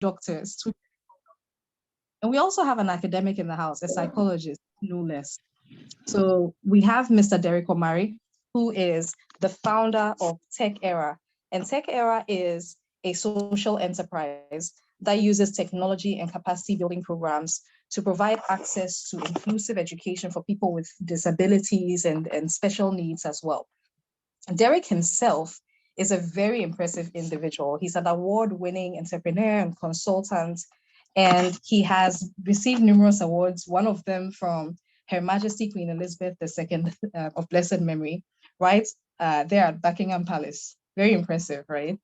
doctors. And we also have an academic in the house, a psychologist, no less. So we have Mr. Derek Omari, who is the founder of Tech Era. And Tech Era is a social enterprise that uses technology and capacity building programs to provide access to inclusive education for people with disabilities and special needs as well. Derek himself is a very impressive individual. He's an award-winning entrepreneur and consultant, and he has received numerous awards, one of them from Her Majesty Queen Elizabeth II of blessed memory, right there at Buckingham Palace. Very impressive, right?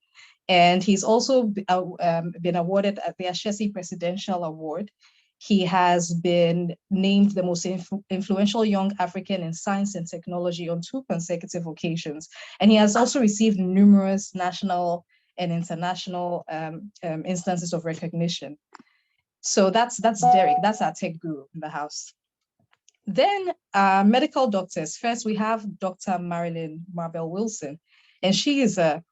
And he's also been awarded the Ashesi Presidential Award. He has been named the most influential young African in science and technology on 2 consecutive occasions. And he has also received numerous national and international instances of recognition. So that's Derek, that's our tech guru in the house. Then medical doctors. First, we have Dr. Marilyn Marbell Wilson. And she is a,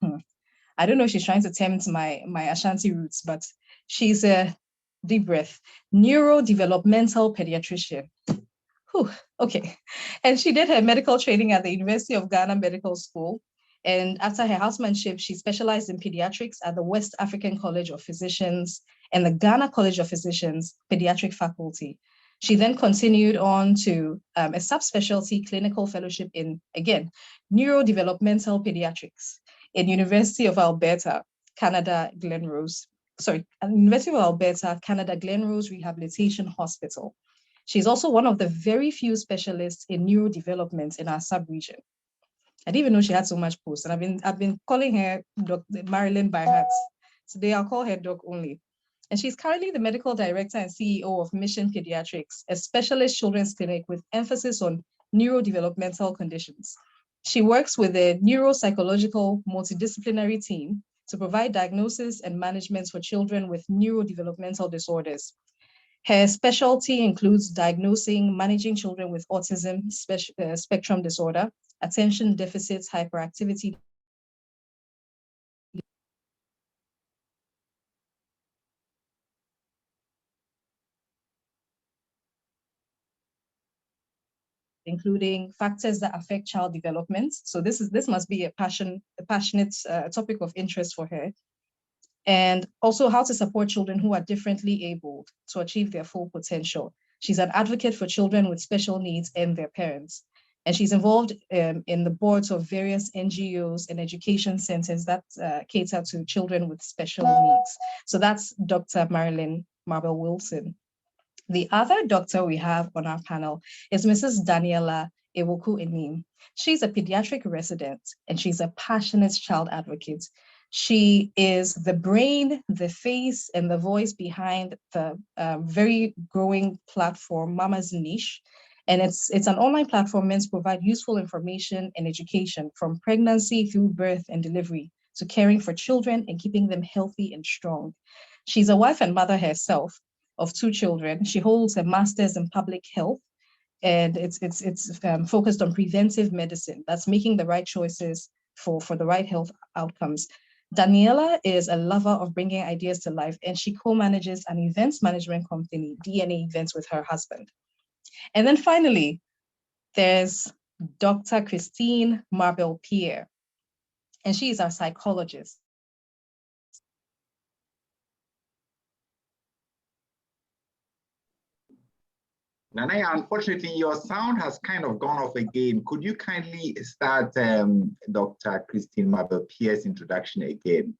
I don't know if she's trying to tempt my Ashanti roots, but she's a deep breath, neurodevelopmental pediatrician. Whew, okay. And she did her medical training at the University of Ghana Medical School. And after her housemanship, she specialized in pediatrics at the West African College of Physicians and the Ghana College of Physicians Pediatric Faculty. She then continued on to a subspecialty clinical fellowship in, again, neurodevelopmental pediatrics in University of Alberta, Canada, Glenrose. University of Alberta, Canada, Glenrose Rehabilitation Hospital. She's also one of the very few specialists in neurodevelopment in our sub-region. I didn't even know she had so much posts, and I've been calling her Dr. Marilyn by heart. Today I'll call her Doc only. And she's currently the medical director and CEO of Mission Pediatrics, a specialist children's clinic with emphasis on neurodevelopmental conditions. She works with a neuropsychological multidisciplinary team to provide diagnosis and management for children with neurodevelopmental disorders. Her specialty includes diagnosing, managing children with autism spectrum disorder, attention deficit hyperactivity, including factors that affect child development. So this must be a passionate topic of interest for her. And also how to support children who are differently abled to achieve their full potential. She's an advocate for children with special needs and their parents. And she's involved in the boards of various NGOs and education centers that cater to children with special needs. So that's Dr. Marilyn Marbell Wilson. The other doctor we have on our panel is Mrs. Daniela Ewoku Enim. She's a pediatric resident and she's a passionate child advocate. She is the brain, the face, and the voice behind the very growing platform, Mama's Niche. And it's an online platform meant to provide useful information and education from pregnancy through birth and delivery to caring for children and keeping them healthy and strong. She's a wife and mother herself of 2 children. She holds a master's in public health, and it's focused on preventive medicine. That's making the right choices for the right health outcomes. Daniela is a lover of bringing ideas to life, and she co-manages an events management company, DNA Events, with her husband. And then finally, there's Dr. Christine Marbell Pierre, and she is our psychologist. Nanaya, unfortunately, your sound has kind of gone off again. Could you kindly start Dr. Christine Marbell Pierre's introduction again?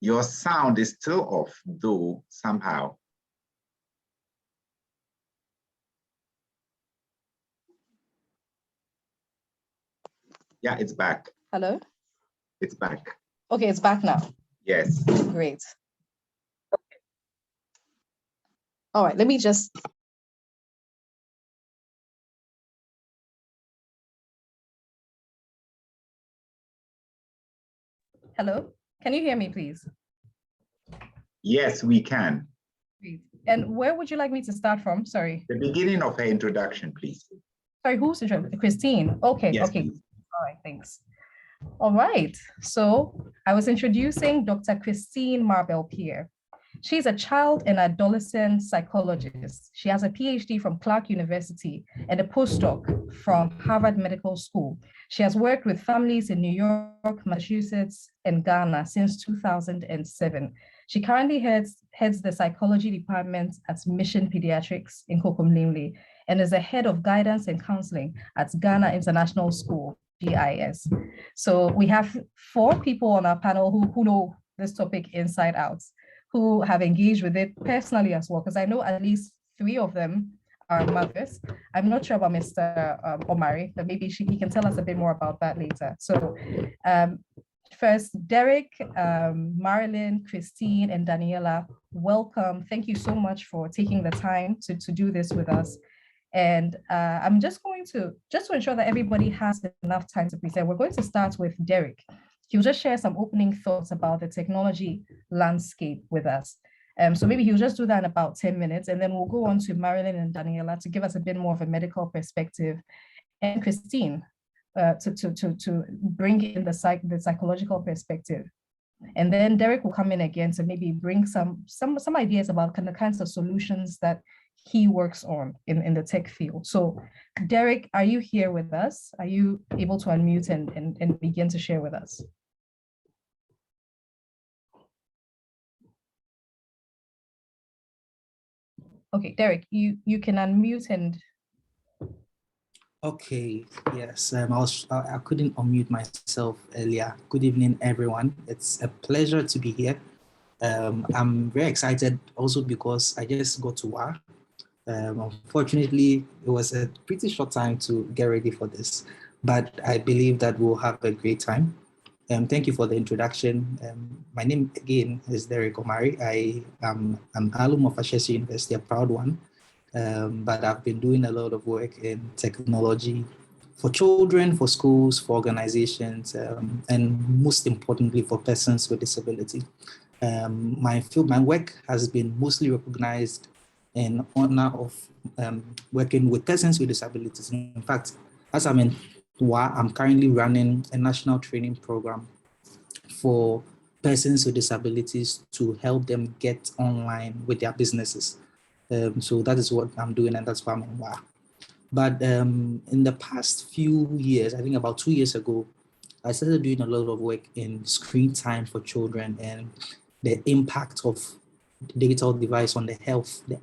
Your sound is still off, though, somehow. Yeah, it's back. Hello? It's back. Okay, it's back now. Yes. Great. All right, let me just. Hello, can you hear me, please? Yes, we can. Great. And where would you like me to start from? Sorry. The beginning of her introduction, please. Sorry, who's introduced? Christine. Okay, yes, okay. Please. All right, thanks. All right, so I was introducing Dr. Christine Marbel Pierre. She's a child and adolescent psychologist. She has a PhD from Clark University and a postdoc from Harvard Medical School. She has worked with families in New York, Massachusetts, and Ghana since 2007. She currently heads the psychology department at Mission Pediatrics in Kokomlimli and is the head of guidance and counseling at Ghana International School, GIS. So we have 4 people on our panel who know this topic inside out, who have engaged with it personally as well, because I know at least 3 of them are mothers. I'm not sure about Mr. Omari, but maybe he can tell us a bit more about that later. So first, Derek, Marilyn, Christine, and Daniela, welcome. Thank you so much for taking the time to do this with us. And I'm just going to ensure that everybody has enough time to present, we're going to start with Derek. He'll just share some opening thoughts about the technology landscape with us. So maybe he'll just do that in about 10 minutes, and then we'll go on to Marilyn and Daniela to give us a bit more of a medical perspective, and Christine to bring in the psychological perspective. And then Derek will come in again to maybe bring some ideas about the kinds of solutions that he works on in the tech field. So Derek, are you here with us? Are you able to unmute and begin to share with us? Okay, Derek, you can unmute and. Okay, yes, I couldn't unmute myself earlier. Good evening, everyone. It's a pleasure to be here. I'm very excited also because I just got to work. Unfortunately, it was a pretty short time to get ready for this, but I believe that we'll have a great time. Thank you for the introduction. My name again is Derek Omari. I am an alum of Ashesi University, a proud one, but I've been doing a lot of work in technology for children, for schools, for organizations, and most importantly for persons with disability. My work has been mostly recognized in honor of working with persons with disabilities. In fact, as I'm currently running a national training program for persons with disabilities to help them get online with their businesses. So that is what I'm doing, and that's why I'm in WA. But in the past few years, I think about 2 years ago, I started doing a lot of work in screen time for children and the impact of digital device on the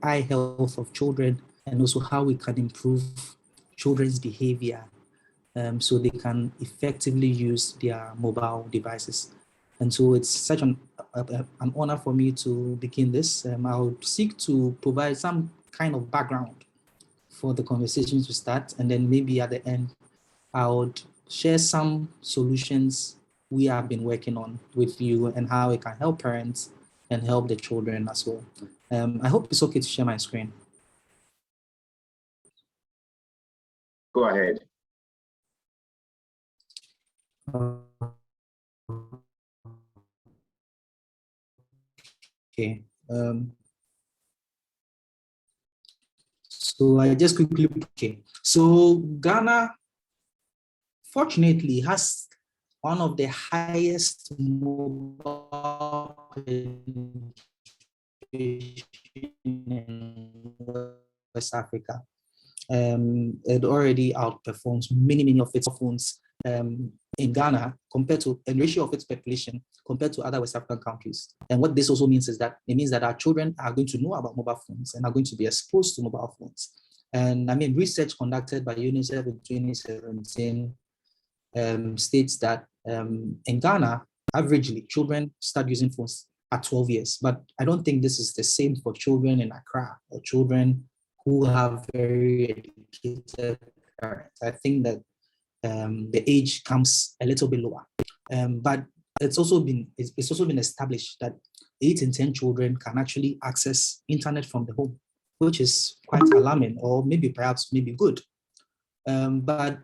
eye health of children, and also how we can improve children's behavior so they can effectively use their mobile devices. And so it's such an honor for me to begin this. I'll seek to provide some kind of background for the conversation to start, and then maybe at the end, I would share some solutions we have been working on with you and how it can help parents and help the children as well. I hope it's okay to share my screen. Go ahead. Okay. So I just quickly, okay. So Ghana, fortunately, has one of the highest mobile penetration in West Africa. It already outperforms many of its phones in Ghana compared to a ratio of its population compared to other West African countries. And what this also means is that it means that our children are going to know about mobile phones and are going to be exposed to mobile phones. And I mean, research conducted by UNICEF in 2017 states that in Ghana, averagely, children start using phones at 12 years. But I don't think this is the same for children in Accra or children who have very educated parents. I think that the age comes a little bit lower. But it's also been established that 8 in 10 children can actually access internet from the home, which is quite alarming, or perhaps good. But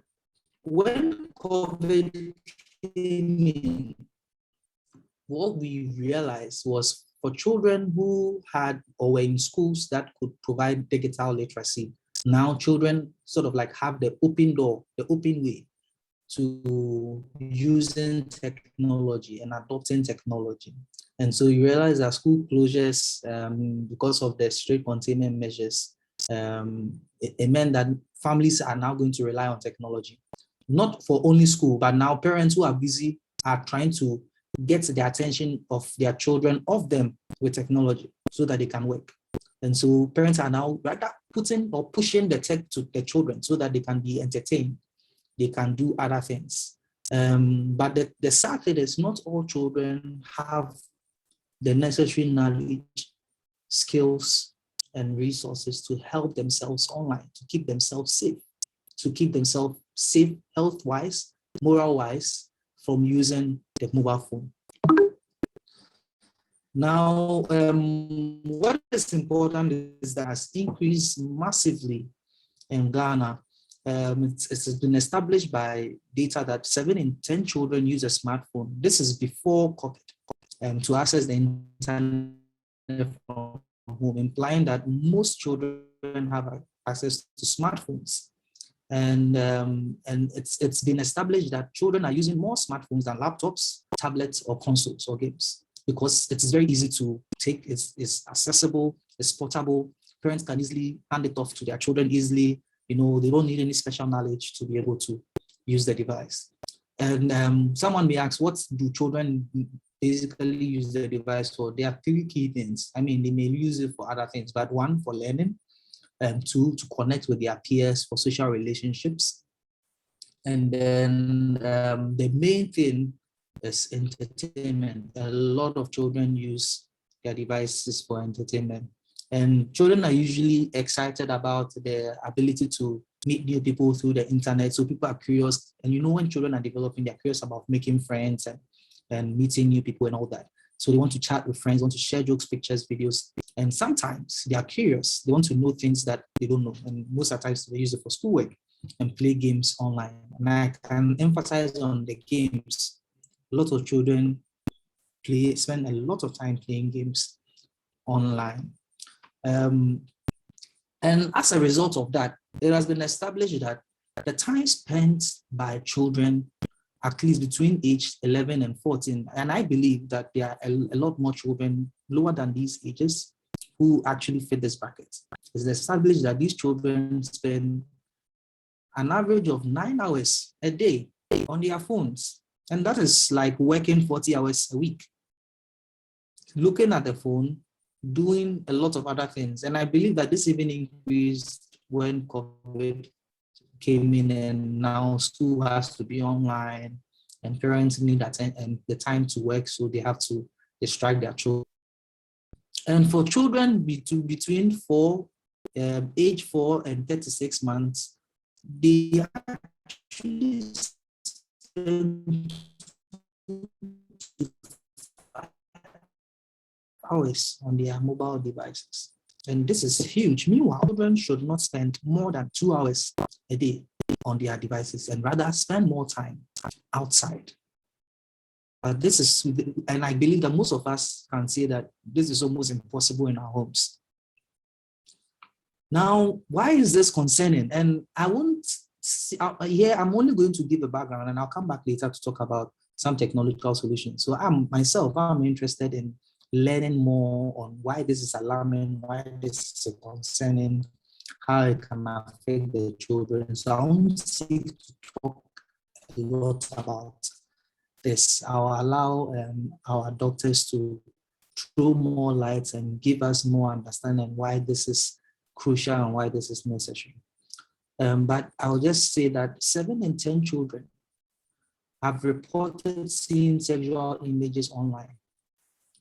when COVID came in, what we realized was for children who had or were in schools that could provide digital literacy, now children sort of like have the open door, the open way to using technology and adopting technology. And so you realize that school closures, because of the strict containment measures, it meant that families are now going to rely on technology, not for only school, but now parents who are busy are trying to get the attention of their children off them with technology so that they can work. And so parents are now rather putting or pushing the tech to the children so that they can be entertained, they can do other things. But the sad thing is not all children have the necessary knowledge, skills, and resources to help themselves online, to keep themselves safe health-wise, moral-wise, from using the mobile phone. Now, what is important is that has increased massively in Ghana. It's been established by data that 7 in 10 children use a smartphone. This is before COVID, to access the internet from home, implying that most children have access to smartphones. And it's been established that children are using more smartphones than laptops, tablets, or consoles or games, because it is very easy to take, it's accessible, it's portable. Parents can easily hand it off to their children easily. They don't need any special knowledge to be able to use the device. And someone may ask, what do children basically use the device for? There are 3 key things. I mean, they may use it for other things, but 1, for learning, 2, to connect with their peers, for social relationships. And then the main thing is entertainment. A lot of children use their devices for entertainment. And children are usually excited about the ability to meet new people through the internet. So people are curious. And when children are developing, they're curious about making friends and meeting new people and all that. So they want to chat with friends, want to share jokes, pictures, videos. And sometimes they are curious. They want to know things that they don't know. And most of the times they use it for schoolwork and play games online. And I can emphasize on the games. A lot of children spend a lot of time playing games online. And as a result of that, it has been established that the time spent by children, at least between age 11 and 14, and I believe that there are a lot more children lower than these ages who actually fit this bracket. It's established that these children spend an average of 9 hours a day on their phones. And that is like working 40 hours a week, looking at the phone, doing a lot of other things. And I believe that this even increased when COVID came in, and now school has to be online and parents need that and the time to work, so they have to distract their children. And for children between age 4 and 36 months, they actually spend 2 to 5 hours on their mobile devices. And this is huge. Meanwhile, children should not spend more than 2 hours a day on their devices and rather spend more time outside. This is, and I believe that most of us can say that this is almost impossible in our homes. Now, why is this concerning? And I won't, here I'm only going to give a background, and I'll come back later to talk about some technological solutions. So I'm interested in learning more on why this is alarming, why this is concerning, how it can affect the children. So I want to talk a lot about this. I'll allow our doctors to throw more light and give us more understanding why this is crucial and why this is necessary. But I'll just say that 7 in 10 children have reported seeing sexual images online.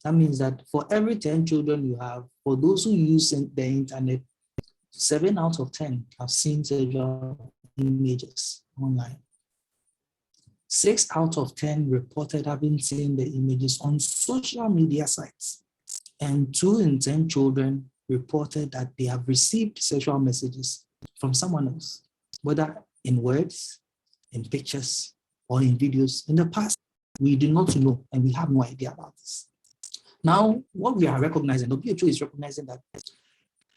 That means that for every 10 children you have, for those who use the internet, 7 out of 10 have seen sexual images online. 6 out of 10 reported having seen the images on social media sites. And 2 in 10 children reported that they have received sexual messages from someone else, whether in words, in pictures, or in videos. In the past, we did not know, and we have no idea about this. Now, what we are recognizing, WHO is recognizing that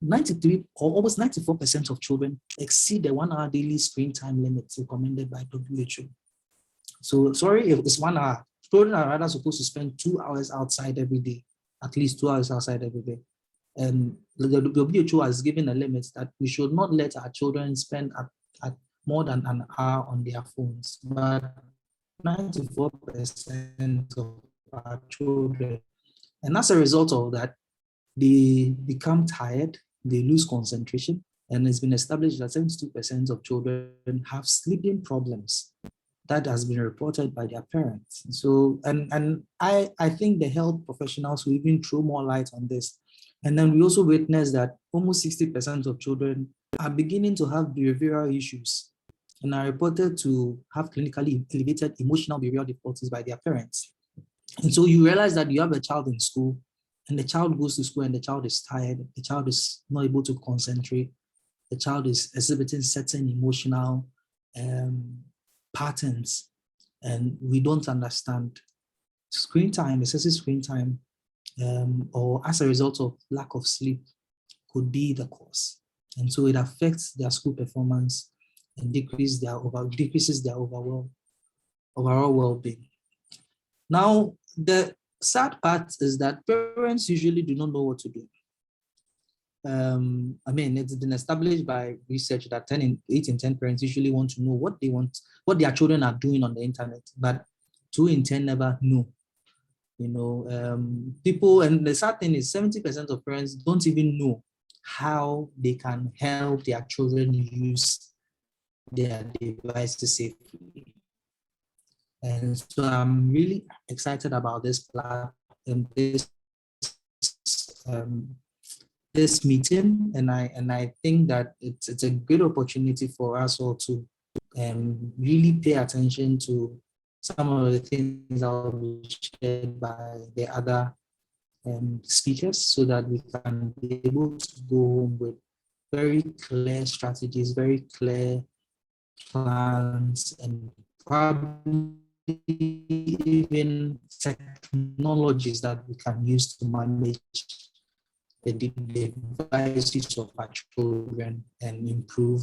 93 or almost 94% of children exceed the 1 hour daily screen time limit recommended by WHO. So sorry if it's 1 hour. Children are rather supposed to spend 2 hours outside every day, at least 2 hours outside every day. And the WHO has given a limit that we should not let our children spend at more than an hour on their phones. But 94% of our children, and as a result of that, they become tired, they lose concentration, and it's been established that 72% of children have sleeping problems. That has been reported by their parents. So, and I think the health professionals will even throw more light on this. And then we also witness that almost 60% of children are beginning to have behavioral issues and are reported to have clinically elevated emotional behavioral difficulties by their parents. And so you realize that you have a child in school, and the child goes to school and the child is tired, the child is not able to concentrate, the child is exhibiting certain emotional patterns, and we don't understand. Screen time, excessive screen time, or as a result of lack of sleep could be the cause. And so it affects their school performance and decreases their overall well-being. Now, the sad part is that parents usually do not know what to do. It's been established by research that 8 in 10 parents usually want to know what their children are doing on the internet, but 2 in 10 never know. People, and the sad thing is 70% of parents don't even know how they can help their children use their devices safely. And so I'm really excited about this platform, this meeting, and I think that it's a good opportunity for us all to really pay attention to some of the things that will be shared by the other speakers, so that we can be able to go home with very clear strategies, very clear plans, and probably even technologies that we can use to manage the devices of our children and improve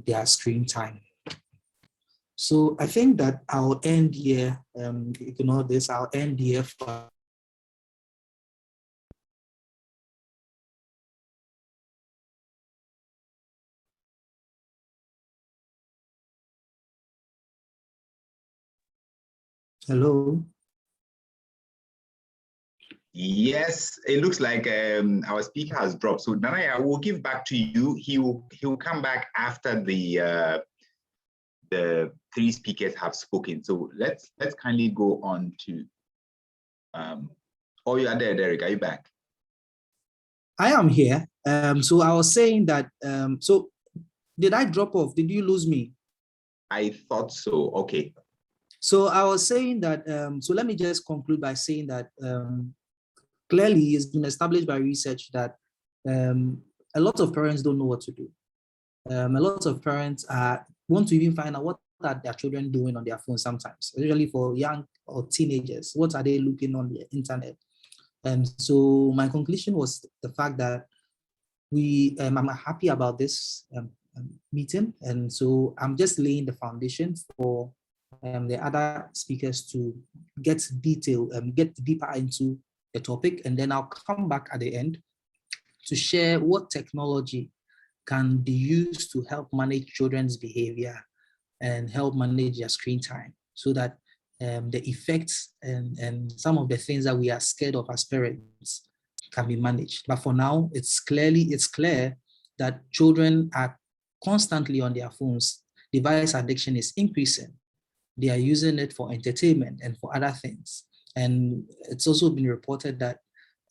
their screen time. So I think that I'll end here. I'll end here for hello. Yes, it looks like our speaker has dropped. So Nanaya, we'll give back to you. He will come back after the 3 speakers have spoken. So let's kindly go on to. Oh, you are there, Derek. Are you back? I am here. So I was saying that. So did I drop off? Did you lose me? I thought so. Okay. So I was saying that. So let me just conclude by saying that. Clearly, it's been established by research that a lot of parents don't know what to do. A lot of parents want to even find out what are their children doing on their phone sometimes, especially for young or teenagers. What are they looking on the internet? And so my conclusion was the fact that I'm happy about this meeting. And so I'm just laying the foundation for the other speakers to get deeper into the topic, and then I'll come back at the end to share what technology can be used to help manage children's behavior and help manage their screen time, so that the effects and some of the things that we are scared of as parents can be managed. But for now, it's clear that children are constantly on their phones. Device addiction is increasing. They are using it for entertainment and for other things. And it's also been reported that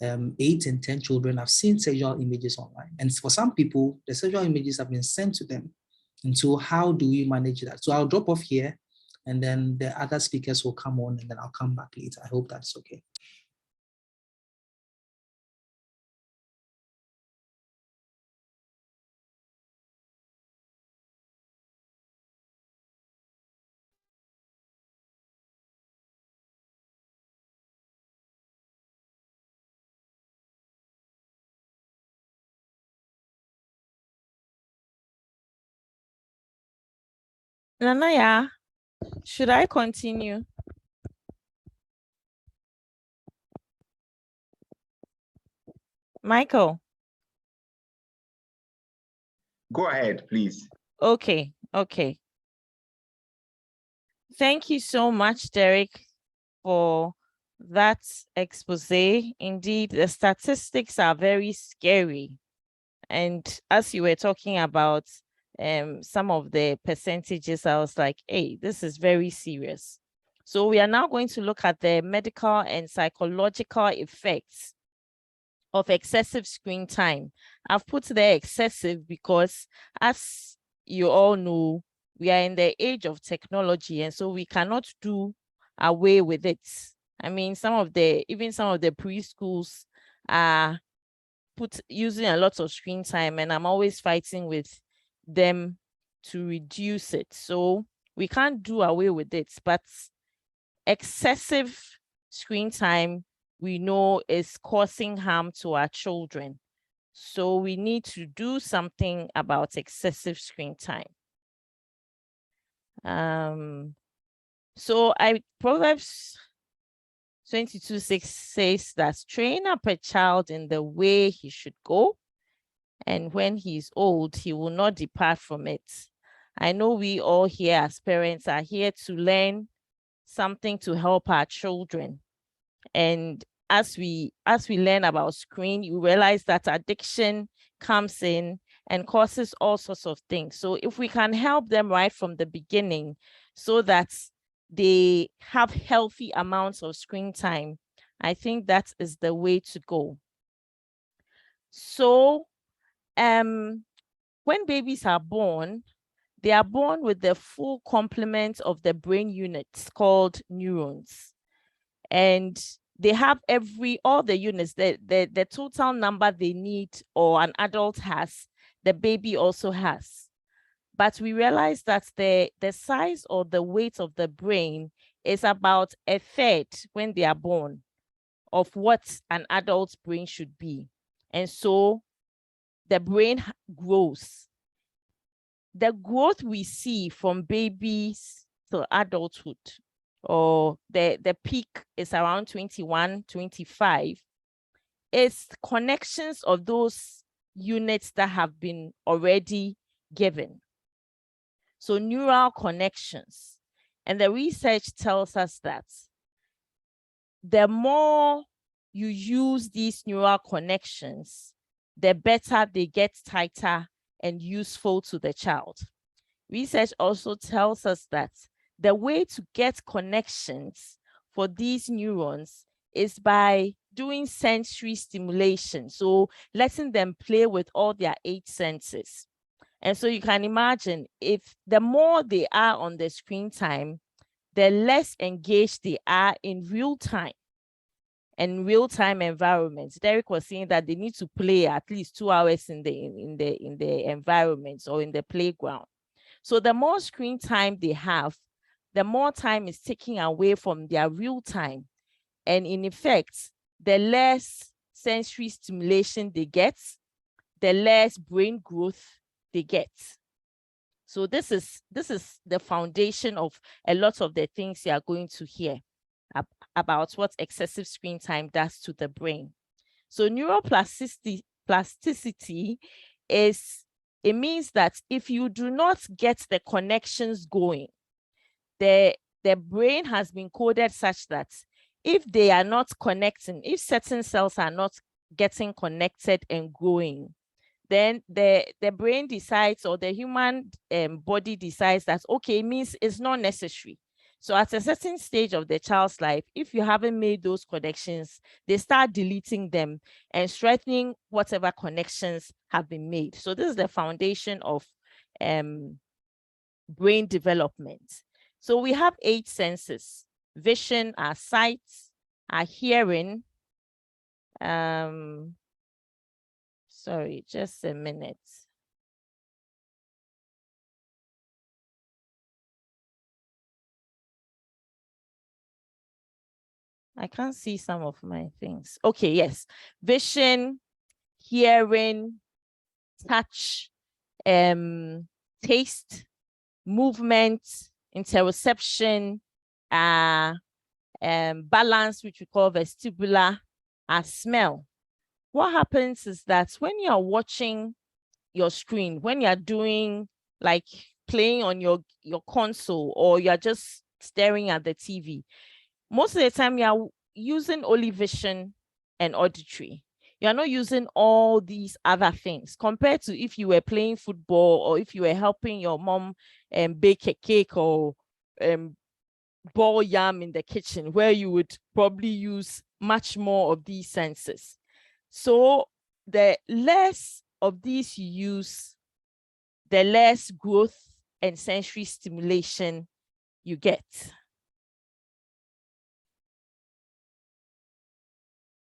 8 in 10 children have seen sexual images online. And for some people, the sexual images have been sent to them. And so how do we manage that? So I'll drop off here, and then the other speakers will come on, and then I'll come back later. I hope that's okay. Nanaya, Should I continue? Michael. Go ahead, please. Okay. Thank you so much, Derek, for that expose. Indeed, the statistics are very scary. And as you were talking about some of the percentages, I was like, hey, this is very serious. So we are now going to look at the medical and psychological effects of excessive screen time. I've put there excessive because, as you all know, we are in the age of technology, and so we cannot do away with it. I mean, even some of the preschools are using a lot of screen time, and I'm always fighting with them to reduce it. So we can't do away with it, but excessive screen time, we know, is causing harm to our children. So we need to do something about excessive screen time. Proverbs 22:6 says that train up a child in the way he should go, and when he is old, he will not depart from it. I know we all here as parents are here to learn something to help our children. And as we learn about screen, you realize that addiction comes in and causes all sorts of things. So if we can help them right from the beginning so that they have healthy amounts of screen time, I think that is the way to go. So when babies are born, they are born with the full complement of the brain units called neurons. And they have all the units, the total number they need or an adult has, the baby also has. But we realize that the size or the weight of the brain is about a third when they are born of what an adult's brain should be. And so the brain grows. The growth we see from babies to adulthood, or the peak is around 21, 25, is connections of those units that have been already given. So neural connections. And the research tells us that the more you use these neural connections, the better they get tighter and useful to the child. Research also tells us that the way to get connections for these neurons is by doing sensory stimulation. So letting them play with all their 8 senses. And so you can imagine, if the more they are on the screen time, the less engaged they are in real time and real-time environments. Derek was saying that they need to play at least 2 hours in the environments or in the playground. So the more screen time they have, the more time is taken away from their real time. And in effect, the less sensory stimulation they get, the less brain growth they get. So this is the foundation of a lot of the things you are going to hear about what excessive screen time does to the brain. So neuroplasticity it means that if you do not get the connections going, the brain has been coded such that if they are not connecting, if certain cells are not getting connected and growing, then the brain decides, or the human body decides that, okay, it means it's not necessary. So at a certain stage of the child's life, if you haven't made those connections, they start deleting them and strengthening whatever connections have been made. So this is the foundation of brain development. So we have 8 senses: vision, our sight, our hearing. Sorry, just a minute. I can't see some of my things. Okay, yes. Vision, hearing, touch, taste, movement, interoception, balance, which we call vestibular, smell. What happens is that when you are watching your screen, when you're doing like playing on your console, or you're just staring at the TV, most of the time you're using only vision and auditory. You're not using all these other things compared to if you were playing football, or if you were helping your mom bake a cake, or boil yam in the kitchen, where you would probably use much more of these senses. So the less of these you use, the less growth and sensory stimulation you get.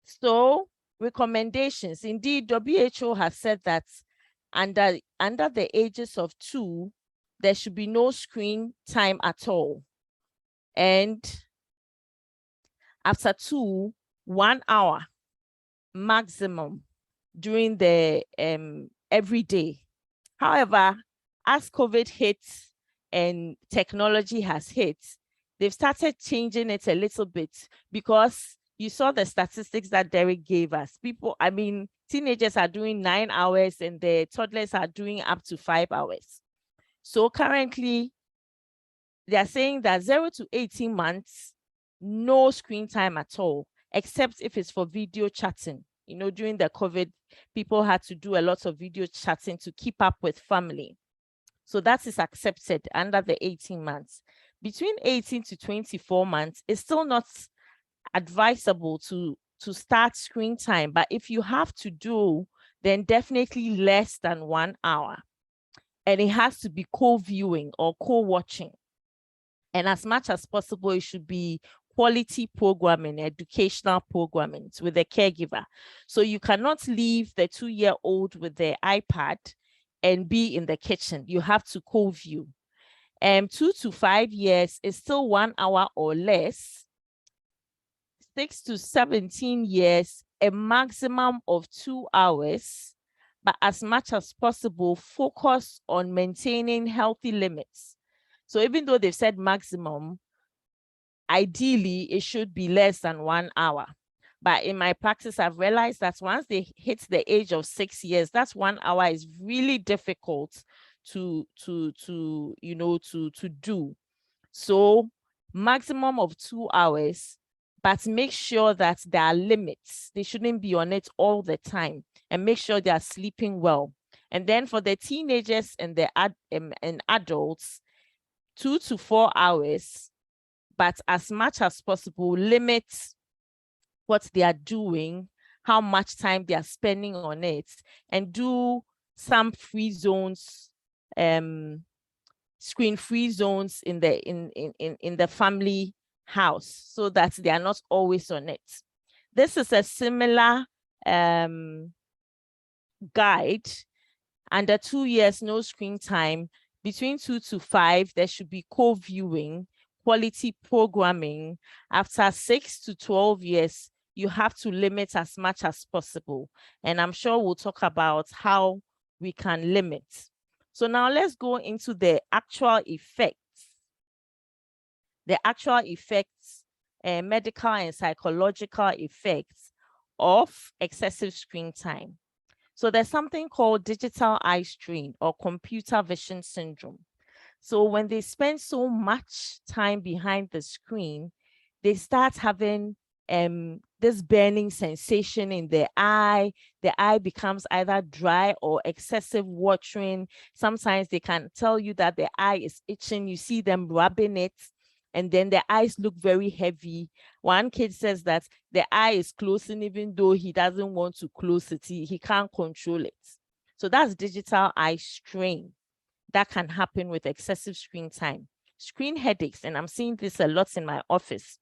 So recommendations, indeed, WHO has said that under the ages of 2, there should be no screen time at all. And after 2, 1 hour maximum during the every day. However, as COVID hits and technology has hit, they've started changing it a little bit, because you saw the statistics that Derek gave us. Teenagers are doing 9 hours and the toddlers are doing up to 5 hours. So currently, they are saying that 0 to 18 months, no screen time at all, except if it's for video chatting. You know, during the COVID, people had to do a lot of video chatting to keep up with family. So that is accepted under the 18 months. Between 18 to 24 months, it's still not advisable to start screen time. But if you have to do, then definitely less than 1 hour. And it has to be co-viewing or co-watching. And as much as possible, it should be quality programming, educational programming with a caregiver. So you cannot leave the 2-year-old with their iPad and be in the kitchen. You have to co-view. 2 to 5 years is still 1 hour or less. 6 to 17 years, a maximum of 2 hours. But as much as possible, focus on maintaining healthy limits. So even though they've said maximum, ideally, it should be less than 1 hour. But in my practice, I've realized that once they hit the age of 6 years, that's 1 hour is really difficult to do. So maximum of 2 hours, but make sure that there are limits. They shouldn't be on it all the time, and make sure they are sleeping well. And then for the teenagers and the adults, 2 to 4 hours, but as much as possible, limit what they are doing, how much time they are spending on it, and do some free zones, screen-free zones in the family house, so that they are not always on it. This is a similar guide. Under 2 years, no screen time. Between 2 to 5, there should be co-viewing, quality programming. After 6 to 12 years, you have to limit as much as possible. And I'm sure we'll talk about how we can limit. So now let's go into the actual effects. The actual effects, medical and psychological effects of excessive screen time. So there's something called digital eye strain or computer vision syndrome. So when they spend so much time behind the screen, they start having this burning sensation in their eye. The eye becomes either dry or excessive watering. Sometimes they can tell you that the eye is itching. You see them rubbing it, and then their eyes look very heavy. One kid says that the eye is closing even though he doesn't want to close it. He can't control it. So that's digital eye strain that can happen with excessive screen time. Screen headaches, and I'm seeing this a lot in my office,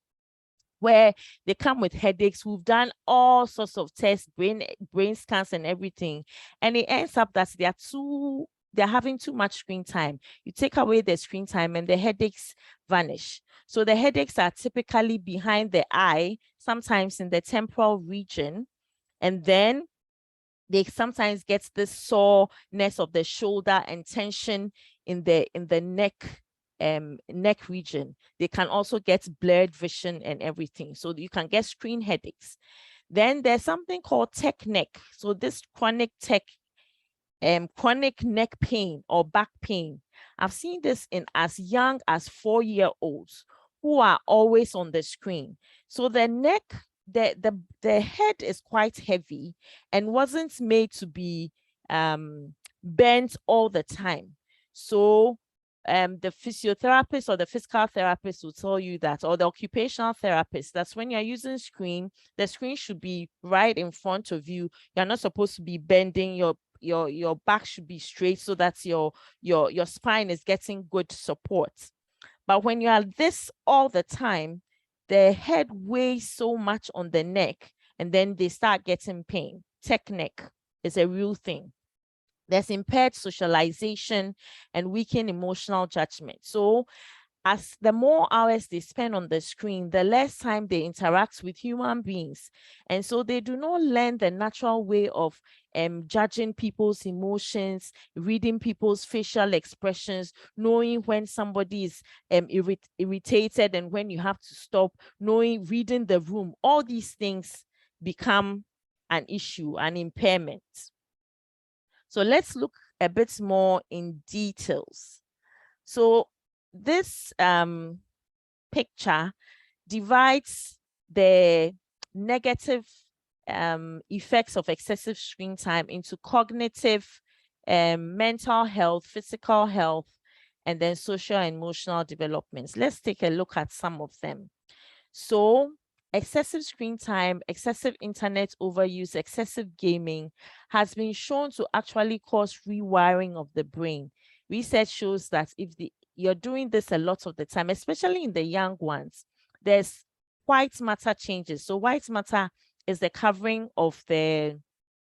where they come with headaches. We've done all sorts of tests, brain scans and everything, and it ends up that they're having too much screen time. You take away the screen time and the headaches vanish. So the headaches are typically behind the eye, sometimes in the temporal region, and then they sometimes get this soreness of the shoulder and tension in the neck neck region. They can also get blurred vision and everything. So you can get screen headaches. Then there's something called tech neck. So this chronic neck pain or back pain. I've seen this in as young as 4-year-olds who are always on the screen. So the neck, the head is quite heavy and wasn't made to be bent all the time. So the physiotherapist or the physical therapist will tell you that, or the occupational therapist, that's when you're using screen, the screen should be right in front of you. You're not supposed to be bending. Your back should be straight so that your spine is getting good support. But when you are this all the time, the head weighs so much on the neck, and then they start getting pain. Tech neck is a real thing. There's impaired socialization and weakened emotional judgment. So as the more hours they spend on the screen, the less time they interact with human beings. And so they do not learn the natural way of judging people's emotions, reading people's facial expressions, knowing when somebody is irritated and when you have to stop, reading the room. All these things become an issue, an impairment. So let's look a bit more in details. So this picture divides the negative effects of excessive screen time into cognitive, mental health, physical health, and then social and emotional developments. Let's take a look at some of them. So excessive screen time, excessive internet overuse, excessive gaming has been shown to actually cause rewiring of the brain. Research shows that if you're doing this a lot of the time, especially in the young ones, there's white matter changes. So white matter is the covering of the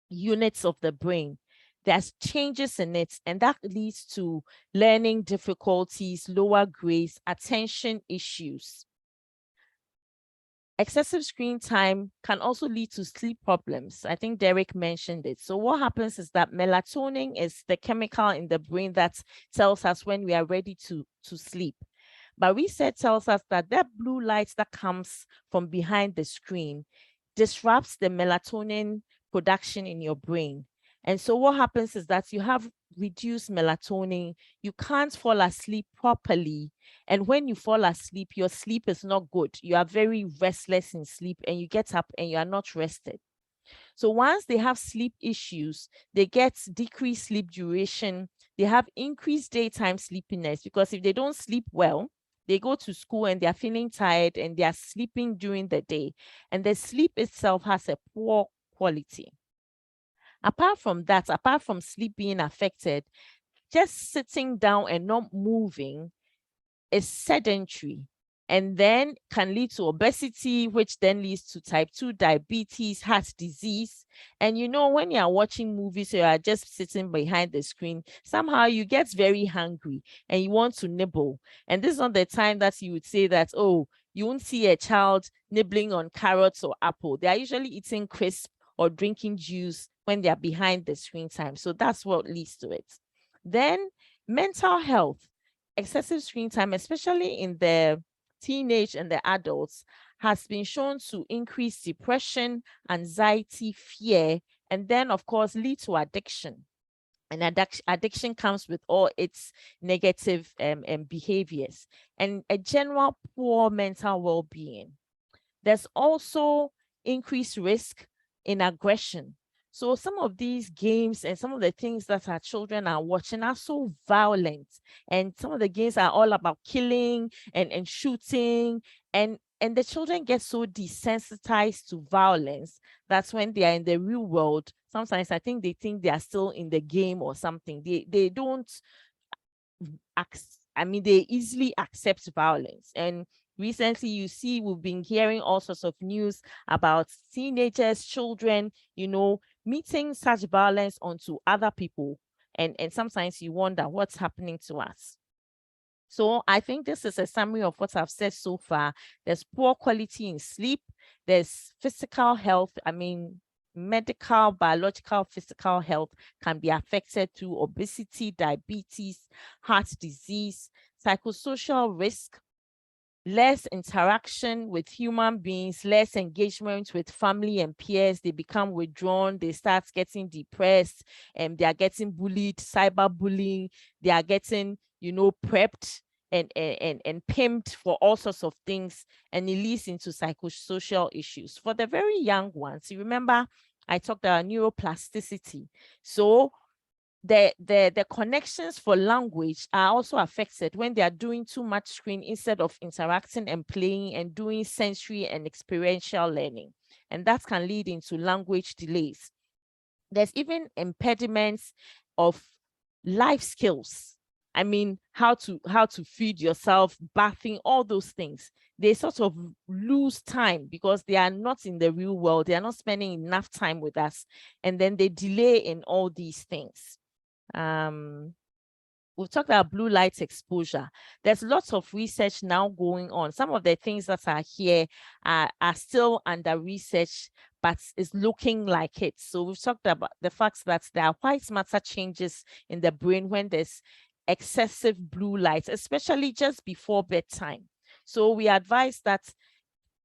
units of the brain. There's changes in it, and that leads to learning difficulties, lower grades, attention issues. Excessive screen time can also lead to sleep problems. I think Derek mentioned it. So what happens is that melatonin is the chemical in the brain that tells us when we are ready to sleep. But research tells us that that blue light that comes from behind the screen disrupts the melatonin production in your brain. And so what happens is that you have reduced melatonin, you can't fall asleep properly. And when you fall asleep, your sleep is not good. You are very restless in sleep and you get up and you are not rested. So once they have sleep issues, they get decreased sleep duration. They have increased daytime sleepiness because if they don't sleep well, they go to school and they're feeling tired and they are sleeping during the day. And the sleep itself has a poor quality. Apart from that, apart from sleep being affected, just sitting down and not moving is sedentary and then can lead to obesity, which then leads to type 2 diabetes, heart disease. And you know, when you are watching movies, you are just sitting behind the screen, somehow you get very hungry and you want to nibble. And this is not the time that you would say that, oh, you won't see a child nibbling on carrots or apple. They are usually eating crisp or drinking juice when they are behind the screen time. So that's what leads to it. Then mental health, excessive screen time, especially in the teenage and the adults, has been shown to increase depression, anxiety, fear, and then of course lead to addiction. And addiction comes with all its negative behaviors and a general poor mental well-being. There's also increased risk in aggression. So some of these games and some of the things that our children are watching are so violent. And some of the games are all about killing and shooting. And the children get so desensitized to violence. That's when they are in the real world. Sometimes I think they are still in the game or something. They don't, they easily accept violence. And recently, you see, we've been hearing all sorts of news about teenagers, children, meeting such violence onto other people. And sometimes you wonder what's happening to us. So I think this is a summary of what I've said so far. There's poor quality in sleep. There's physical health. Medical, biological, physical health can be affected through obesity, diabetes, heart disease. psychosocial risk, less interaction with human beings, less engagement with family and peers. They become withdrawn, they start getting depressed, and they are getting bullied, cyberbullying, they are getting, prepped and pimped for all sorts of things, and it leads into psychosocial issues. For the very young ones, you remember I talked about neuroplasticity. So the connections for language are also affected when they are doing too much screen instead of interacting and playing and doing sensory and experiential learning. And that can lead into language delays. There's even impediments of life skills. I mean, how to feed yourself, bathing, all those things. They sort of lose time because they are not in the real world. They are not spending enough time with us. And then they delay in all these things. We've talked about blue light exposure. There's lots of research now going on. Some of the things that are here are still under research, but it's looking like it. So we've talked about the fact that there are white matter changes in the brain when there's excessive blue light, especially just before bedtime. So we advise that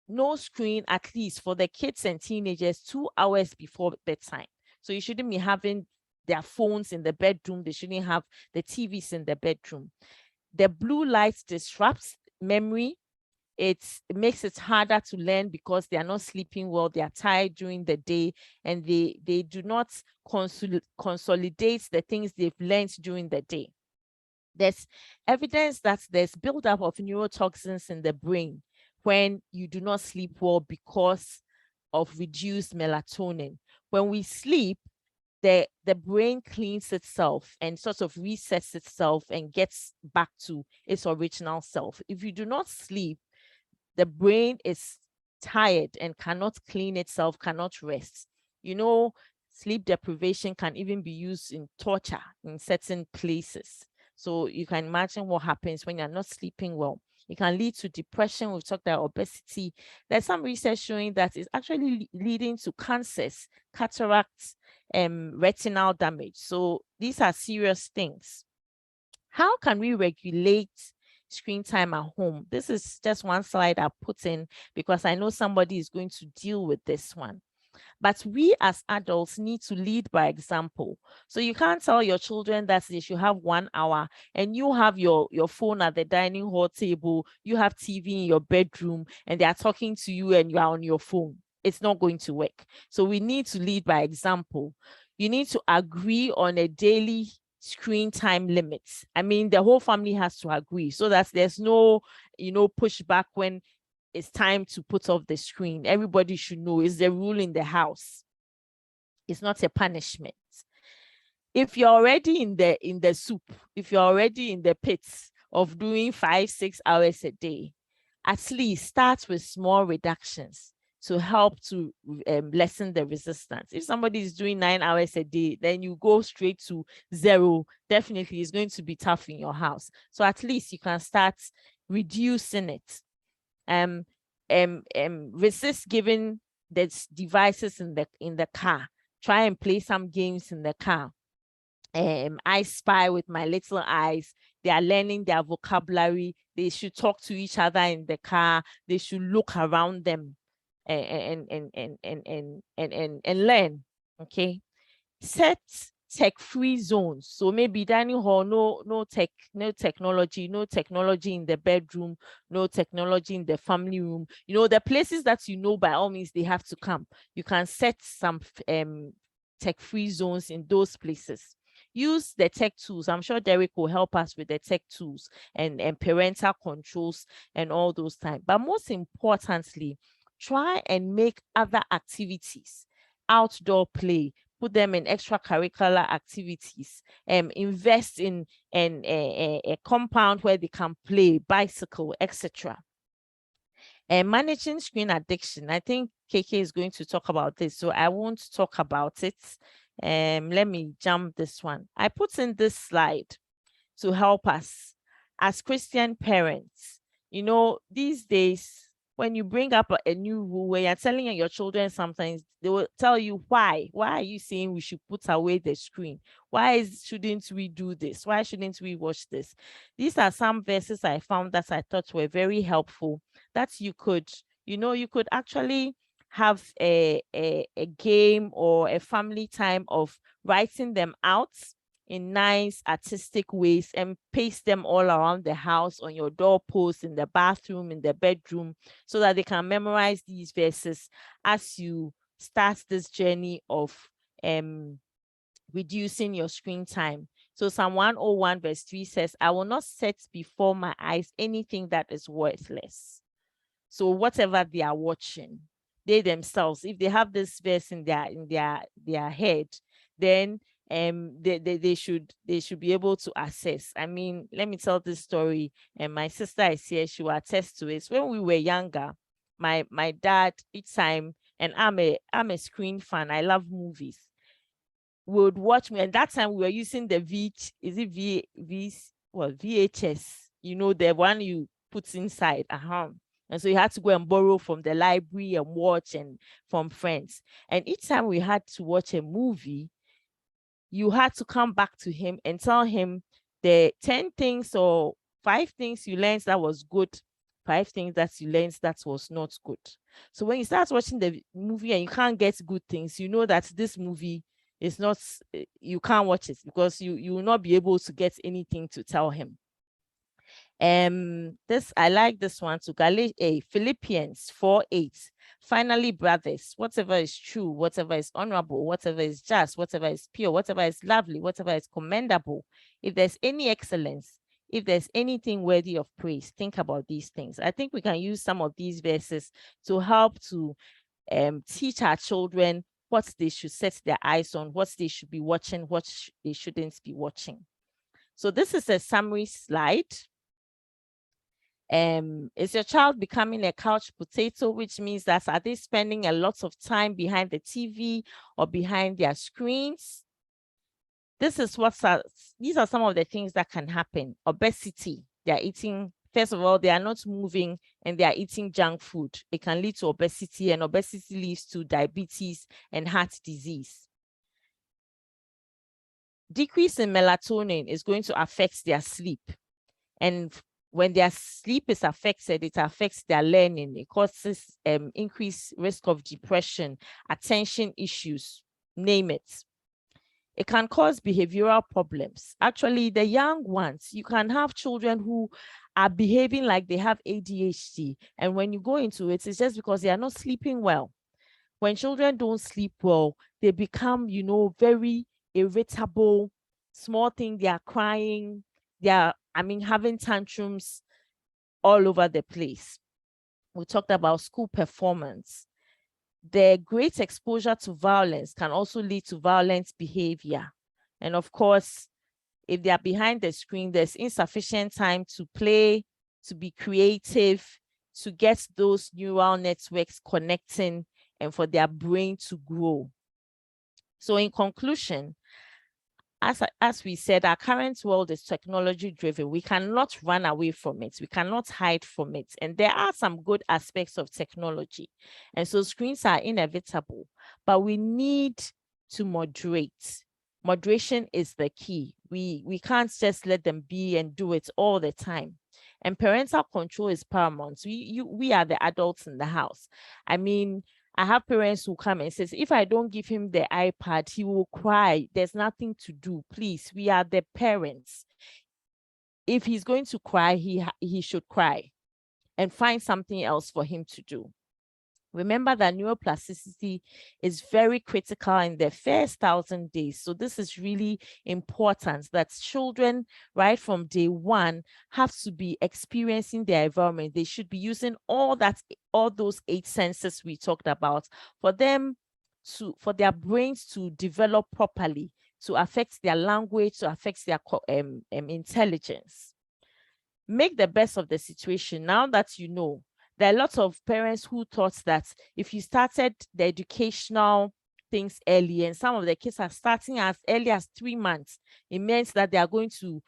no screen, at least for the kids and teenagers, 2 hours before bedtime. So you shouldn't be having their phones in the bedroom. They shouldn't have the TVs in the bedroom. The blue light disrupts memory. It makes it harder to learn because they are not sleeping well. They are tired during the day, and they do not consolidate the things they've learned during the day. There's evidence that there's buildup of neurotoxins in the brain when you do not sleep well because of reduced melatonin. When we sleep, the brain cleans itself and sort of resets itself and gets back to its original self. If you do not sleep, the brain is tired and cannot clean itself, cannot rest. Sleep deprivation can even be used in torture in certain places. So you can imagine what happens when you're not sleeping well. It can lead to depression. We've talked about obesity. There's some research showing that it's actually leading to cancers, cataracts, retinal damage. So these are serious things. How can we regulate screen time at home? This is just one slide I put in because I know somebody is going to deal with this one. But we as adults need to lead by example. So you can't tell your children that they should have 1 hour and you have your phone at the dining hall table, you have TV in your bedroom, and they are talking to you and you are on your phone. It's not going to work. So we need to lead by example. You need to agree on a daily screen time limit. I mean, the whole family has to agree so that there's no, pushback when it's time to put off the screen. Everybody should know it's the rule in the house. It's not a punishment. If you're already in the soup, if you're already in the pits of doing 5-6 hours a day, at least start with small reductions to help to lessen the resistance. If somebody is doing 9 hours a day, then you go straight to 0. Definitely, it's going to be tough in your house. So at least you can start reducing it. Resist giving the devices in the car. Try and play some games in the car. I spy with my little eyes. They are learning their vocabulary. They should talk to each other in the car. They should look around them and learn. Okay. Set tech-free zones. So maybe dining hall, no technology in the bedroom, no technology in the family room. The places that by all means they have to come. You can set some tech-free zones in those places. Use the tech tools. I'm sure Derek will help us with the tech tools and parental controls and all those things. But most importantly, try and make other activities, outdoor play, put them in extracurricular activities, invest in a compound where they can play, bicycle, etc. And managing screen addiction. I think KK is going to talk about this, so I won't talk about it. Let me jump this one. I put in this slide to help us as Christian parents. These days, when you bring up a new rule, when you're telling your children something, they will tell you why. Why are you saying we should put away the screen? Why shouldn't we do this? Why shouldn't we watch this? These are some verses I found that I thought were very helpful, that you could, you could actually have a game or a family time of writing them out in nice artistic ways and paste them all around the house, on your doorpost, in the bathroom, in the bedroom, so that they can memorize these verses as you start this journey of reducing your screen time. So Psalm 101 verse 3 says, I will not set before my eyes anything that is worthless. So whatever they are watching, they themselves, if they have this verse in their head, then they should be able to assess. I mean, let me tell this story, and my sister is here, she will attest to it. When we were younger, my dad, each time, and I'm a screen fan, I love movies, would watch me, and that time we were using the VHS, the one you put inside, and so you had to go and borrow from the library and watch, and from friends. And each time we had to watch a movie, you had to come back to him and tell him the 10 things or 5 things you learned that was good, 5 things that you learned that was not good. So when you start watching the movie and you can't get good things, you know that this movie is not, you can't watch it, because you will not be able to get anything to tell him. I like this one too. Philippians 4:8. Finally, brothers, whatever is true, whatever is honorable, whatever is just, whatever is pure, whatever is lovely, whatever is commendable, if there's any excellence, if there's anything worthy of praise, think about these things. I think we can use some of these verses to help to teach our children what they should set their eyes on, what they should be watching, what they shouldn't be watching. So this is a summary slide. Is your child becoming a couch potato, which means that are they spending a lot of time behind the TV or behind their screens? These are some of the things that can happen. Obesity, they are eating, first of all, they are not moving and they are eating junk food. It can lead to obesity, and obesity leads to diabetes and heart disease. Decrease in melatonin is going to affect their sleep. And when their sleep is affected, it affects their learning. It causes increased risk of depression, attention issues, name it. It can cause behavioral problems. Actually, the young ones, you can have children who are behaving like they have ADHD. And when you go into it, it's just because they are not sleeping well. When children don't sleep well, they become, very irritable. Small thing, they are crying. They are, having tantrums all over the place. We talked about school performance. The great exposure to violence can also lead to violent behavior. And of course, if they are behind the screen, there's insufficient time to play, to be creative, to get those neural networks connecting, and for their brain to grow. So in conclusion, as we said, our current world is technology driven. We cannot run away from it. We cannot hide from it. And there are some good aspects of technology. And so screens are inevitable, but we need to moderate. Moderation is the key. We can't just let them be and do it all the time. And parental control is paramount. We are the adults in the house. I have parents who come and says, if I don't give him the iPad, he will cry. There's nothing to do. Please, we are the parents. If he's going to cry, he should cry and find something else for him to do. Remember that neuroplasticity is very critical in their first 1,000 days. So this is really important that children, right from day one, have to be experiencing their environment. They should be using all those 8 senses we talked about for their brains to develop properly, to affect their language, to affect their intelligence. Make the best of the situation. Now that you know, there are lots of parents who thought that if you started the educational things early, and some of the kids are starting as early as 3 months, it means that they are going to,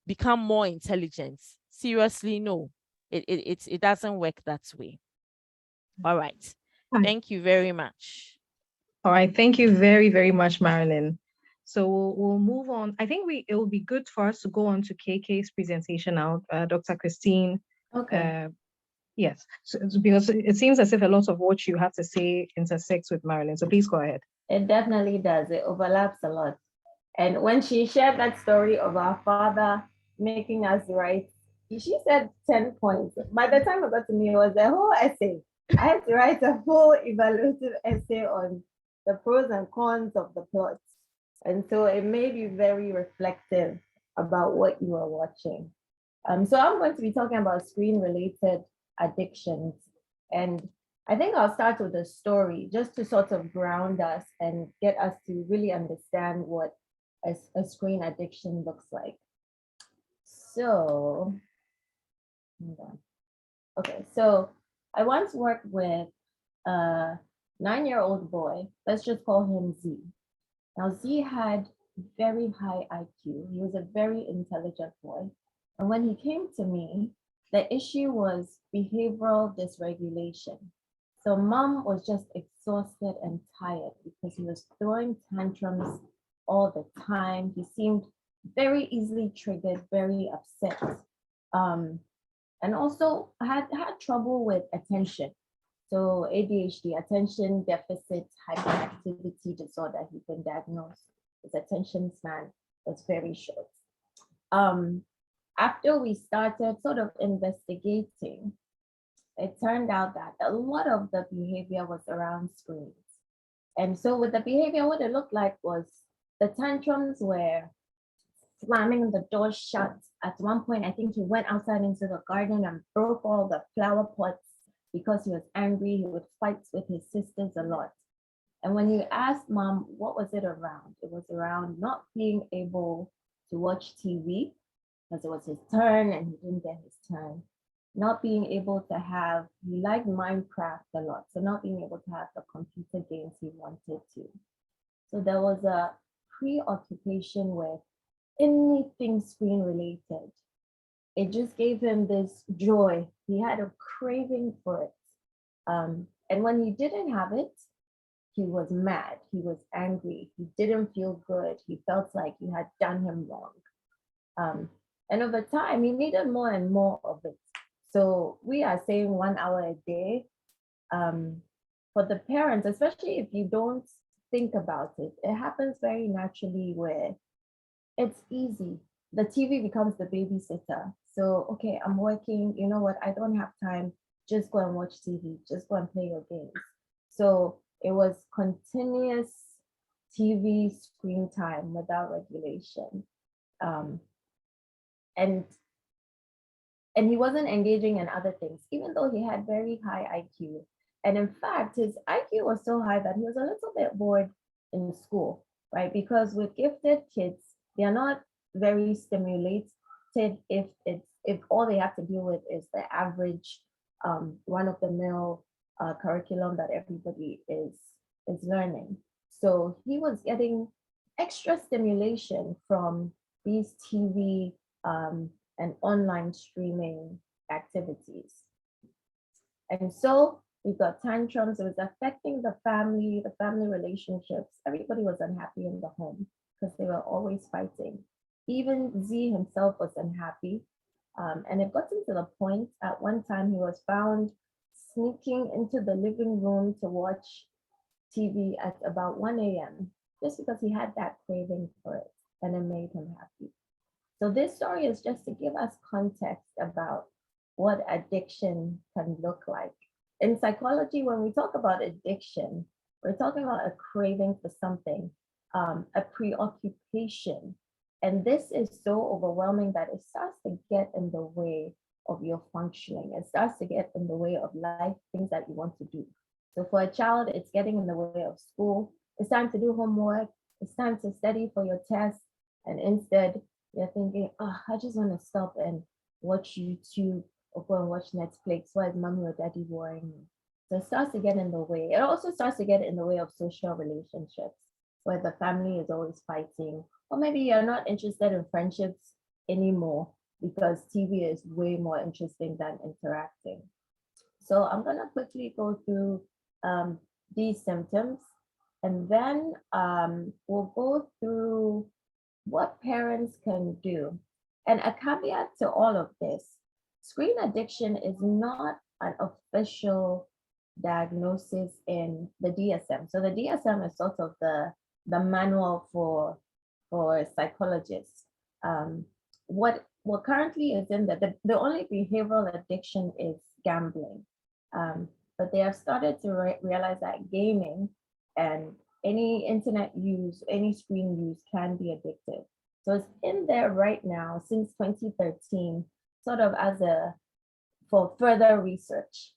become more intelligent. Seriously, no. it doesn't work that way. All right. Hi. Thank you very much. All right, thank you very, very much, Marilyn. So we'll move on. I think it will be good for us to go on to KK's presentation now, Dr. Christine. Okay. Yes, because it seems as if a lot of what you have to say intersects with Marilyn. So please go ahead. It definitely does. It overlaps a lot. And when she shared that story of our father making us write, she said 10 points. By the time it got to me, it was a whole essay. I had to write a full evaluative essay on the pros and cons of the plots. And so it made you very reflective about what you are watching. So I'm going to be talking about screen-related addictions. And I think I'll start with a story just to sort of ground us and get us to really understand what a screen addiction looks like. So, hold on. Okay, so I once worked with a 9-year-old boy. Let's just call him Z. Now, Z had very high IQ. He was a very intelligent boy. And when he came to me, the issue was behavioral dysregulation. So mom was just exhausted and tired because he was throwing tantrums all the time. He seemed very easily triggered, very upset. And also had trouble with attention. So ADHD, attention deficit hyperactivity disorder, he's been diagnosed. His attention span was very short. After we started sort of investigating, it turned out that a lot of the behavior was around screens. And so with the behavior, what it looked like was the tantrums were slamming the door shut. At one point, I think he went outside into the garden and broke all the flower pots because he was angry. He would fight with his sisters a lot. And when you asked mom, what was it around? It was around not being able to watch TV because it was his turn and he didn't get his turn. Not being able to have, he liked Minecraft a lot, so not being able to have the computer games he wanted to. So there was a preoccupation with anything screen related. It just gave him this joy. He had a craving for it. And when he didn't have it, he was mad, he was angry, he didn't feel good, he felt like you had done him wrong. And over time, he needed more and more of it. So we are saying 1 hour a day. For the parents, especially if you don't think about it, it happens very naturally where it's easy. The TV becomes the babysitter. So, okay, I'm working, you know what, I don't have time, just go and watch TV, just go and play your games. So it was continuous TV screen time without regulation. And he wasn't engaging in other things, even though he had very high IQ. And in fact, his IQ was so high that he was a little bit bored in school, right? Because with gifted kids, they are not very stimulated if all they have to deal with is the average run-of-the-mill curriculum that everybody is learning. So he was getting extra stimulation from these TV and online streaming activities. And so we got tantrums. It was affecting the family relationships. Everybody was unhappy in the home because they were always fighting. Even Z himself was unhappy. And it got to the point at one time he was found sneaking into the living room to watch TV at about 1 a.m. just because he had that craving for it and it made him happy. So this story is just to give us context about what addiction can look like. In psychology, when we talk about addiction, we're talking about a craving for something, a preoccupation. And this is so overwhelming that it starts to get in the way of your functioning. It starts to get in the way of life, things that you want to do. So for a child, it's getting in the way of school. It's time to do homework. It's time to study for your test. And instead, you're thinking, oh, I just want to stop and watch YouTube or go and watch Netflix. Why is mommy or daddy boring me? So it starts to get in the way. It also starts to get in the way of social relationships where the family is always fighting, or maybe you're not interested in friendships anymore because TV is way more interesting than interacting. So I'm going to quickly go through these symptoms, and then we'll go through what parents can do. And a caveat to all of this, screen addiction is not an official diagnosis in the DSM. So the DSM is sort of the manual for psychologists. What currently is in the only behavioral addiction is gambling. But they have started to realize that gaming and any internet use, any screen use can be addictive. So it's in there right now since 2013, sort of for further research,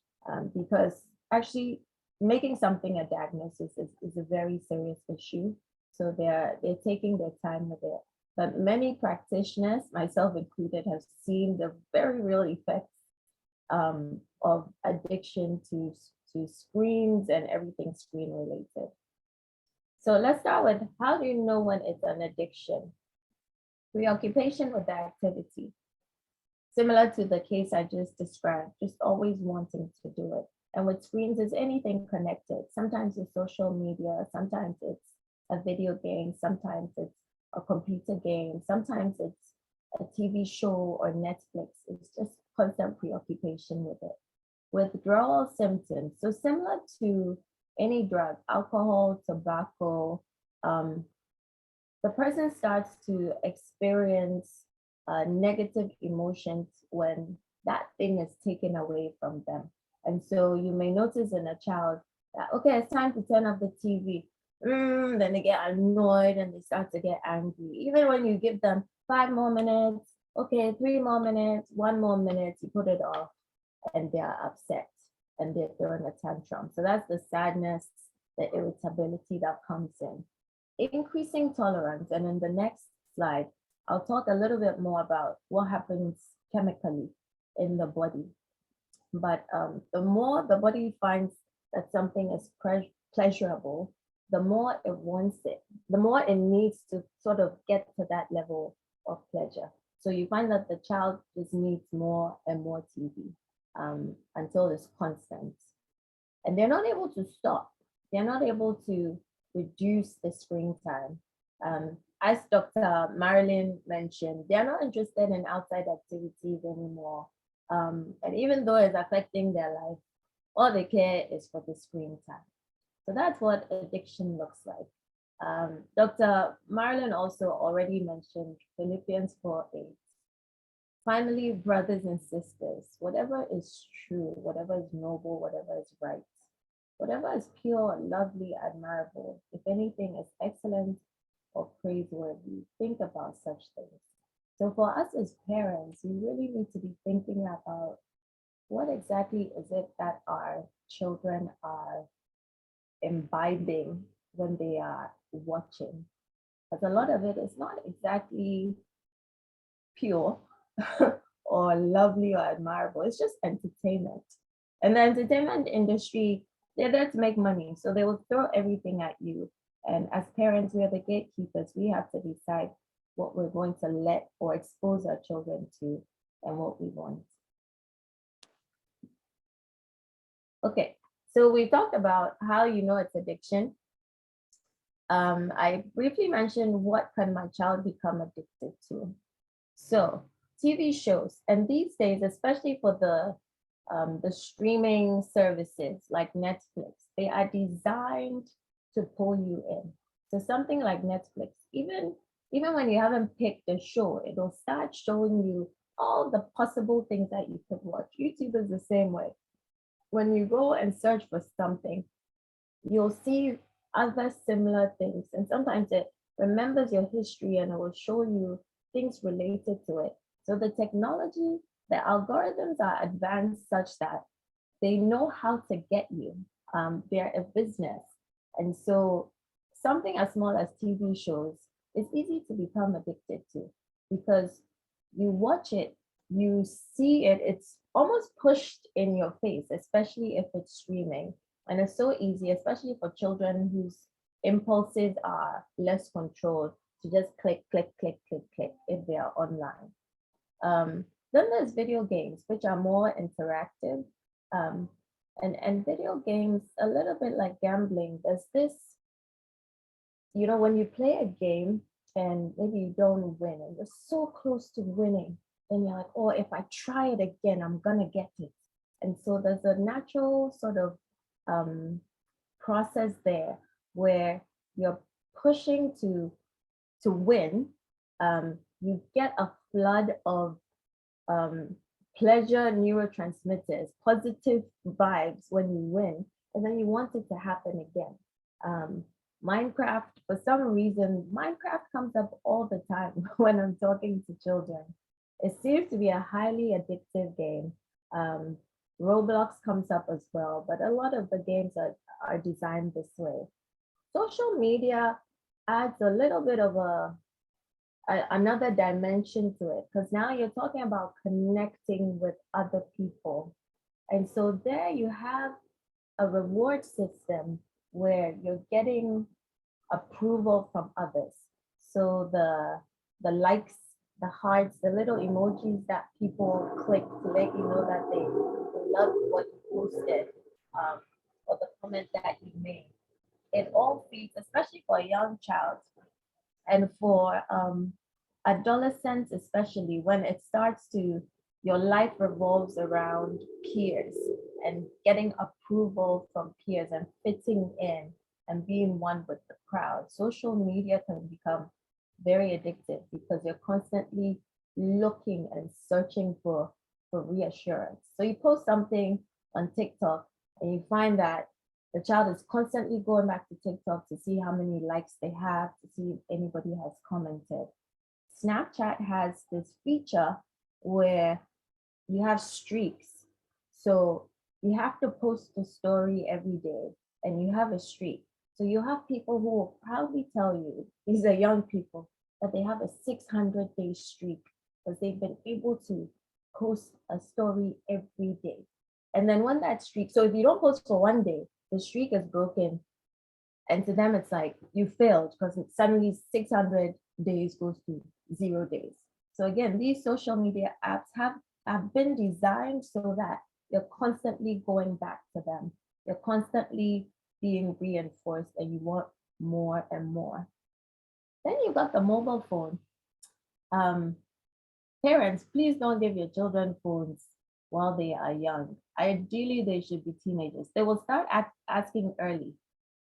because actually making something a diagnosis is a very serious issue. So they're taking their time with it. But many practitioners, myself included, have seen the very real effects of addiction to screens and everything screen related. So let's start with, how do you know when it's an addiction? Preoccupation with the activity. Similar to the case I just described, just always wanting to do it. And with screens, is anything connected. Sometimes it's social media, sometimes it's a video game, sometimes it's a computer game, sometimes it's a TV show or Netflix. It's just constant preoccupation with it. Withdrawal symptoms. So similar to any drug, alcohol, tobacco, the person starts to experience negative emotions when that thing is taken away from them. And so you may notice in a child that, okay, it's time to turn off the TV. Then they get annoyed and they start to get angry. Even when you give them 5 more minutes, okay, 3 more minutes, 1 more minute, you put it off and they're upset and they're throwing a tantrum. So that's the sadness, the irritability that comes in. Increasing tolerance. And in the next slide, I'll talk a little bit more about what happens chemically in the body. But the more the body finds that something is pleasurable, the more it wants it, the more it needs to sort of get to that level of pleasure. So you find that the child just needs more and more TV until it's constant. And they're not able to stop. They're not able to reduce the screen time. As Dr. Marilyn mentioned, they're not interested in outside activities anymore. And even though it's affecting their life, all they care is for the screen time. So that's what addiction looks like. Dr. Marilyn also already mentioned Philippians 4:8. Finally, brothers and sisters, whatever is true, whatever is noble, whatever is right, whatever is pure, lovely, admirable, if anything is excellent or praiseworthy, think about such things. So for us as parents, we really need to be thinking about what exactly is it that our children are imbibing when they are watching. Because a lot of it is not exactly pure or lovely or admirable. It's just entertainment. And the entertainment industry, they're there to make money. So they will throw everything at you. And as parents, we are the gatekeepers. We have to decide what we're going to let or expose our children to and what we want. Okay, so we talked about how you know it's addiction. I briefly mentioned what can my child become addicted to. So TV shows, and these days, especially for the streaming services like Netflix, they are designed to pull you in. So something like Netflix, even when you haven't picked a show, it'll start showing you all the possible things that you could watch. YouTube is the same way. When you go and search for something, you'll see other similar things. And sometimes it remembers your history and it will show you things related to it. So the technology, the algorithms are advanced such that they know how to get you. They're a business. And so something as small as TV shows is easy to become addicted to because you watch it, you see it, it's almost pushed in your face, especially if it's streaming. And it's so easy, especially for children whose impulses are less controlled, to just click, click, click, click, click if they are online. Then there's video games, which are more interactive. And video games, a little bit like gambling, there's this, when you play a game and maybe you don't win and you're so close to winning, then you're like, oh, if I try it again, I'm gonna get it. And so there's a natural sort of process there where you're pushing to win. You get a flood of pleasure neurotransmitters, positive vibes when you win, and then you want it to happen again. Minecraft, for some reason, Minecraft comes up all the time when I'm talking to children. It seems to be a highly addictive game. Roblox comes up as well, but a lot of the games are designed this way. Social media adds a little bit of another dimension to it, because now you're talking about connecting with other people. And so there you have a reward system where you're getting approval from others. So the likes, the hearts, the little emojis that people click to let you know that they love what you posted, or the comment that you made. It all feeds, especially for a young child, and for adolescents, especially when it starts to, your life revolves around peers and getting approval from peers and fitting in and being one with the crowd. Social media can become very addictive because you're constantly looking and searching for reassurance. So you post something on TikTok and you find that the child is constantly going back to TikTok to see how many likes they have, to see if anybody has commented. Snapchat has this feature where you have streaks. So you have to post a story every day and you have a streak. So you have people who will proudly tell you, these are young people, that they have a 600-day streak because they've been able to post a story every day. And then when that streak, so if you don't post for one day, the streak is broken. And to them, it's like you failed because suddenly 600 days goes to 0 days. So again, these social media apps have been designed so that you're constantly going back to them. You're constantly being reinforced and you want more and more. Then you've got the mobile phone. Parents, please don't give your children phones while they are young. Ideally, they should be teenagers. They will start asking early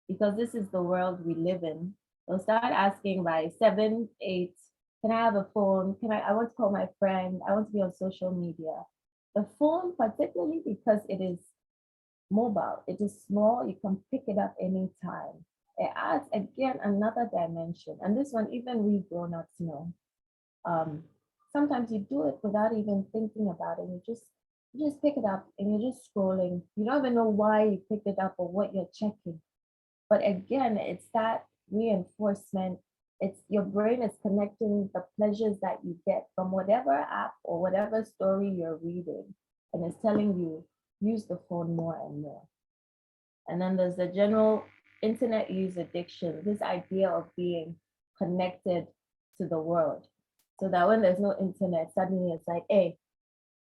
because this is the world we live in. They'll start asking by 7, 8, can I have a phone? I want to call my friend. I want to be on social media. The phone, particularly because it is mobile, it is small, you can pick it up anytime. It adds, again, another dimension. And this one, even we grown-ups know. Sometimes you do it without even thinking about it. You just pick it up and you're just scrolling. You don't even know why you picked it up or what you're checking. But again, it's that reinforcement. It's your brain is connecting the pleasures that you get from whatever app or whatever story you're reading. And it's telling you, use the phone more and more. And then there's the general internet use addiction, this idea of being connected to the world. So that when there's no internet, suddenly it's like, hey,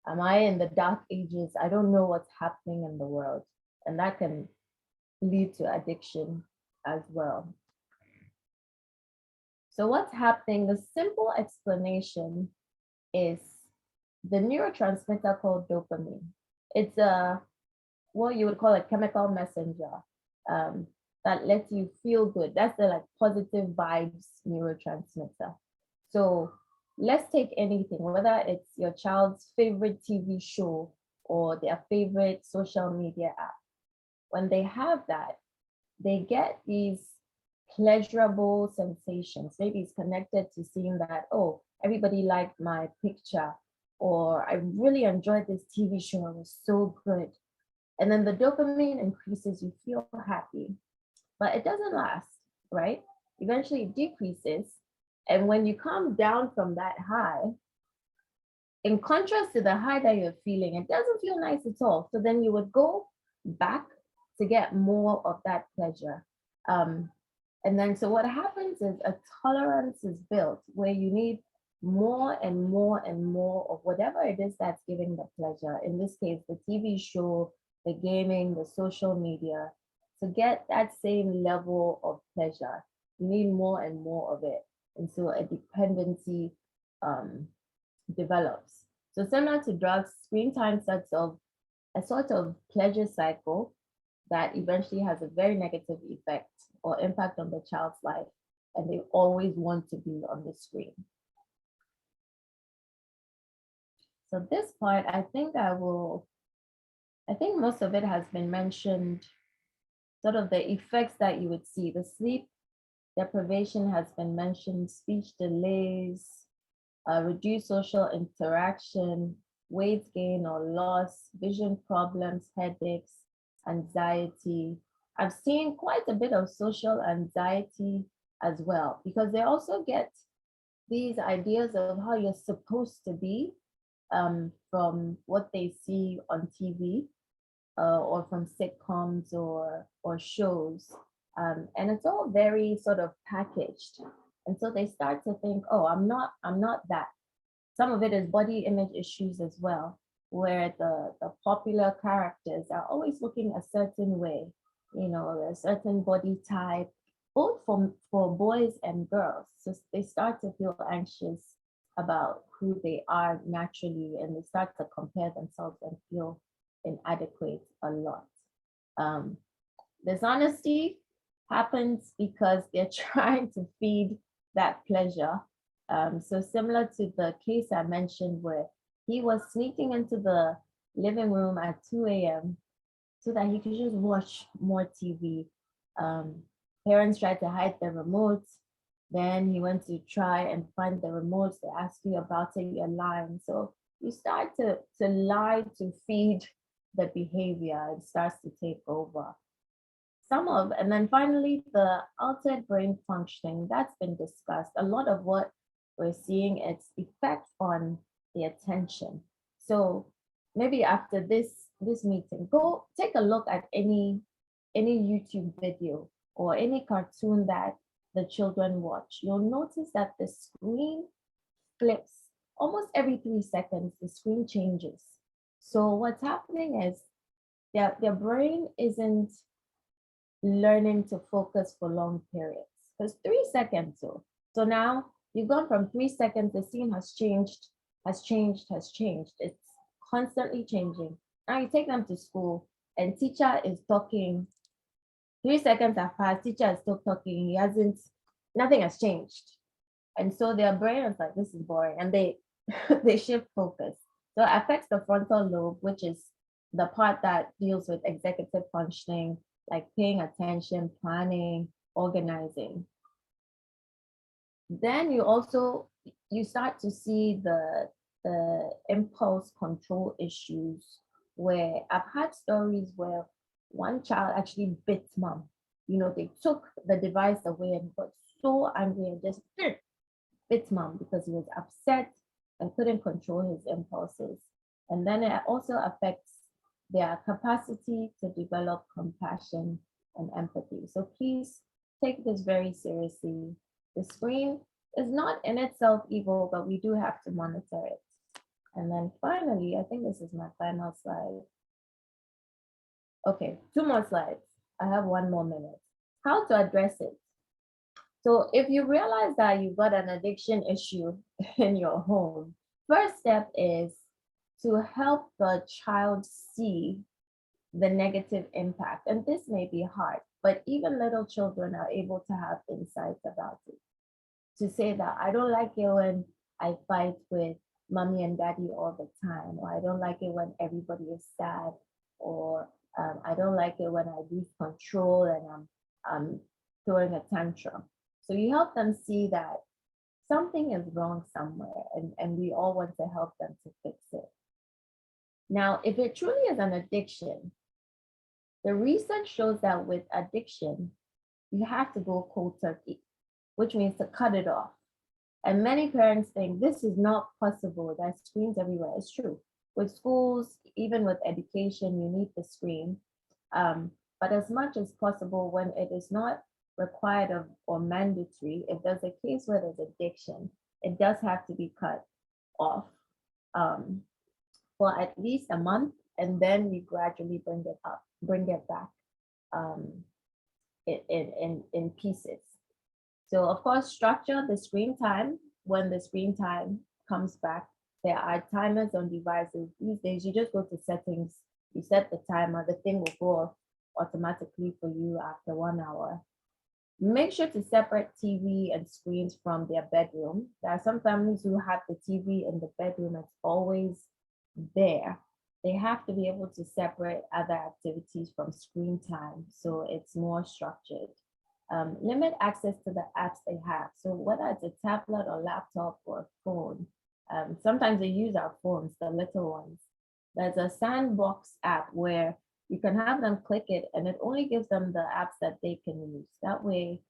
am I in the dark ages? I don't know what's happening in the world. And that can lead to addiction as well. So what's happening? The simple explanation is the neurotransmitter called dopamine. It's what you would call a chemical messenger that lets you feel good. That's the like positive vibes neurotransmitter. So let's take anything, whether it's your child's favorite TV show or their favorite social media app. When they have that, they get these pleasurable sensations. Maybe it's connected to seeing that, oh, everybody liked my picture, or I really enjoyed this TV show, it was so good. And then the dopamine increases, you feel happy, but it doesn't last, right? Eventually it decreases. And when you come down from that high, in contrast to the high that you're feeling, it doesn't feel nice at all. So then you would go back to get more of that pleasure. And then so what happens is a tolerance is built where you need more and more and more of whatever it is that's giving the pleasure. In this case, the TV show, the gaming, the social media, to get that same level of pleasure, you need more and more of it. And so a dependency develops. So similar to drugs, screen time sets of a sort of pleasure cycle that eventually has a very negative effect or impact on the child's life, and they always want to be on the screen. So this part, I think most of it has been mentioned, sort of the effects that you would see. The sleep deprivation has been mentioned, speech delays, reduced social interaction, weight gain or loss, vision problems, headaches, anxiety. I've seen quite a bit of social anxiety as well, because they also get these ideas of how you're supposed to be from what they see on TV or from sitcoms or shows. And it's all very sort of packaged. And so they start to think, oh, I'm not that. Some of it is body image issues as well, where the popular characters are always looking a certain way, you know, a certain body type, both for boys and girls. So they start to feel anxious about who they are naturally, and they start to compare themselves and feel inadequate a lot. Dishonesty happens because they're trying to feed that pleasure. So similar to the case I mentioned where he was sneaking into the living room at 2 a.m. so that he could just watch more TV. Parents tried to hide the remotes. Then he went to try and find the remotes. They ask you about it, you're lying. So you start to lie to feed the behavior. It starts to take over. And then finally, the altered brain functioning, that's been discussed. A lot of what we're seeing its effect on the attention. So maybe after this meeting, go take a look at any YouTube video or any cartoon that the children watch. You'll notice that the screen flips almost every 3 seconds. The screen changes. So what's happening is their brain isn't learning to focus for long periods, because 3 seconds. So now you've gone from 3 seconds, the scene has changed. It's constantly changing. Now you take them to school and teacher is talking. 3 seconds have passed, teacher is still talking. Nothing has changed. And so their brain is like, this is boring. And they shift focus. So it affects the frontal lobe, which is the part that deals with executive functioning, like paying attention, planning, organizing. Then you start to see the impulse control issues, where I've had stories where one child actually bit mom. You know, they took the device away and got so angry and just bit mom because he was upset and couldn't control his impulses. And then it also affects their capacity to develop compassion and empathy. So please take this very seriously. The screen is not in itself evil, but we do have to monitor it. And then finally, I think this is my final slide. Okay, 2 more slides. I have 1 more minute. How to address it. So if you realize that you've got an addiction issue in your home, first step is to help the child see the negative impact. And this may be hard, but even little children are able to have insights about it. To say that I don't like it when I fight with mommy and daddy all the time, or I don't like it when everybody is sad, or I don't like it when I lose control and I'm throwing a tantrum. So you help them see that something is wrong somewhere, and we all want to help them to fix it. Now, if it truly is an addiction, the research shows that with addiction, you have to go cold turkey, which means to cut it off. And many parents think this is not possible. There's screens everywhere. It's true. With schools, even with education, you need the screen. But as much as possible, when it is not required or mandatory, if there's a case where there's addiction, it does have to be cut off for at least a month, and then we gradually bring it back in pieces. So of course, structure the screen time. When the screen time comes back, there are timers on devices. These days, you just go to settings, you set the timer, the thing will go off automatically for you after 1 hour. Make sure to separate TV and screens from their bedroom. There are some families who have the TV in the bedroom, it's always there. They have to be able to separate other activities from screen time, so it's more structured. Limit access to the apps they have. So whether it's a tablet or laptop or a phone, sometimes they use our phones, the little ones. There's a sandbox app where you can have them click it and it only gives them the apps that they can use. That way,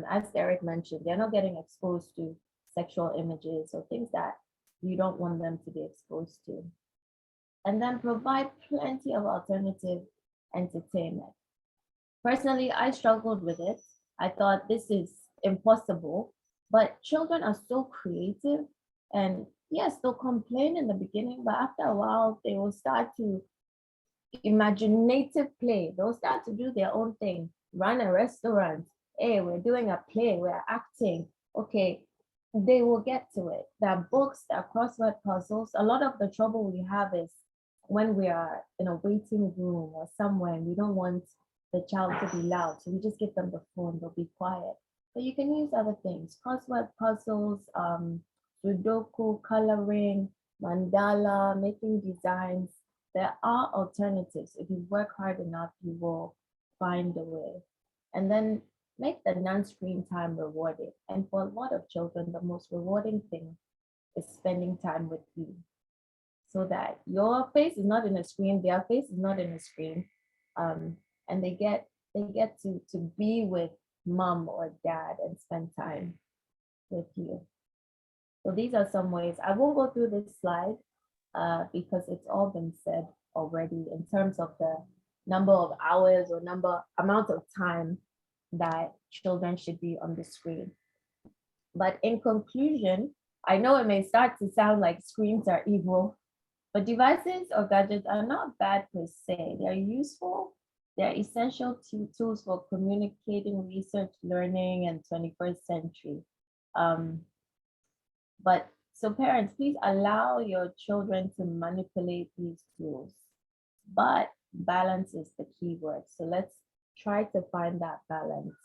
as Derek mentioned, they're not getting exposed to sexual images or things that you don't want them to be exposed to. And then provide plenty of alternative entertainment. Personally, I struggled with it. I thought this is impossible, but children are so creative, and yes, they'll complain in the beginning, but after a while, they will start to imaginative play. They'll start to do their own thing, run a restaurant. Hey, we're doing a play, we're acting. Okay, they will get to it. There are books, there are crossword puzzles. A lot of the trouble we have is when we are in a waiting room or somewhere and we don't want the child to be loud, so we just give them the phone, they'll be quiet. But you can use other things, crossword puzzles, Sudoku, coloring, mandala, making designs. There are alternatives. If you work hard enough, you will find a way. And then make the non-screen time rewarding. And for a lot of children, the most rewarding thing is spending time with you, so that your face is not in a screen, their face is not in a screen. And they get to be with mom or dad and spend time with you. So these are some ways. I won't go through this slide because it's all been said already in terms of the number of hours or amount of time that children should be on the screen. But in conclusion, I know it may start to sound like screens are evil, but devices or gadgets are not bad per se. They're useful. They're essential tools for communicating, research, learning, and 21st century. But so parents, please allow your children to manipulate these tools, but balance is the key word. So let's try to find that balance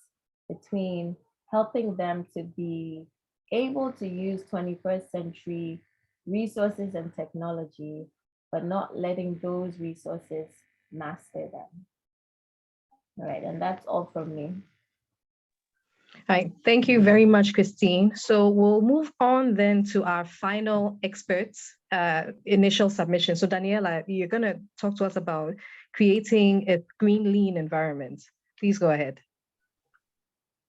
between helping them to be able to use 21st century resources and technology, but not letting those resources master them. All right, and that's all from me. Hi, thank you very much, Christine. So we'll move on then to our final experts, initial submission. So Daniela, you're going to talk to us about creating a green lean environment. Please go ahead.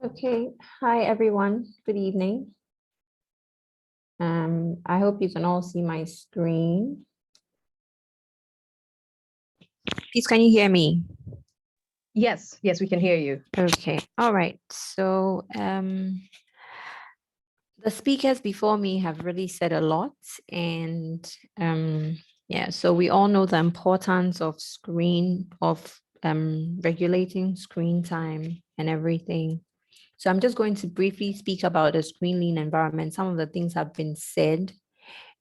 Okay, hi everyone, good evening. I hope you can all see my screen. Please, can you hear me? Yes, we can hear you. Okay, all right. So the speakers before me have really said a lot, and yeah, so we all know the importance of regulating screen time and everything. So I'm just going to briefly speak about the screen lean environment. Some of the things have been said.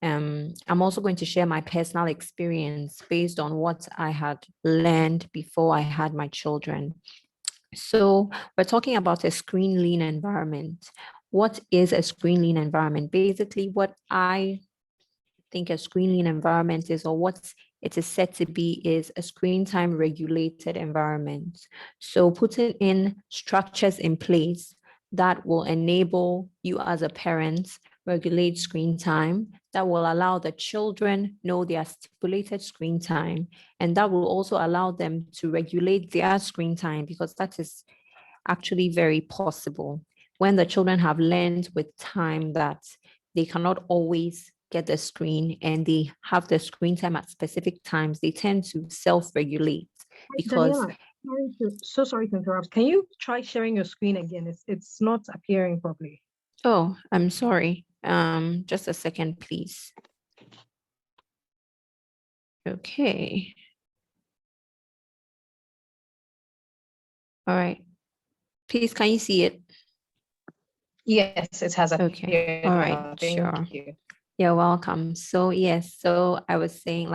I'm also going to share my personal experience based on what I had learned before I had my children. So we're talking about a screen lean environment. What is a screen lean environment? Basically, what I think a screen lean environment is, or what it is said to be, is a screen time regulated environment. So putting in structures in place that will enable you as a parent regulate screen time, that will allow the children know their stipulated screen time, and that will also allow them to regulate their screen time, because that is actually very possible. When the children have learned with time that they cannot always get the screen and they have the screen time at specific times, they tend to self-regulate. Because Daniela, sorry to interrupt. Can you try sharing your screen again? It's not appearing properly. Oh, I'm sorry. Just a second, please. Okay. All right. Please, can you see it? Yes, it has Okay. appeared. All right. Now. Thank Sure. you. You're welcome. So yes, so I was saying,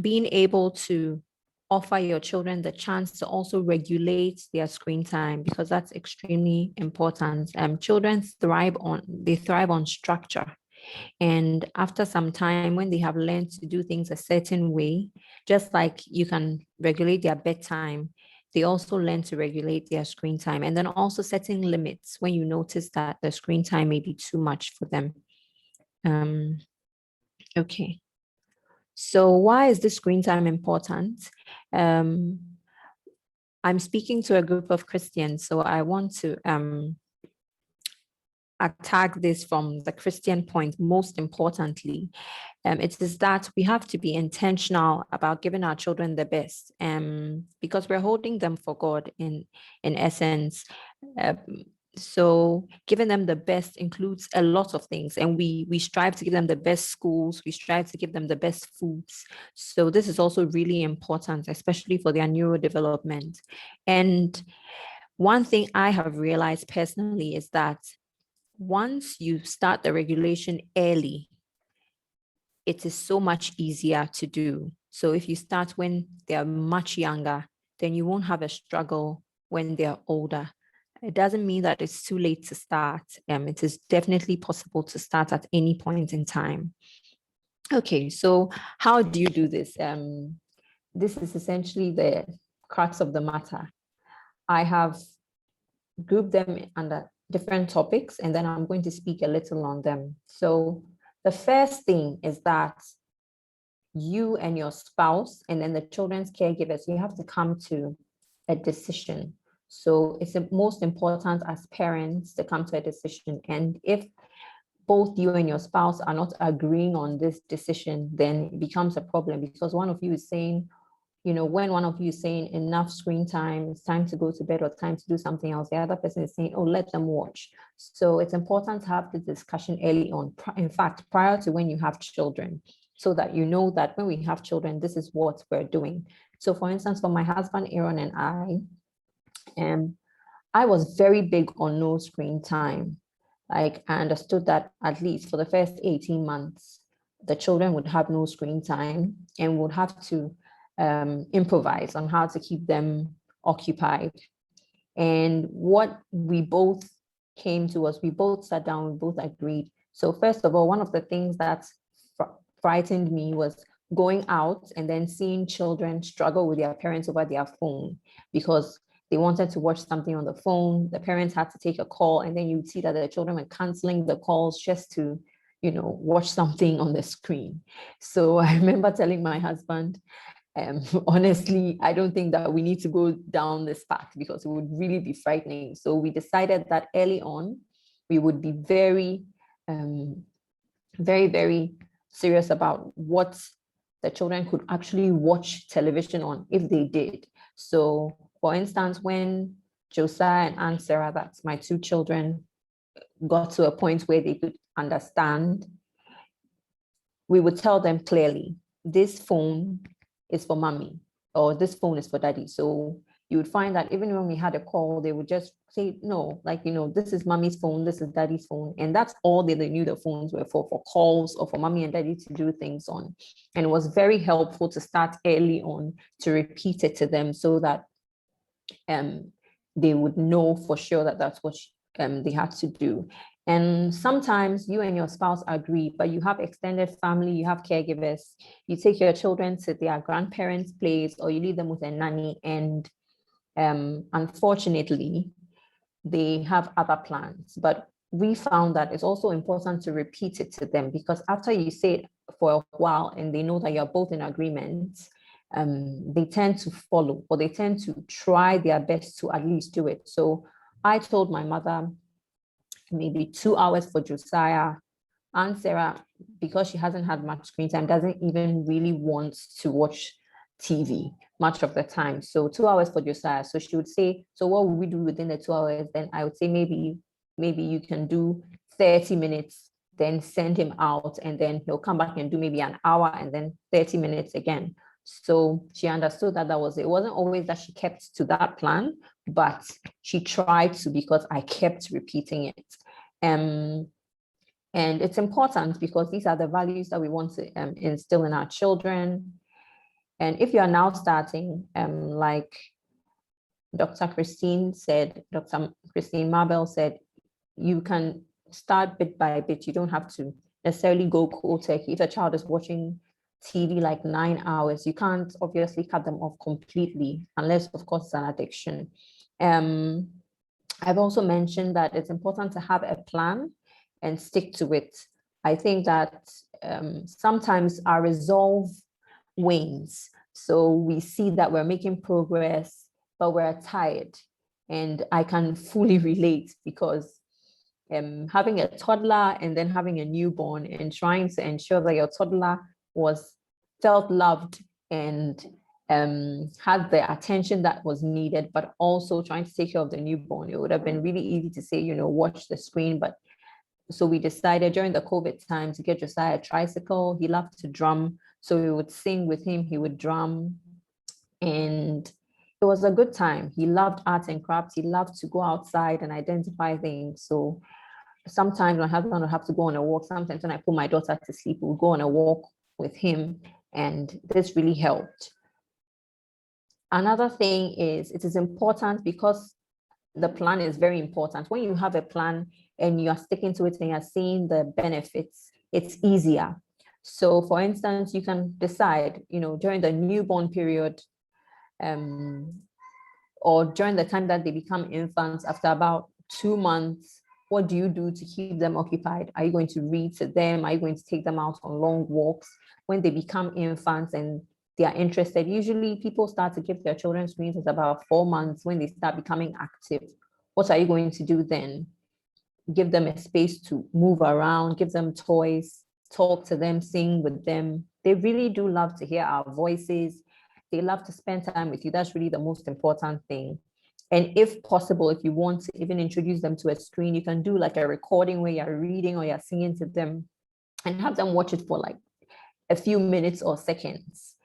being able to offer your children the chance to also regulate their screen time, because that's extremely important. Children thrive on structure. And after some time, when they have learned to do things a certain way, just like you can regulate their bedtime, they also learn to regulate their screen time. And then also setting limits when you notice that the screen time may be too much for them. Okay. So why is this screen time important? I'm speaking to a group of Christians, so I want to attack this from the Christian point. Most importantly, it is that we have to be intentional about giving our children the best, because we're holding them for God in essence. So giving them the best includes a lot of things, and we strive to give them the best schools, we strive to give them the best foods. So this is also really important, especially for their neurodevelopment. And one thing I have realized personally is that once you start the regulation early, it is so much easier to do. So if you start when they're much younger, then you won't have a struggle when they're older. It doesn't mean that it's too late to start. It is definitely possible to start at any point in time. Okay, so how do you do this? This is essentially the crux of the matter. I have grouped them under different topics, and then I'm going to speak a little on them. So the first thing is that you and your spouse, and then the children's caregivers, you have to come to a decision. So it's most important as parents to come to a decision. And if both you and your spouse are not agreeing on this decision, then it becomes a problem, because one of you is saying, when one of you is saying enough screen time, it's time to go to bed or time to do something else, the other person is saying, oh, let them watch. So it's important to have the discussion early on, in fact, prior to when you have children, so that you know that when we have children, this is what we're doing. So for instance, for my husband, Aaron, and I was very big on no screen time. Like, I understood that at least for the first 18 months, the children would have no screen time and would have to improvise on how to keep them occupied. And what we both came to was we both sat down, we both agreed. So first of all, one of the things that frightened me was going out and then seeing children struggle with their parents over their phone, because they wanted to watch something on the phone. The parents had to take a call, and then you'd see that the children were canceling the calls just to, watch something on the screen. So I remember telling my husband, honestly, I don't think that we need to go down this path, because it would really be frightening. So we decided that early on, we would be very, very serious about what the children could actually watch television on if they did. So for instance, when Josiah and Aunt Sarah, that's my two children, got to a point where they could understand, we would tell them clearly, this phone is for mommy, or this phone is for daddy. So you would find that even when we had a call, they would just say, no, this is mommy's phone, this is daddy's phone. And that's all they knew the phones were for calls or for mommy and daddy to do things on. And it was very helpful to start early on to repeat it to them, so that they would know for sure that that's what they had to do. And sometimes you and your spouse agree, but you have extended family, you have caregivers, you take your children to their grandparents' place, or you leave them with a nanny, and unfortunately, they have other plans. But we found that it's also important to repeat it to them, because after you say it for a while and they know that you're both in agreement, they tend to follow, or they tend to try their best to at least do it. So I told my mother, maybe 2 hours for Josiah. Aunt Sarah, because she hasn't had much screen time, doesn't even really want to watch TV much of the time. So 2 hours for Josiah. So she would say, so what would we do within the 2 hours? Then I would say maybe maybe you can do 30 minutes, then send him out, and then he'll come back and do maybe an hour and then 30 minutes again. So she understood that that was it. It wasn't always that she kept to that plan, but she tried to, because I kept repeating it. And it's important because these are the values that we want to instill in our children. And if you are now starting, like Dr. Christine Marbell said, you can start bit by bit. You don't have to necessarily go cold turkey. If a child is watching TV like 9 hours, you can't obviously cut them off completely, unless of course it's an addiction. I've also mentioned that it's important to have a plan and stick to it. I think that sometimes our resolve wanes. So we see that we're making progress, but we're tired. And I can fully relate, because having a toddler and then having a newborn and trying to ensure that your toddler felt loved and had the attention that was needed, but also trying to take care of the newborn. It would have been really easy to say, watch the screen. But so we decided during the COVID time to get Josiah a tricycle. He loved to drum, so we would sing with him, he would drum. And it was a good time. He loved arts and crafts. He loved to go outside and identify things. So sometimes my husband would have to go on a walk. Sometimes when I put my daughter to sleep, we'll go on a walk with him. And this really helped. Another thing is, it is important, because the plan is very important. When you have a plan and you are sticking to it and you're seeing the benefits, it's easier. So for instance, you can decide, during the newborn period, or during the time that they become infants, after about 2 months, what do you do to keep them occupied? Are you going to read to them? Are you going to take them out on long walks? When they become infants and they are interested, usually people start to give their children screens at about 4 months, when they start becoming active. What are you going to do then? Give them a space to move around, give them toys, talk to them, sing with them. They really do love to hear our voices. They love to spend time with you. That's really the most important thing. And if possible, if you want to even introduce them to a screen, you can do like a recording where you're reading or you're singing to them, and have them watch it for like a few minutes or seconds.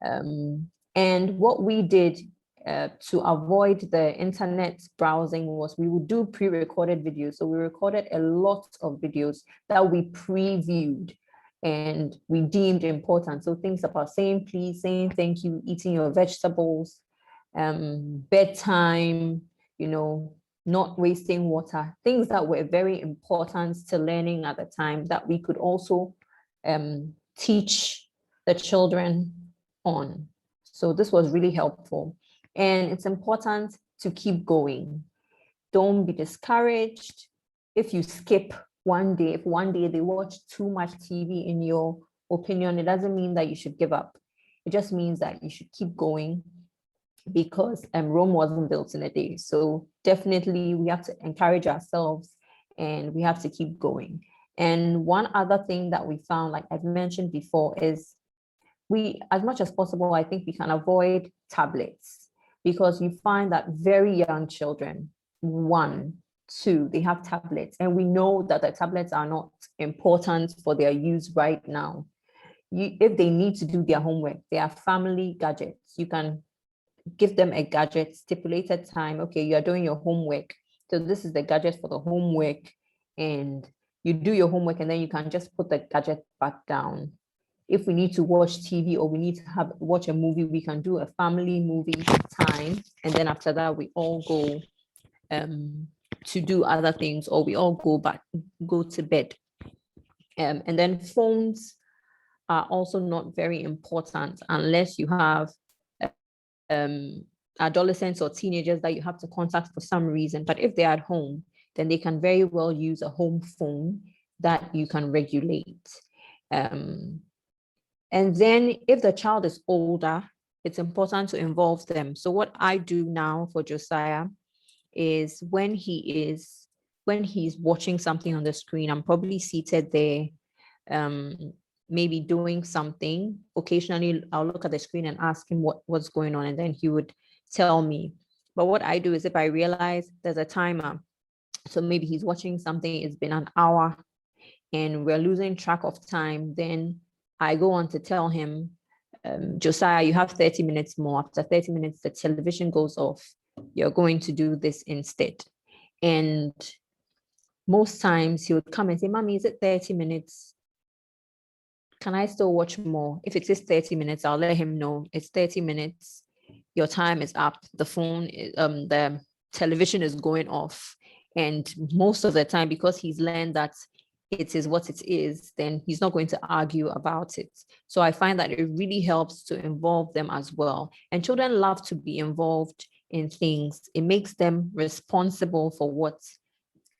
And what we did to avoid the internet browsing was, we would do pre-recorded videos. So we recorded a lot of videos that we previewed and we deemed important. So things about saying please, saying thank you, eating your vegetables, bedtime, not wasting water, things that were very important to learning at the time, that we could also teach the children on. So this was really helpful. And it's important to keep going. Don't be discouraged if you skip one day. If one day they watch too much TV, in your opinion, it doesn't mean that you should give up. It just means that you should keep going, because Rome wasn't built in a day. So definitely we have to encourage ourselves and we have to keep going. And one other thing that we found, like I've mentioned before, is we, as much as possible, I think we can avoid tablets, because you find that very young children, 1, 2, they have tablets, and we know that the tablets are not important for their use right now. If they need to do their homework, they are family gadgets. You can give them a gadget, stipulated time. Okay, you are doing your homework, so this is the gadget for the homework, and you do your homework, and then you can just put the gadget back down. If we need to watch TV or we need to watch a movie, we can do a family movie time, and then after that we all go to do other things, or we all go to bed. And then phones are also not very important unless you have adolescents or teenagers that you have to contact for some reason. But if they're at home, then they can very well use a home phone that you can regulate. And then if the child is older, it's important to involve them. So what I do now for Josiah is, when he's watching something on the screen, I'm probably seated there, maybe doing something. Occasionally I'll look at the screen and ask him what's going on, and then he would tell me. But what I do is, if I realize there's a timer, So maybe he's watching something, it's been an hour and we're losing track of time. Then I go on to tell him, Josiah, you have 30 minutes more. After 30 minutes, the television goes off. You're going to do this instead. And most times he would come and say, Mommy, is it 30 minutes? Can I still watch more? If it is 30 minutes, I'll let him know it's 30 minutes. Your time is up. The phone, the television is going off. And most of the time, because he's learned that it is what it is, then he's not going to argue about it. So I find that it really helps to involve them as well. And children love to be involved in things. It makes them responsible for what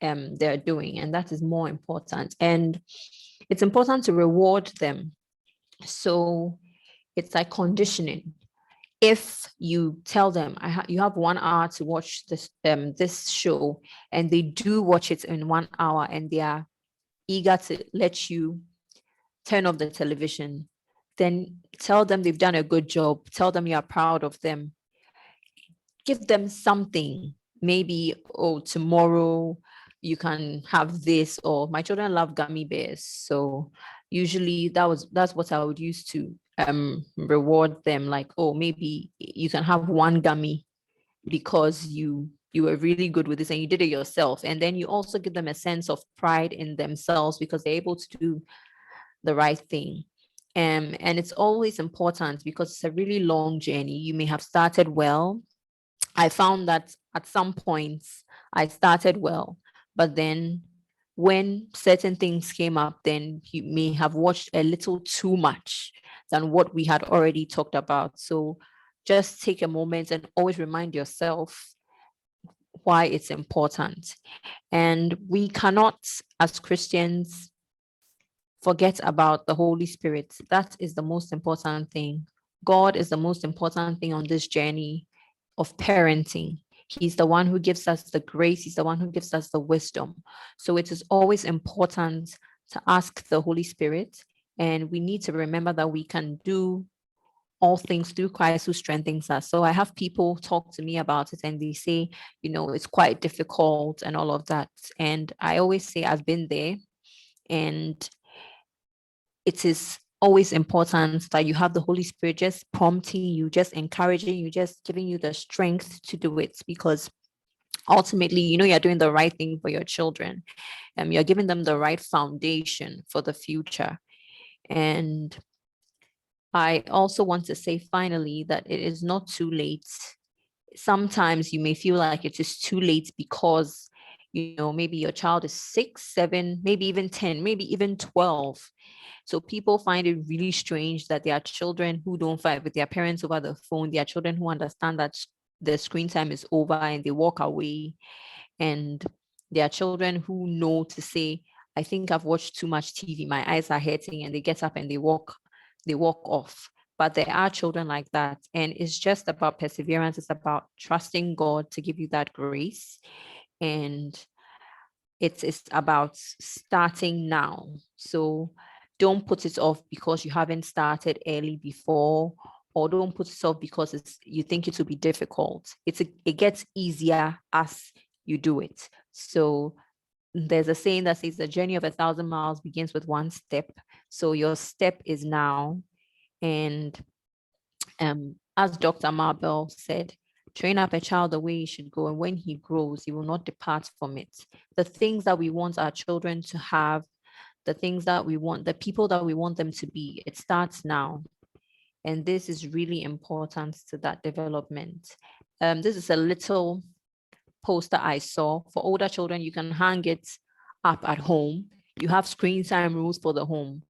they're doing, and that is more important. And it's important to reward them. So it's like conditioning. If you tell them you have 1 hour to watch this show, and they do watch it in 1 hour, and they are eager to let you turn off the television, then tell them they've done a good job. Tell them you are proud of them. Give them something. Maybe, oh, tomorrow you can have this, or my children love gummy bears. So usually that's what I would use to reward them. Like, oh, maybe you can have 1 gummy because you were really good with this and you did it yourself. And then you also give them a sense of pride in themselves because they're able to do the right thing. And it's always important because it's a really long journey. You may have started well. I found that at some points I started well, but then when certain things came up, then you may have watched a little too much than what we had already talked about. So just take a moment and always remind yourself why it's important. And we cannot, as Christians, forget about the Holy Spirit. That is the most important thing. God is the most important thing on this journey of parenting. He's the one who gives us the grace. He's the one who gives us the wisdom. So it is always important to ask the Holy Spirit. And we need to remember that we can do all things through Christ who strengthens us. So I have people talk to me about it and they say, it's quite difficult and all of that. And I always say I've been there, and it is always important that you have the Holy Spirit just prompting you, just encouraging you, just giving you the strength to do it, because ultimately, you're doing the right thing for your children. You're giving them the right foundation for the future. And I also want to say finally that it is not too late. Sometimes you may feel like it is too late because, maybe your child is 6, 7, maybe even 10, maybe even 12. So people find it really strange that there are children who don't fight with their parents over the phone. There are children who understand that the screen time is over and they walk away. And there are children who know to say, I think I've watched too much TV. My eyes are hurting, and they get up and they walk off. But there are children like that. And it's just about perseverance. It's about trusting God to give you that grace. And it's about starting now. So don't put it off because you haven't started early before, or don't put it off because you think it will be difficult. It gets easier as you do it. So there's a saying that says the journey of 1,000 miles begins with 1 step. So your step is now. And as Dr. Marble said, train up a child the way he should go, and when he grows, he will not depart from it. The things that we want our children to have, the things that we want, the people that we want them to be, it starts now. And this is really important to that development. This is a little poster I saw. For older children, you can hang it up at home. You have screen time rules for the home.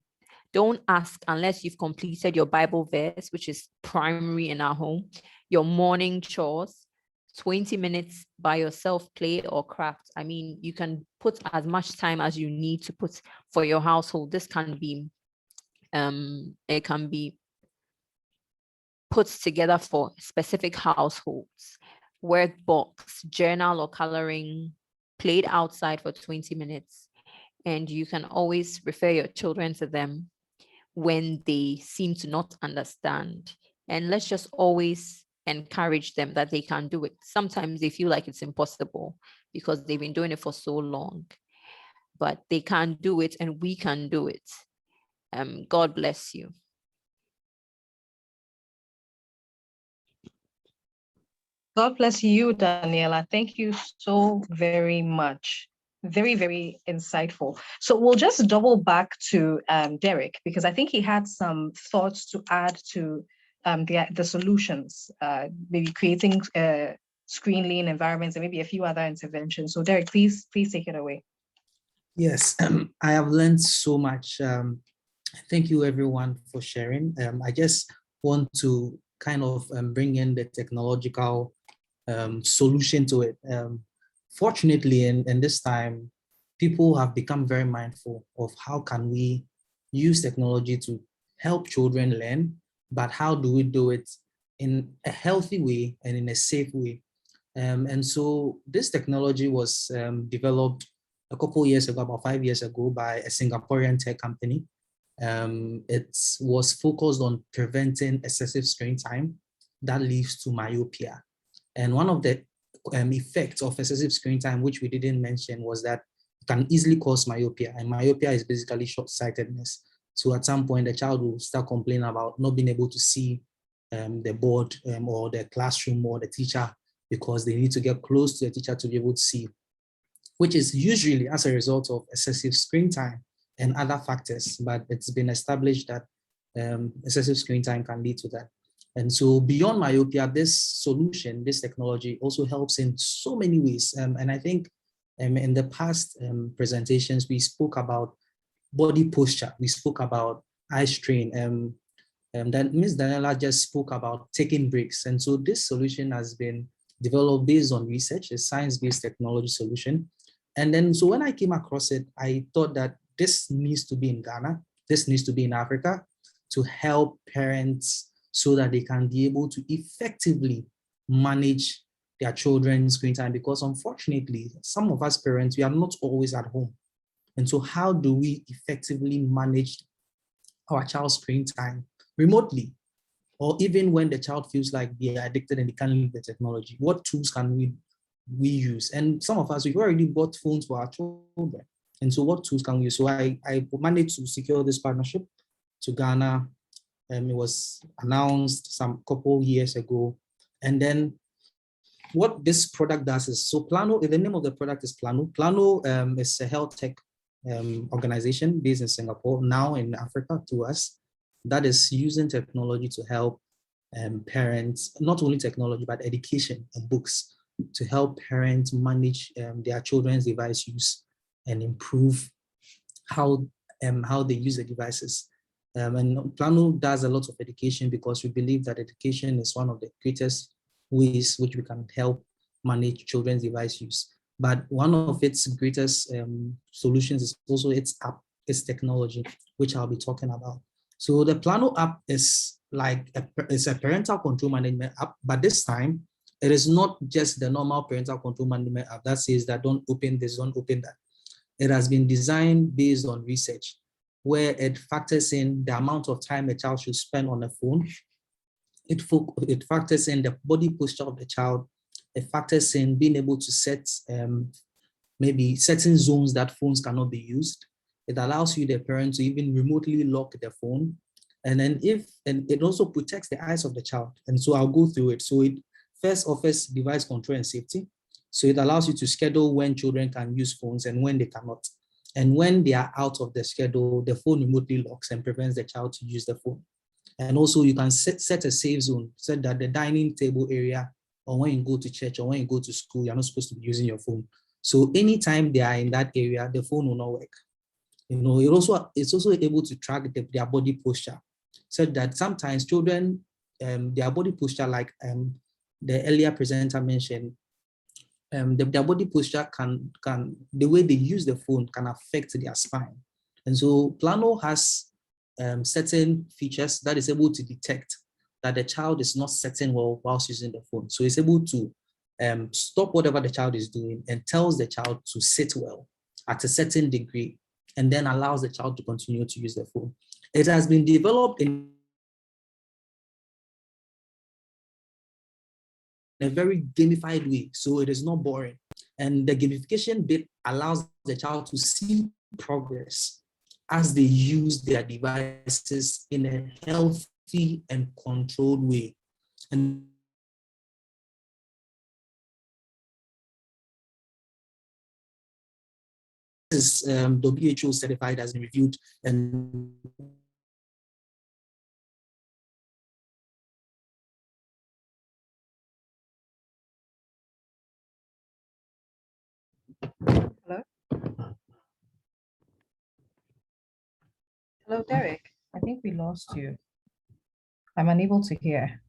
Don't ask unless you've completed your Bible verse, which is primary in our home, your morning chores, 20 minutes by yourself, play or craft. I mean, you can put as much time as you need to put for your household. This can be, it can be put together for specific households. Workbox, journal or coloring, played outside for 20 minutes. And you can always refer your children to them when they seem to not understand. And let's just always encourage them that they can do it. Sometimes they feel like it's impossible because they've been doing it for so long, but they can do it and we can do it. God bless you. God bless you, Daniela. Thank you so very much. Very, very insightful. So we'll just double back to Derek, because I think he had some thoughts to add to the solutions, maybe creating screen lean environments and maybe a few other interventions. So Derek, please take it away. Yes, I have learned so much. Thank you everyone for sharing. I just want to kind of bring in the technological solution to it. Fortunately, in this time, people have become very mindful of how can we use technology to help children learn, but how do we do it in a healthy way and in a safe way? And so this technology was developed a couple years ago, about 5 years ago, by a Singaporean tech company. It was focused on preventing excessive screen time that leads to myopia. And one of the effects of excessive screen time, which we didn't mention, was that it can easily cause myopia. And myopia is basically short-sightedness. So at some point, the child will start complaining about not being able to see the board or the classroom or the teacher, because they need to get close to the teacher to be able to see, which is usually as a result of excessive screen time and other factors. But it's been established that excessive screen time can lead to that. And so beyond myopia, this solution, this technology also helps in so many ways. And I think in the past presentations, we spoke about body posture. We spoke about eye strain. Then Ms. Daniela just spoke about taking breaks. And so this solution has been developed based on research, a science-based technology solution. And then, so when I came across it, I thought that this needs to be in Ghana, this needs to be in Africa, to help parents so that they can be able to effectively manage their children's screen time. Because unfortunately, some of us parents, we are not always at home. And so how do we effectively manage our child's screen time remotely? Or even when the child feels like they are addicted and they can't leave the technology, what tools can we use? And some of us, we've already bought phones for our children. And so what tools can we use? So I managed to secure this partnership to Ghana. It was announced some couple years ago. And then what this product does is, so Plano, the name of the product is Plano. Plano is a health tech organization based in Singapore, now in Africa to us, that is using technology to help parents, not only technology, but education and books, to help parents manage their children's device use and improve how they use the devices. And Plano does a lot of education, because we believe that education is one of the greatest ways which we can help manage children's device use. But one of its greatest solutions is also its app, its technology, which I'll be talking about. So the Plano app is like it's a parental control management app, but this time it is not just the normal parental control management app that says that don't open this, don't open that. It has been designed based on research, where it factors in the amount of time a child should spend on the phone. It factors in the body posture of the child. It factors in being able to set maybe certain zones that phones cannot be used. It allows you, the parent, to even remotely lock the phone. And then it also protects the eyes of the child. And so I'll go through it. So it first offers device control and safety. So it allows you to schedule when children can use phones and when they cannot. And when they are out of the schedule, the phone remotely locks and prevents the child to use the phone. And also you can set a safe zone, so that the dining table area, or when you go to church or when you go to school, you're not supposed to be using your phone. So anytime they are in that area, the phone will not work. You know, it's also able to track their body posture, so that sometimes children, their body posture, like the earlier presenter mentioned, their body posture can, the way they use the phone can affect their spine. And so Plano has certain features that is able to detect that the child is not sitting well whilst using the phone. So it's able to stop whatever the child is doing and tells the child to sit well at a certain degree, and then allows the child to continue to use the phone. It has been developed in a very gamified way, so it is not boring. And the gamification bit allows the child to see progress as they use their devices in a healthy and controlled way. And this is WHO certified, has been reviewed, and Hello? Hello, Derek. I think we lost you. I'm unable to hear.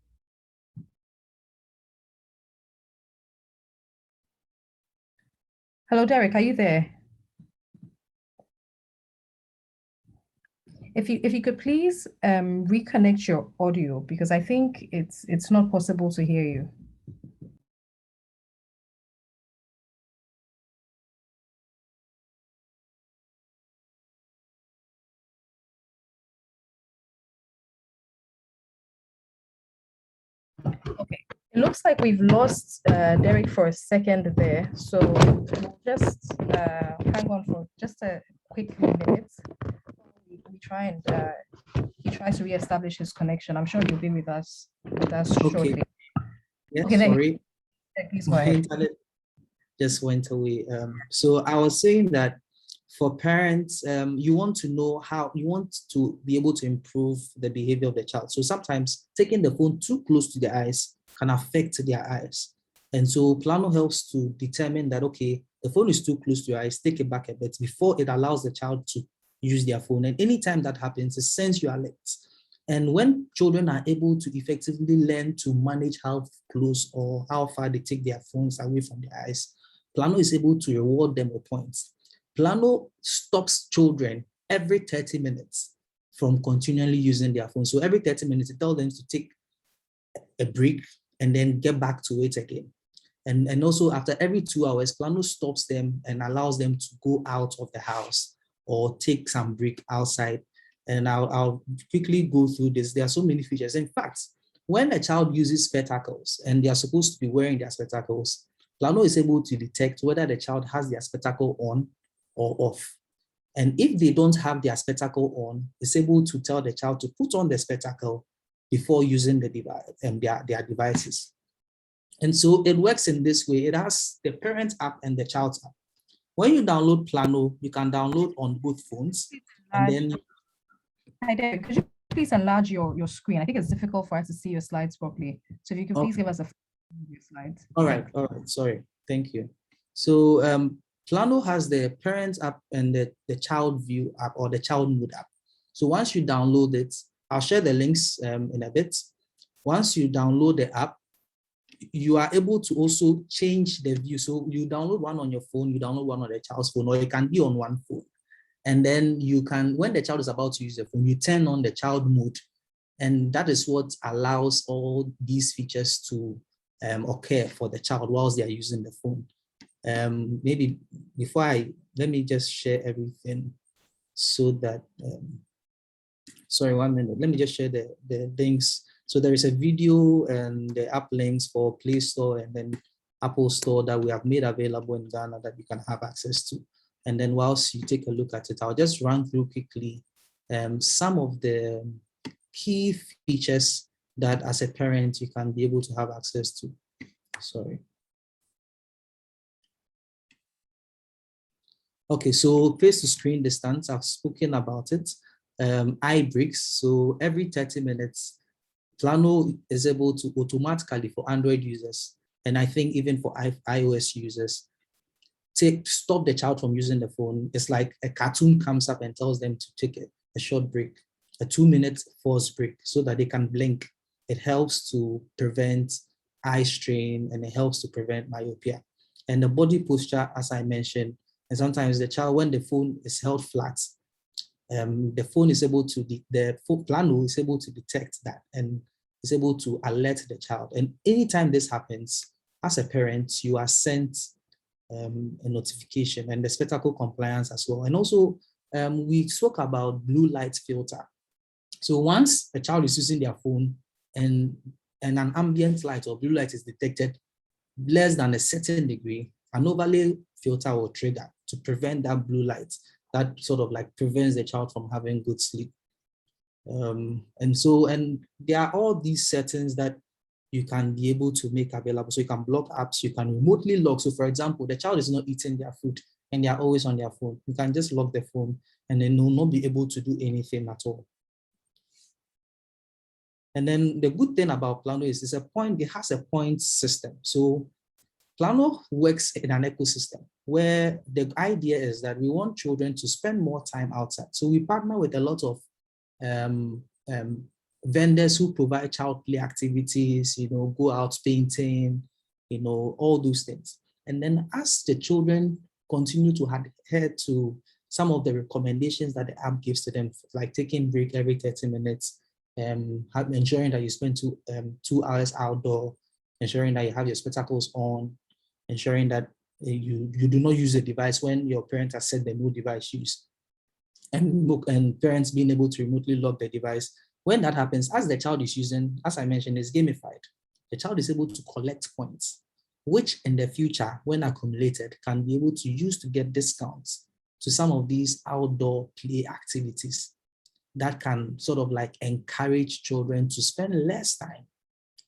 Hello, Derek, are you there? If you could please reconnect your audio, because I think it's not possible to hear you. Okay, it looks like we've lost Derek for a second there, so we'll just hang on for just a quick minute. We try and he tries to reestablish his connection. I'm sure he'll be with us shortly. Yes, Okay, then, sorry. please go My ahead. internet just went away. So I was saying that for parents, you want to know how, you want to be able to improve the behavior of the child. So sometimes taking the phone too close to the eyes can affect their eyes. And so Plano helps to determine that, okay, the phone is too close to your eyes, take it back a bit before it allows the child to use their phone. And anytime that happens, it sends you alerts. And when children are able to effectively learn to manage how close or how far they take their phones away from their eyes, Plano is able to reward them with points. Plano stops children every 30 minutes from continually using their phone. So every 30 minutes, it tells them to take a break and then get back to it again. And also after every 2 hours, Plano stops them and allows them to go out of the house or take some break outside. And I'll quickly go through this. There are so many features. In fact, when a child uses spectacles and they are supposed to be wearing their spectacles, Plano is able to detect whether the child has their spectacle on or off. And if they don't have their spectacle on, it's able to tell the child to put on the spectacle before using the device and their devices. And so it works in this way. It has the parent app and the child's app. When you download Plano, you can download on both phones. And then, hi Derek, could you please enlarge your screen? I think it's difficult for us to see your slides properly. So if you could please give us a your slides. All right, sorry, thank you. So Plano has the parent app and the child view app or the child mood app. So once you download it, I'll share the links in a bit. Once you download the app, you are able to also change the view. So you download one on your phone, you download one on the child's phone, or it can be on one phone. And then you can, when the child is about to use the phone, you turn on the child mode. And that is what allows all these features to occur for the child whilst they are using the phone. Maybe before let me just share everything so that, sorry, 1 minute. Let me just share the links. So there is a video and the app links for Play Store and then Apple Store that we have made available in Ghana that you can have access to. And then whilst you take a look at it, I'll just run through quickly some of the key features that as a parent you can be able to have access to. Sorry. Okay, so face to screen distance, I've spoken about it. Eye breaks, so every 30 minutes, Plano is able to automatically for Android users, and I think even for iOS users, stop the child from using the phone. It's like a cartoon comes up and tells them to take a short break, a 2-minute forced break so that they can blink. It helps to prevent eye strain and it helps to prevent myopia. And the body posture, as I mentioned, and sometimes the child, when the phone is held flat, the phone is able to, Plano is able to detect that and is able to alert the child. And anytime this happens, as a parent, you are sent a notification and the spectacle compliance as well. And also, we spoke about blue light filter. So once a child is using their phone and and an ambient light or blue light is detected less than a certain degree, an overlay filter will trigger to prevent that blue light that sort of like prevents the child from having good sleep. And there are all these settings that you can be able to make available. So you can block apps, you can remotely lock. So for example, the child is not eating their food and they are always on their phone. You can just lock the phone and then they will not be able to do anything at all. And then the good thing about Plano is it has a point system. So Plano works in an ecosystem where the idea is that we want children to spend more time outside. So we partner with a lot of vendors who provide child play activities, go out painting, all those things. And then as the children continue to adhere to some of the recommendations that the app gives to them, like taking break every 30 minutes, ensuring that you spend 2 hours outdoor, ensuring that you have your spectacles on, ensuring that you do not use a device when your parents have said the no device use, and parents being able to remotely lock the device. When that happens, as the child is using, as I mentioned, is gamified. The child is able to collect points, which in the future, when accumulated, can be able to use to get discounts to some of these outdoor play activities that can sort of like encourage children to spend less time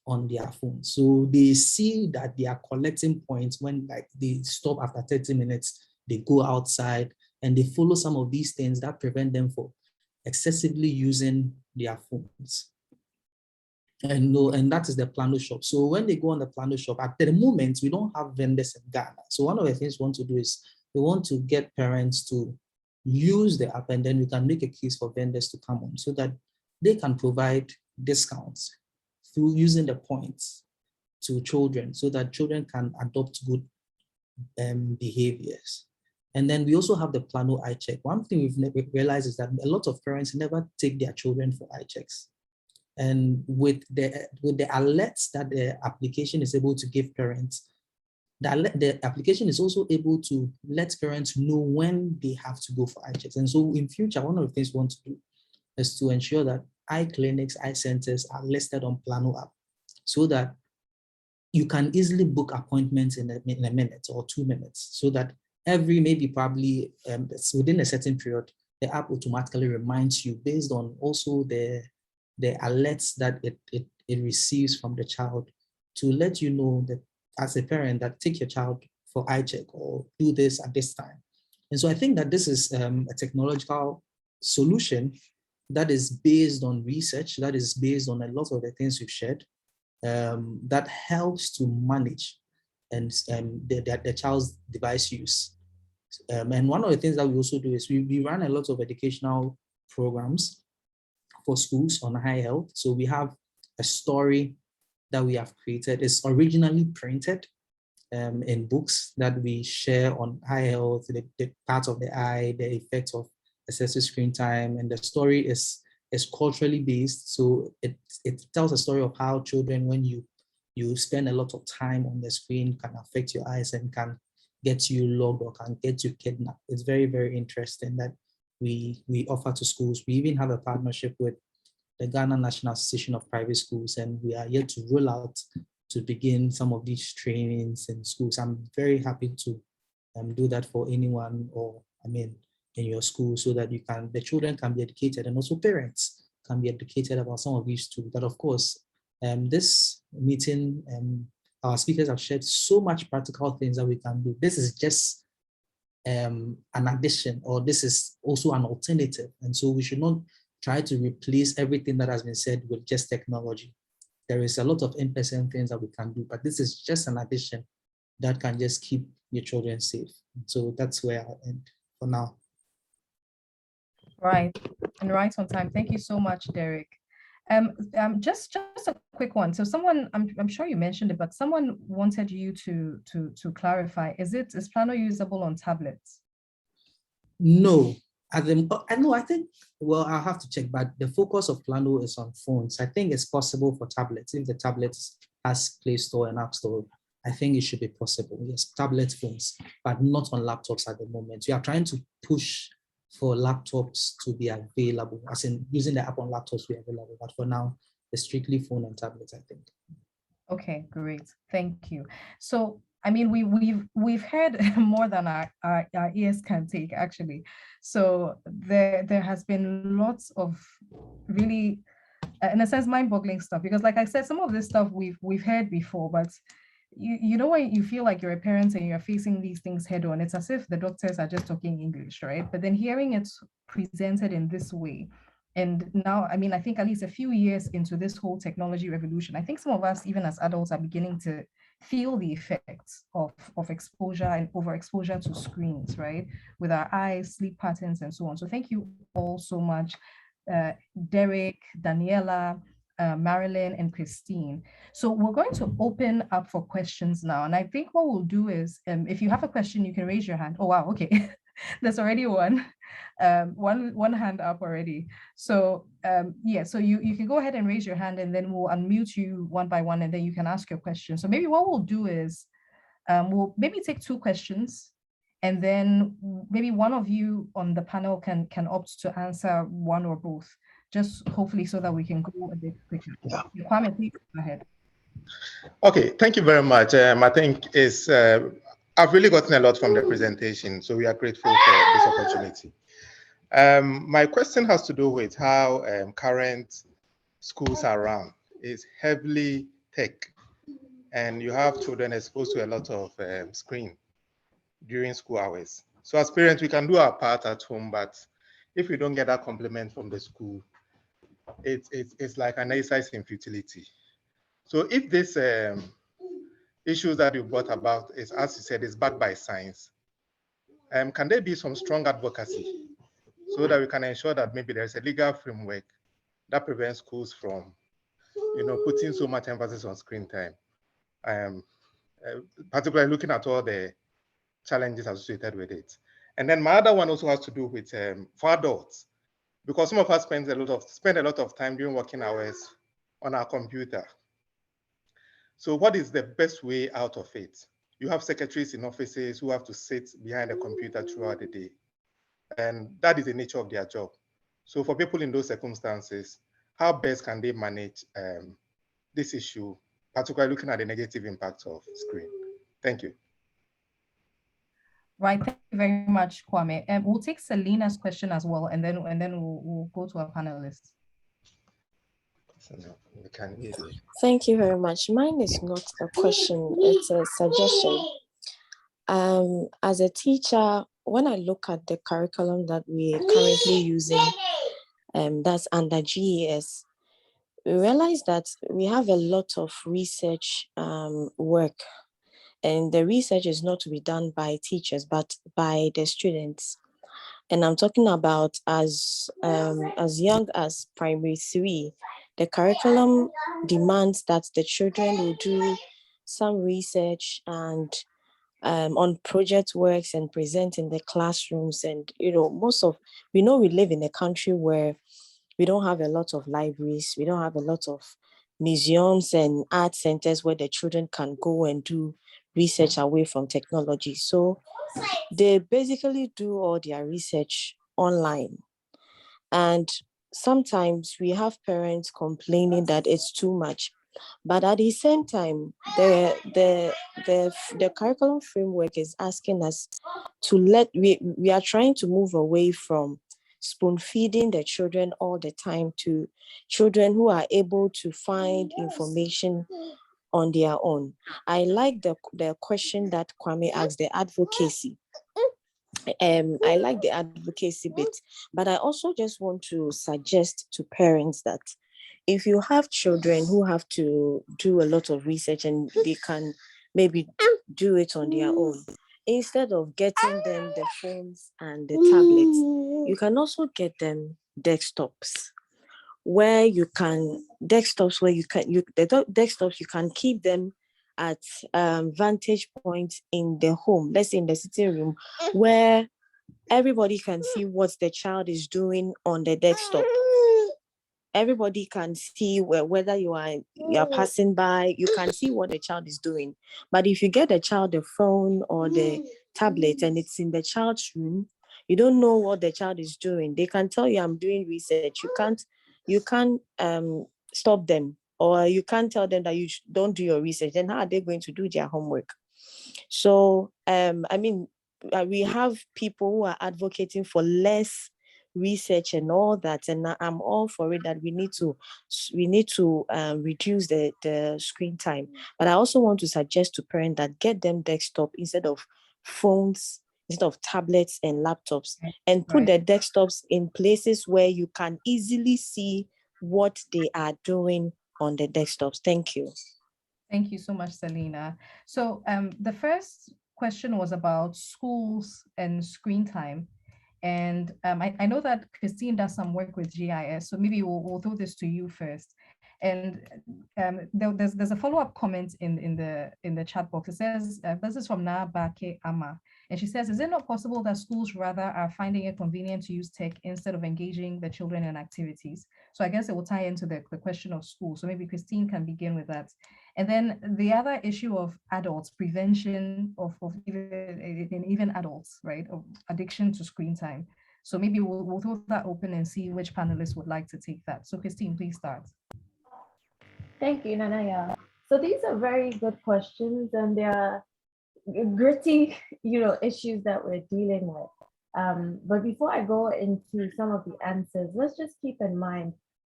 on their phone. So they see that they are collecting points when like they stop after 30 minutes, they go outside and they follow some of these things that prevent them from excessively using their phones. And that is the Plano shop. So when they go on the Plano shop, at the moment, we don't have vendors in Ghana. So one of the things we want to do is we want to get parents to use the app, and then we can make a case for vendors to come on so that they can provide discounts through using the points to children so that children can adopt good behaviors. And then we also have the Plano eye check. One thing we've realized is that a lot of parents never take their children for eye checks. And with the alerts that the application is able to give parents, the application is also able to let parents know when they have to go for eye checks. And so in future, one of the things we want to do is to ensure that eye clinics, eye centers are listed on Plano app so that you can easily book appointments in a minute or 2 minutes, so that every probably within a certain period, the app automatically reminds you based on also the alerts that it receives from the child to let you know that as a parent that take your child for eye check or do this at this time. And so I think that this is a technological solution that is based on research, that is based on a lot of the things we've shared, that helps to manage the child's device use. And one of the things that we also do is we run a lot of educational programs for schools on eye health. So we have a story that we have created. It's originally printed in books that we share on eye health, the parts of the eye, the effects of excessive screen time, and the story is culturally based. So it tells a story of how children, when you spend a lot of time on the screen, can affect your eyes and can get you logged or can get you kidnapped. It's very, very interesting that we offer to schools. We even have a partnership with the Ghana National Association of Private Schools, and we are yet to roll out to begin some of these trainings in schools. I'm very happy to do that for anyone, in your school, so that the children can be educated, and also parents can be educated about some of these tools. But of course, this meeting, our speakers have shared so much practical things that we can do. This is just an addition, or this is also an alternative. And so we should not try to replace everything that has been said with just technology. There is a lot of in-person things that we can do, but this is just an addition that can just keep your children safe. So that's where I'll end for now. Right, and right on time. Thank you so much, Derek. Just a quick one. So someone, I'm sure you mentioned it, but someone wanted you to clarify. Is Plano usable on tablets? No, I think, well, I'll have to check, but the focus of Plano is on phones. I think it's possible for tablets. If the tablets has Play Store and App Store, I think it should be possible. Yes, tablet phones, but not on laptops at the moment. We are trying to push for laptops to be available, as in using the app on laptops to be available. But for now, It's strictly phone and tablets, I think. Okay, great. Thank you. So, I mean, we've heard more than our ears can take, actually. So there has been lots of really, in a sense, mind-boggling stuff, because like I said, some of this stuff we've heard before, but you know, when you feel like you're a parent and you're facing these things head on, it's as if the doctors are just talking English, right? But then hearing it presented in this way, and now, I mean, I think at least a few years into this whole technology revolution, I think some of us, even as adults, are beginning to feel the effects of exposure and overexposure to screens, right? With our eyes, sleep patterns, and so on. So thank you all so much, Derek, Daniela, Marilyn, and Christine. So we're going to open up for questions now. And I think what we'll do is, if you have a question, you can raise your hand. Oh, wow, okay. There's already one hand up already. So yeah, so you can go ahead and raise your hand, and then we'll unmute you one by one, and then you can ask your question. So maybe what we'll do is we'll maybe take 2 questions, and then maybe one of you on the panel can opt to answer one or both, just hopefully so that we can go a bit quicker. Yeah. Kwame, please go ahead. Okay, thank you very much. I think I've really gotten a lot from the presentation, so we are grateful for this opportunity. My question has to do with how current schools are run. It's heavily tech, and you have children exposed to a lot of screen during school hours. So as parents, we can do our part at home, but if we don't get that compliment from the school, it's like an exercise in futility. So if this issues that you brought about is, as you said, is backed by science, can there be some strong advocacy so that we can ensure that maybe there's a legal framework that prevents schools from, putting so much emphasis on screen time, particularly looking at all the challenges associated with it. And then my other one also has to do with for adults, because some of us spend a lot of time during working hours on our computer. So what is the best way out of it? You have secretaries in offices who have to sit behind a computer throughout the day, and that is the nature of their job. So for people in those circumstances, how best can they manage this issue, particularly looking at the negative impacts of screen? Thank you. Right, thank you very much, Kwame. We'll take Selena's question as well, and then we'll go to our panelists. Thank you very much. Mine is not a question, it's a suggestion. As a teacher, when I look at the curriculum that we are currently using, that's under GES, we realize that we have a lot of research work, and the research is not to be done by teachers, but by the students. And I'm talking about as young as primary 3, the curriculum demands that the children will do some research and on project works and present in the classrooms. And, we live in a country where we don't have a lot of libraries. We don't have a lot of museums and art centers where the children can go and do research away from technology. So they basically do all their research online. And sometimes we have parents complaining that it's too much. But at the same time, the curriculum framework is asking us to we are trying to move away from spoon feeding the children all the time to children who are able to find information on their own. I like the question that Kwame asked, the advocacy. I like the advocacy bit, but I also just want to suggest to parents that if you have children who have to do a lot of research and they can maybe do it on their own, instead of getting them the phones and the tablets, you can also get them desktops where you can keep them at vantage points in the home, let's say in the sitting room, where everybody can see what the child is doing on the desktop. Everybody can see whether you are passing by, you can see what the child is doing. But if you get the child the phone or the tablet and it's in the child's room, you don't know what the child is doing. They can tell you, I'm doing research. You can't stop them, or you can't tell them that you don't do your research, then how are they going to do their homework? So, I mean, we have people who are advocating for less research and all that, and I'm all for it, that we need to reduce the screen time. But I also want to suggest to parents that get them desktop instead of phones, instead of tablets and laptops, and put the desktops in places where you can easily see what they are doing on the desktops. Thank you. Thank you so much, Selena. So the first question was about schools and screen time. And I know that Christine does some work with GIS, so maybe we'll throw this to you first. And there's a follow-up comment in the chat box. It says, this is from Nabake Ama. And she says, is it not possible that schools rather are finding it convenient to use tech instead of engaging the children in activities? So I guess it will tie into the question of school. So maybe Christine can begin with that. And then the other issue of adults, prevention of even adults, right, of addiction to screen time. So maybe we'll throw that open and see which panelists would like to take that. So Christine, please start. Thank you, Nanaya. So these are very good questions, and they are gritty, issues that we're dealing with. But before I go into some of the answers, let's just keep in mind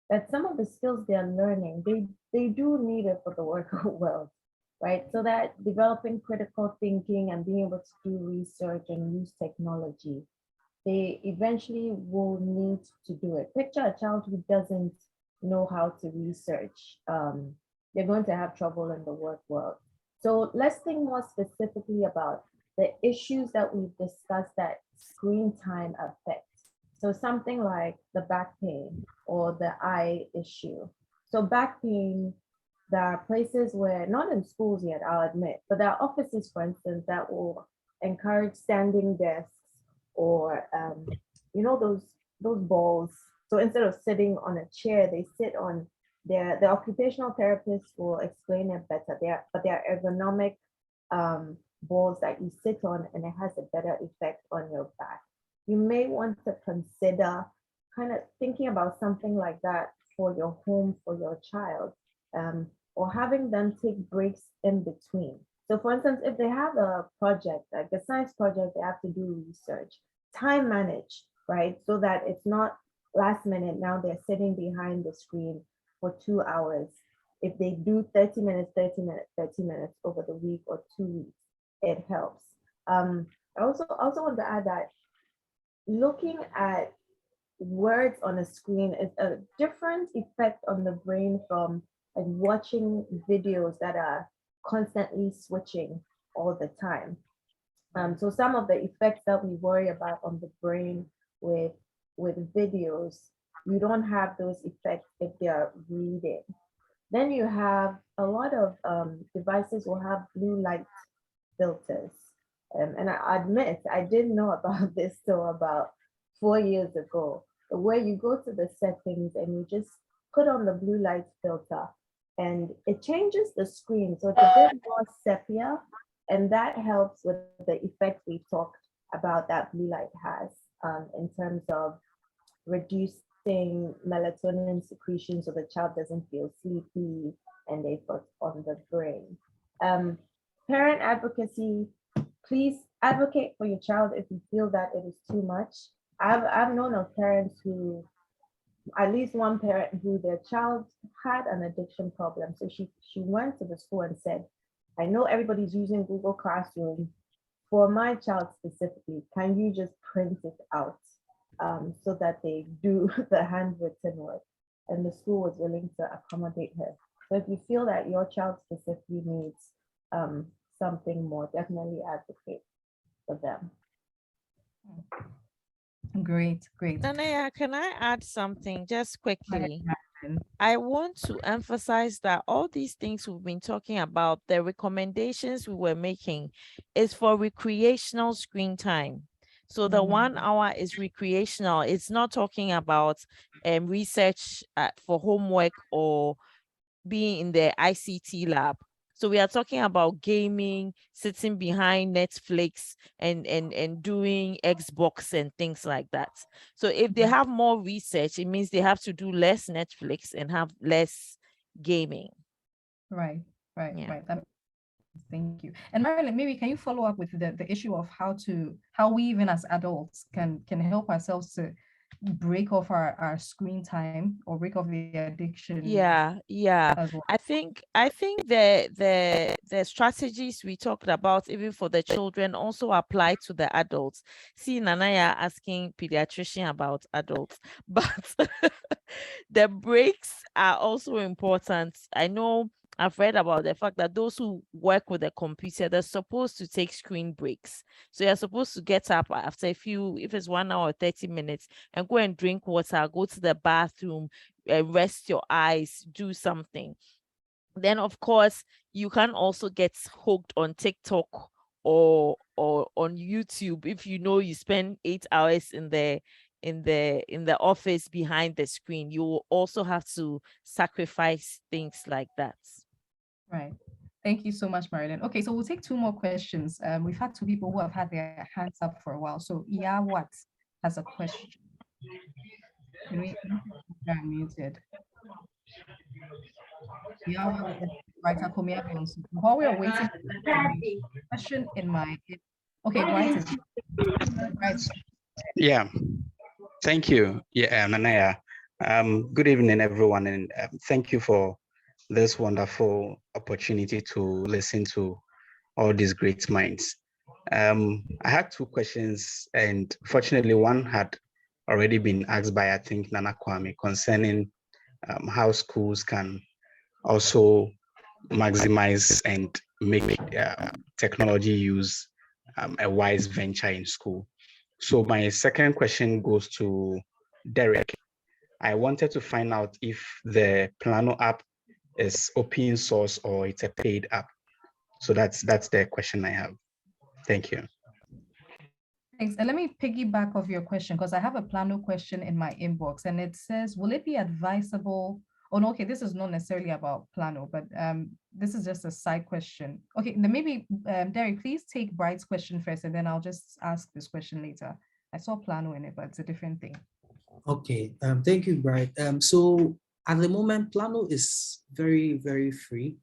that some of the skills they're learning, they do need it for the work world, right? So that developing critical thinking and being able to do research and use technology, they eventually will need to do it. Picture a child who doesn't know how to research. They're going to have trouble in the work world. So let's think more specifically about the issues that we've discussed that screen time affects. So something like the back pain or the eye issue. So back pain, there are places where, not in schools yet, I'll admit, but there are offices, for instance, that will encourage standing desks, or those balls. So instead of sitting on a chair, they sit on the occupational therapists will explain it better. But they're ergonomic balls that you sit on, and it has a better effect on your back. You may want to consider kind of thinking about something like that for your home, for your child, or having them take breaks in between. So for instance, if they have a project, like a science project, they have to do research, time manage, right? So that it's not last minute, now they're sitting behind the screen for 2 hours. If they do 30 minutes, 30 minutes, 30 minutes over the week or 2 weeks, it helps. I also want to add that looking at words on a screen is a different effect on the brain from like watching videos that are constantly switching all the time. So some of the effects that we worry about on the brain with videos, you don't have those effects if they are reading. Then you have a lot of devices will have blue light filters. And I admit, I didn't know about this till about 4 years ago, where you go to the settings and you just put on the blue light filter and it changes the screen. So it's a bit more sepia, and that helps with the effect we talked about that blue light has in terms of reducing melatonin secretion so the child doesn't feel sleepy and they put on the brain. Parent advocacy, please advocate for your child if you feel that it is too much. I've known of parents who, at least one parent who their child had an addiction problem. So she went to the school and said, I know everybody's using Google Classroom. For my child specifically, can you just print it out so that they do the handwritten work? And the school was willing to accommodate her. So if you feel that your child specifically needs something more, definitely advocate for them. Great. Nanaya, can I add something just quickly? I want to emphasize that all these things we've been talking about, the recommendations we were making, is for recreational screen time. So the 1 hour is recreational. It's not talking about research for homework or being in the ICT lab. So we are talking about gaming, sitting behind Netflix and doing Xbox and things like that. So if they have more research, it means they have to do less Netflix and have less gaming. Right. Yeah. Thank you. And Marilyn, maybe can you follow up with the issue of how we even as adults can help ourselves to break off our screen time or break off the addiction? Yeah. As well. I think the strategies we talked about, even for the children, also apply to the adults. See, Nanaya asking pediatrician about adults, but the breaks are also important. I know I've read about the fact that those who work with a computer, they're supposed to take screen breaks. So you're supposed to get up after if it's 1 hour or 30 minutes, and go and drink water, go to the bathroom, rest your eyes, do something. Then, of course, you can also get hooked on TikTok or on YouTube if you know you spend 8 hours in the office behind the screen. You will also have to sacrifice things like that. Right. Thank you so much, Marilyn. Okay, so we'll take 2 more questions. We've had 2 people who have had their hands up for a while. So What has a question. Can we unmuted? While we are waiting, question in my Bright is right. Yeah, thank you. Yeah, Nanaya. Good evening, everyone, and thank you for this wonderful opportunity to listen to all these great minds. I had 2 questions, and fortunately, one had already been asked by, I think, Nana Kwame, concerning how schools can also maximize and make technology use a wise venture in school. So my second question goes to Derek. I wanted to find out if the Plano app is open source or it's a paid app. So that's the question I have. Thank you. Thanks. And let me piggyback off your question, because I have a Plano question in my inbox, and it says, will it be advisable? Oh, no, okay, this is not necessarily about Plano, but this is just a side question. Okay, then maybe, Derek, please take Bright's question first, and then I'll just ask this question later. I saw Plano in it, but it's a different thing. Okay, thank you, Bright. So at the moment, Plano is very, very free.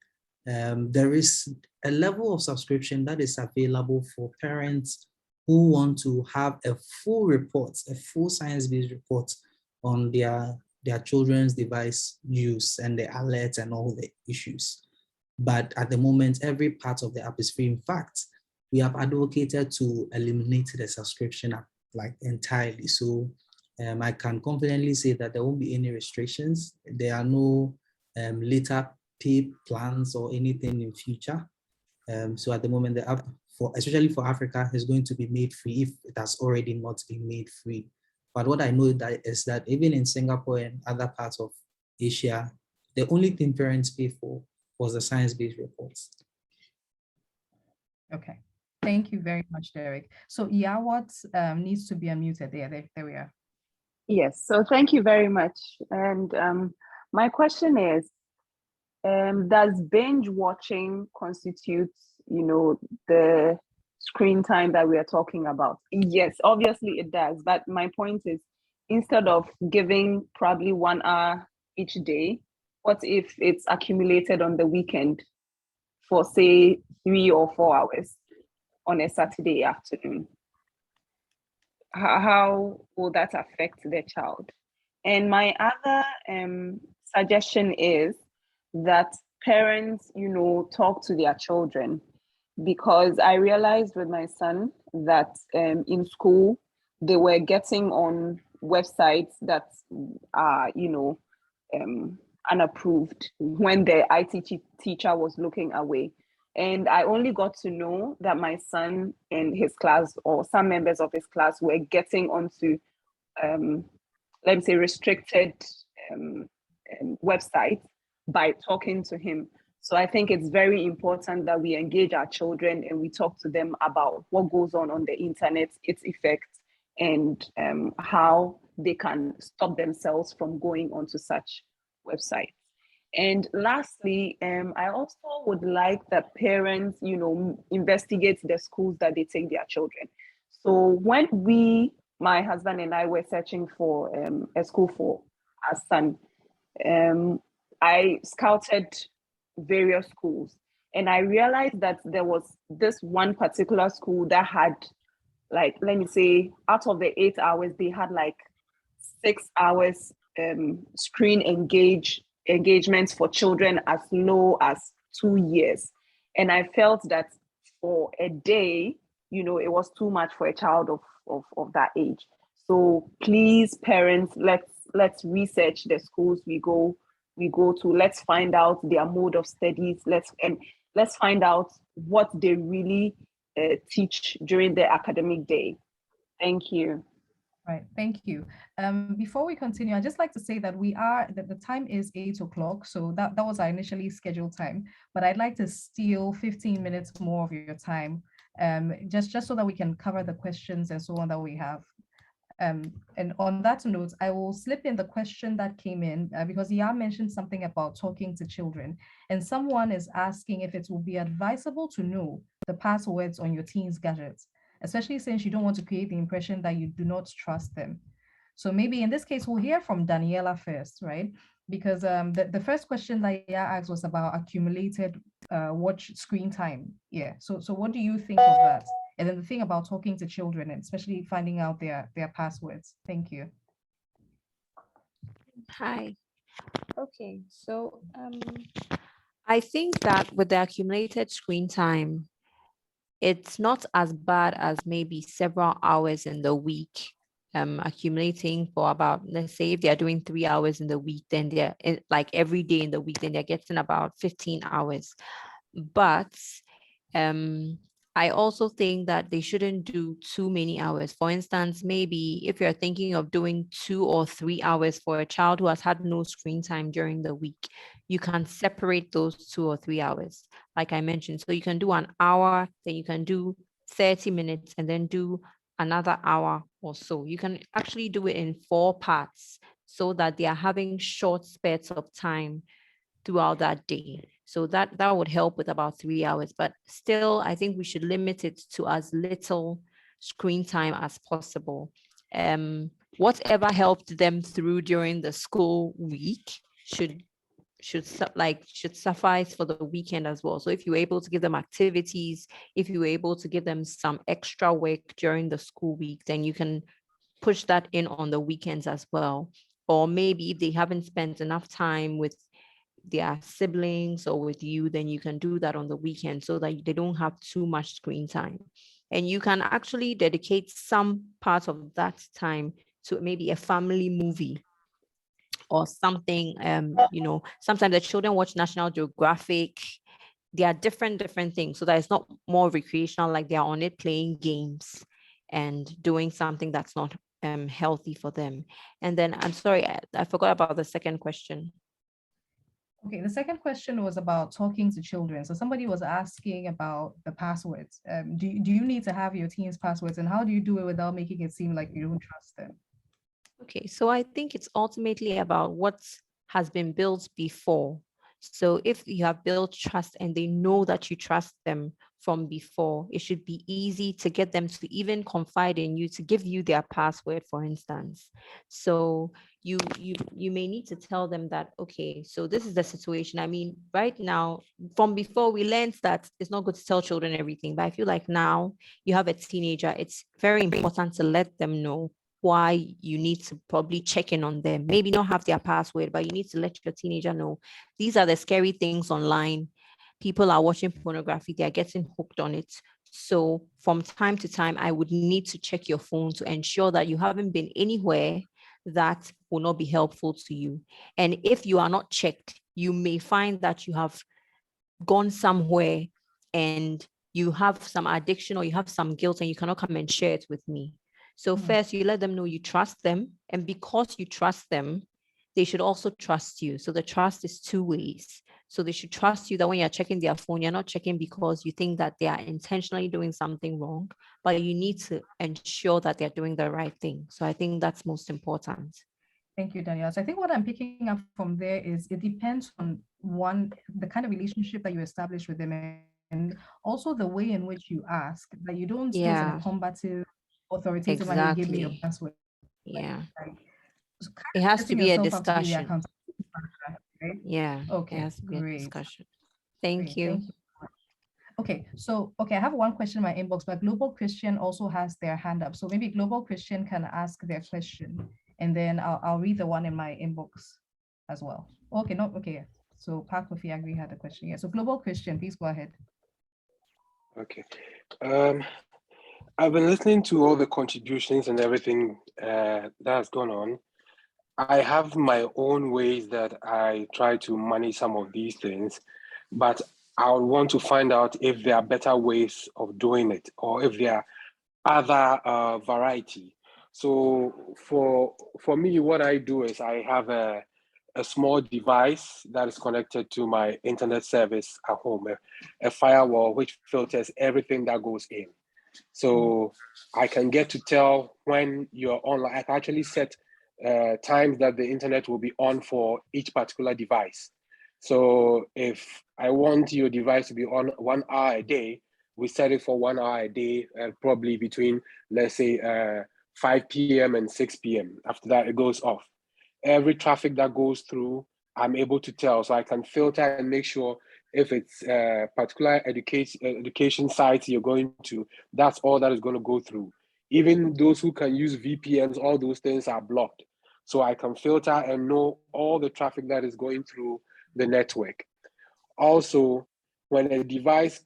There is a level of subscription that is available for parents who want to have a full report, a full science-based report on their children's device use and the alerts and all the issues. But at the moment, every part of the app is free. In fact, we have advocated to eliminate the subscription app like entirely. So I can confidently say that there won't be any restrictions. There are no later pay plans or anything in future. So at the moment, the app, especially for Africa, is going to be made free if it has already not been made free. But what I know is that even in Singapore and other parts of Asia, the only thing parents pay for was the science-based reports. Okay, thank you very much, Derek. So What needs to be unmuted. There we are. Yes, so thank you very much. And my question is, does binge watching constitute, the screen time that we are talking about? Yes, obviously it does. But my point is, instead of giving probably 1 hour each day, what if it's accumulated on the weekend for, say, 3 or 4 hours on a Saturday afternoon? How will that affect the child? And my other suggestion is that parents, talk to their children, because I realized with my son that in school, they were getting on websites that are, unapproved when the IT teacher was looking away. And I only got to know that my son and his class, or some members of his class, were getting onto, let me say, restricted websites by talking to him. So I think it's very important that we engage our children and we talk to them about what goes on the internet, its effects, and how they can stop themselves from going onto such websites. And lastly, I also would like that parents, investigate the schools that they take their children. So when my husband and I were searching for a school for our son, I scouted various schools, and I realized that there was this one particular school that had, like, let me say, out of the 8 hours, they had like 6 hours screen engagements for children as low as 2 years. And I felt that for a day, it was too much for a child of that age. So please, parents, let's research the schools we go to. Let's find out their mode of studies. Let's find out what they really teach during the academic day. Thank you. Right, thank you. Before we continue, I'd just like to say that the time is 8 o'clock, so that was our initially scheduled time, but I'd like to steal 15 minutes more of your time, just so that we can cover the questions and so on that we have. And on that note, I will slip in the question that came in because Yaa mentioned something about talking to children, and someone is asking if it will be advisable to know the passwords on your teen's gadgets, especially since you don't want to create the impression that you do not trust them. So maybe in this case, we'll hear from Daniela first, right? Because the first question that Yaa asked was about accumulated watch screen time. Yeah, so what do you think of that? And then the thing about talking to children, and especially finding out their passwords. Thank you. Hi. Okay, so I think that with the accumulated screen time, it's not as bad as maybe several hours in the week, accumulating for about, let's say if they're doing 3 hours in the week, then they're like every day in the week, then they're getting about 15 hours. But I also think that they shouldn't do too many hours. For instance, maybe if you're thinking of doing 2 or 3 hours for a child who has had no screen time during the week, you can separate those 2 or 3 hours, like I mentioned. So you can do an hour, then you can do 30 minutes, and then do another hour or so. You can actually do it in 4 parts so that they are having short spurts of time throughout that day. So that would help with about 3 hours, but still, I think we should limit it to as little screen time as possible. Whatever helped them through during the school week should suffice for the weekend as well. So if you're able to give them activities, if you're able to give them some extra work during the school week, then you can push that in on the weekends as well. Or maybe if they haven't spent enough time with their siblings or with you, then you can do that on the weekend so that they don't have too much screen time. And you can actually dedicate some part of that time to maybe a family movie or something. Sometimes the children watch National Geographic. There are different things, so that it's not more recreational, like they're on it playing games and doing something that's not healthy for them. And then I'm sorry, I forgot about the second question. Okay, the second question was about talking to children. So somebody was asking about the passwords. Do you need to have your teen's passwords, and how do you do it without making it seem like you don't trust them? Okay, so I think it's ultimately about what has been built before. So if you have built trust and they know that you trust them from before, it should be easy to get them to even confide in you, to give you their password, for instance. So you may need to tell them that, okay, so this is the situation. I mean, right now, from before, we learned that it's not good to tell children everything, but I feel like now you have a teenager, it's very important to let them know why you need to probably check in on them. Maybe not have their password, but you need to let your teenager know these are the scary things online. People are watching pornography, they are getting hooked on it. So from time to time, I would need to check your phone to ensure that you haven't been anywhere that will not be helpful to you. And if you are not checked, you may find that you have gone somewhere and you have some addiction or you have some guilt and you cannot come and share it with me. So first, you let them know you trust them. And because you trust them, they should also trust you. So the trust is 2 ways. So they should trust you that when you're checking their phone, you're not checking because you think that they are intentionally doing something wrong, but you need to ensure that they're doing the right thing. So I think that's most important. Thank you, Danielle. So I think what I'm picking up from there is it depends on the kind of relationship that you establish with them, and also the way in which you ask, that you don't do it in a Yeah, combative, authoritative manner. You give me your exactly. password. Yeah. Like, so kind It of has to setting be a yourself up to be the discussion. accountability partner, right? Yeah, it Okay, has to be a great. discussion. Thank Great, you. thank you. Okay, so I have one question in my inbox, but Global Christian also has their hand up. So maybe Global Christian can ask their question, and then I'll read the one in my inbox as well. Okay, no, okay. So Park Kofi Agri had a question. Yeah. So Global Christian, please go ahead. Okay. I've been listening to all the contributions and everything that has gone on. I have my own ways that I try to manage some of these things, but I would want to find out if there are better ways of doing it or if there are other variety. So for me, what I do is I have a small device that is connected to my internet service at home, a firewall which filters everything that goes in. So I can get to tell when you're online. I can actually set times that the internet will be on for each particular device. So if I want your device to be on 1 hour a day, we set it for 1 hour a day, probably between, let's say, 5 p.m. and 6 p.m. After that, it goes off. Every traffic that goes through, I'm able to tell. So I can filter and make sure if it's a particular education sites you're going to, that's all that is going to go through. Even those who can use VPNs, all those things are blocked. So I can filter and know all the traffic that is going through the network. Also, when a device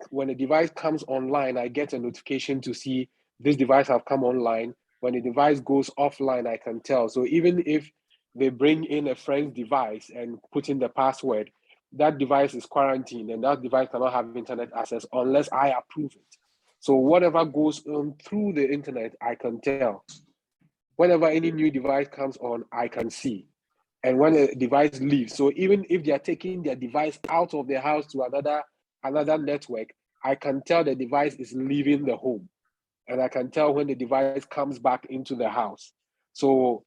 comes online, I get a notification to see this device have come online. When the device goes offline, I can tell. So even if they bring in a friend's device and put in the password, that device is quarantined and that device cannot have internet access unless I approve it. So whatever goes on through the internet, I can tell. Whenever any new device comes on, I can see. And when a device leaves, so even if they are taking their device out of their house to another network, I can tell the device is leaving the home. And I can tell when the device comes back into the house. So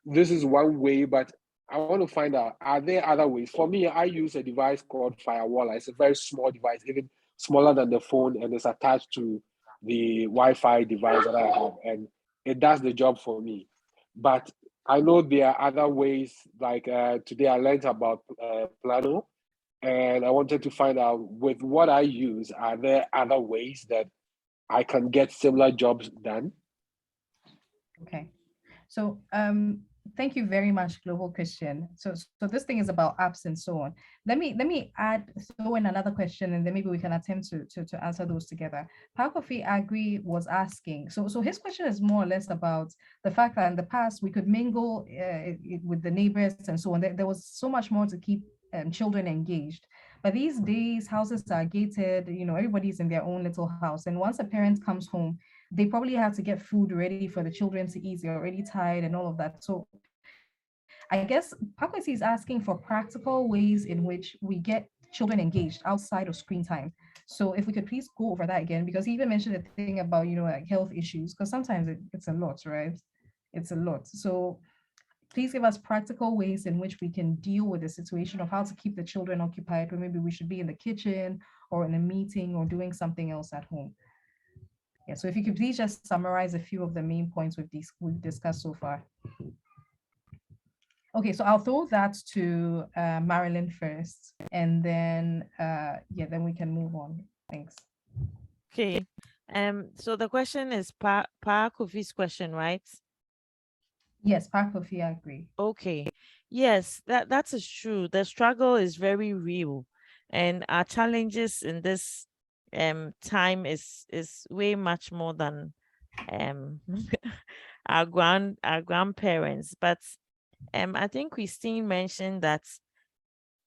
this is one way, but I want to find out, are there other ways? For me, I use a device called Firewall. It's a very small device, even smaller than the phone, and it's attached to the Wi-Fi device that I have, and it does the job for me. But I know there are other ways, like today I learned about Plano, and I wanted to find out with what I use, are there other ways that I can get similar jobs done? Okay. So thank you very much, Global Christian. So this thing is about apps and so on. Let me throw in another question, and then maybe we can attempt to answer those together. Pakofi Agri was asking, so his question is more or less about the fact that in the past we could mingle with the neighbors and so on. There was so much more to keep children engaged. But these days, houses are gated, everybody's in their own little house. And once a parent comes home, they probably have to get food ready for the children to eat. They're already tired and all of that. So I guess Pakwesi is asking for practical ways in which we get children engaged outside of screen time. So if we could please go over that again, because he even mentioned the thing about, like health issues, because sometimes it's a lot, right? It's a lot. So please give us practical ways in which we can deal with the situation of how to keep the children occupied, or maybe we should be in the kitchen or in a meeting or doing something else at home. Yeah, so if you could please just summarize a few of the main points we've discussed so far. Okay, so I'll throw that to Marilyn first, and then then we can move on. Thanks. Okay. So the question is Pa Kofi's question, right? Yes, Pa Kofi, I agree. Okay. Yes, that is true. The struggle is very real, and our challenges in this time is way much more than our grandparents. But I think Christine mentioned that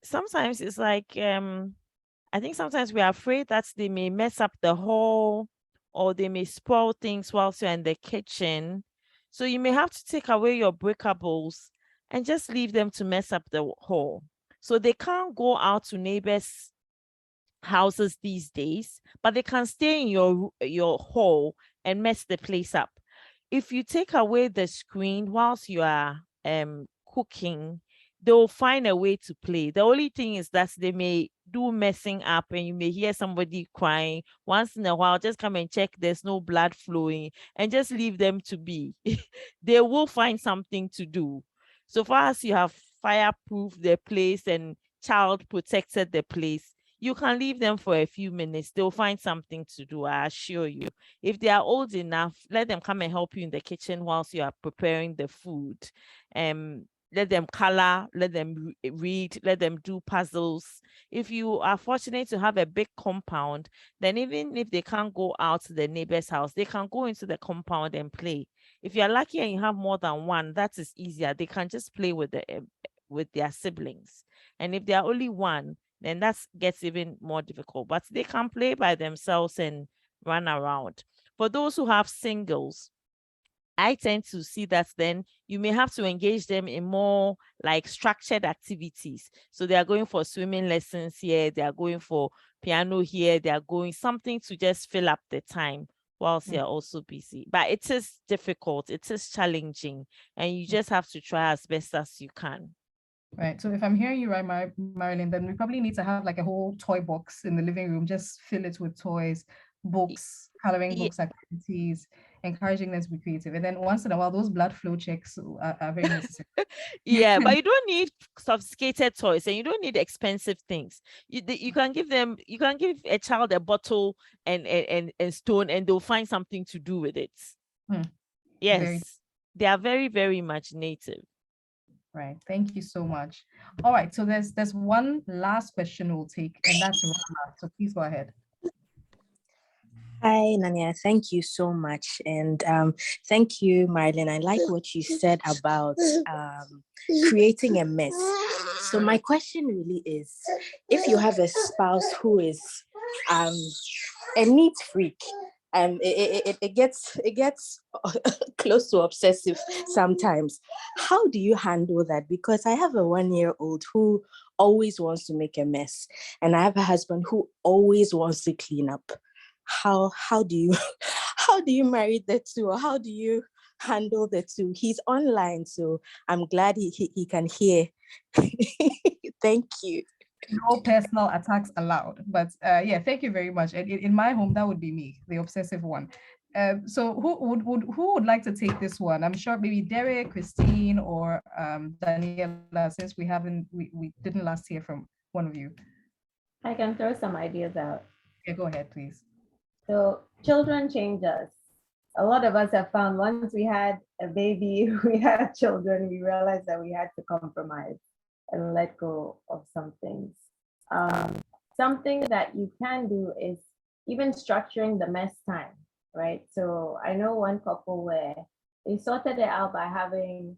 sometimes it's like I think sometimes we are afraid that they may mess up the hall or they may spoil things whilst you're in the kitchen. So you may have to take away your breakables and just leave them to mess up the hall. So they can't go out to neighbors' houses these days, but they can stay in your hall and mess the place up. If you take away the screen whilst you are cooking, they'll find a way to play. The only thing is that they may do messing up and you may hear somebody crying. Once in a while, just come and check there's no blood flowing and just leave them to be. They will find something to do. So far as you have fireproof the place and child protected the place, you can leave them for a few minutes. They'll find something to do, I assure you. If they are old enough, let them come and help you in the kitchen whilst you are preparing the food. Let them color, let them read, let them do puzzles. If you are fortunate to have a big compound, then even if they can't go out to the neighbor's house, they can go into the compound and play. If you're lucky and you have more than one, that is easier. They can just play with their siblings. And if they are only one, then that gets even more difficult. But they can play by themselves and run around. For those who have singles, I tend to see that then you may have to engage them in more like structured activities. So they are going for swimming lessons here, they are going for piano here, they are going something to just fill up the time whilst you're also busy. But it is difficult, it is challenging, and you just have to try as best as you can. Right. So if I'm hearing you right, Marilyn, then we probably need to have like a whole toy box in the living room, just fill it with toys, books, coloring books, activities, encouraging them to be creative. And then once in a while, those blood flow checks are very necessary. Yeah, but you don't need sophisticated toys and you don't need expensive things. You can give a child a bottle and stone and they'll find something to do with it. Yes, they are very, very imaginative. Right. Thank you so much. All right. So there's one last question we'll take, and that's Rana. So please go ahead. Hi, Nanya. Thank you so much. And thank you, Marilyn. I like what you said about creating a mess. So my question really is, if you have a spouse who is a neat freak, it gets close to obsessive sometimes. How do you handle that? Because I have a 1-year-old who always wants to make a mess, and I have a husband who always wants to clean up. How do you marry the two, or how do you handle the two? He's online, so I'm glad he can hear. Thank you. No personal attacks allowed, but yeah, thank you very much. In my home, that would be me, the obsessive one. So who would like to take this one? I'm sure maybe Derek, Christine, or Daniela, since we didn't last hear from one of you. I can throw some ideas out. Yeah, go ahead, please. So children change us. A lot of us have found once we had a baby, we had children, we realized that we had to compromise and let go of some things. Something that you can do is even structuring the mess time, right? So I know one couple where they sorted it out by having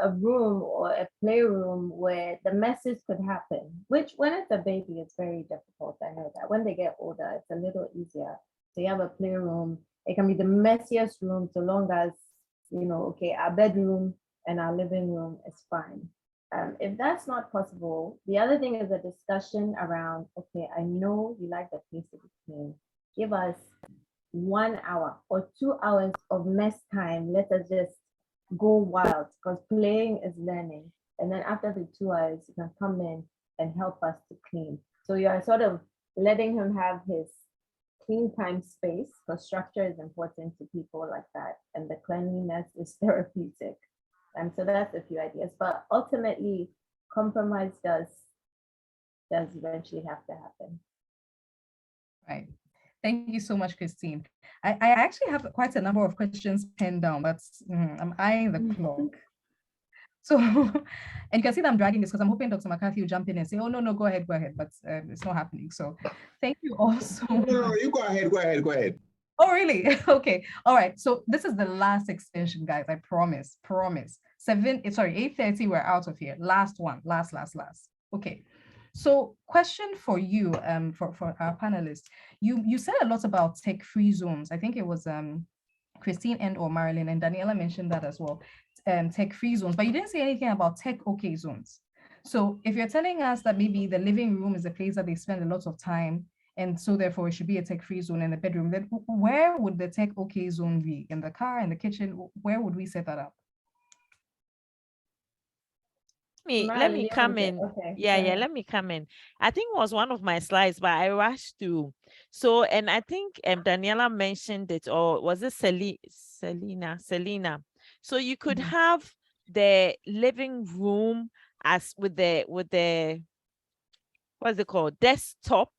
a room or a playroom where the messes could happen, which when it's a baby, it's very difficult. I know that. When they get older, it's a little easier. So you have a playroom. It can be the messiest room so long as, okay, our bedroom and our living room is fine. If that's not possible, the other thing is a discussion around, okay, I know you like the place to be clean. Give us 1 hour or 2 hours of mess time. Let us just go wild, because playing is learning. And then after the 2 hours, you can come in and help us to clean. So you are sort of letting him have his clean time space, because structure is important to people like that. And the cleanliness is therapeutic. And so that's a few ideas, but ultimately compromise does eventually have to happen. Right. Thank you so much, Christine. I actually have quite a number of questions penned down, but I'm eyeing the clock. So, and you can see that I'm dragging this because I'm hoping Dr. McCarthy will jump in and say, oh, no, go ahead, but it's not happening. So thank you all so much. No, you go ahead. Oh, really? Okay. All right. So this is the last extension, guys. I promise. 8:30, we're out of here. Last one. Last. Okay. So question for you, for our panelists. You said a lot about tech-free zones. I think it was Christine or Marilyn, and Daniela mentioned that as well. Tech-free zones, but you didn't say anything about tech-okay zones. So if you're telling us that maybe the living room is a place that they spend a lot of time, and so therefore it should be a tech-free zone in the bedroom, then where would the tech-okay zone be? In the car, in the kitchen? Where would we set that up? let Marilyn, me you come want to? in. Okay, Yeah, go yeah, ahead. let me come in. I think it was one of my slides, but I rushed to. So, and I think Daniela mentioned it, or was it Selena? So you could have the living room as with the what's it called, desktop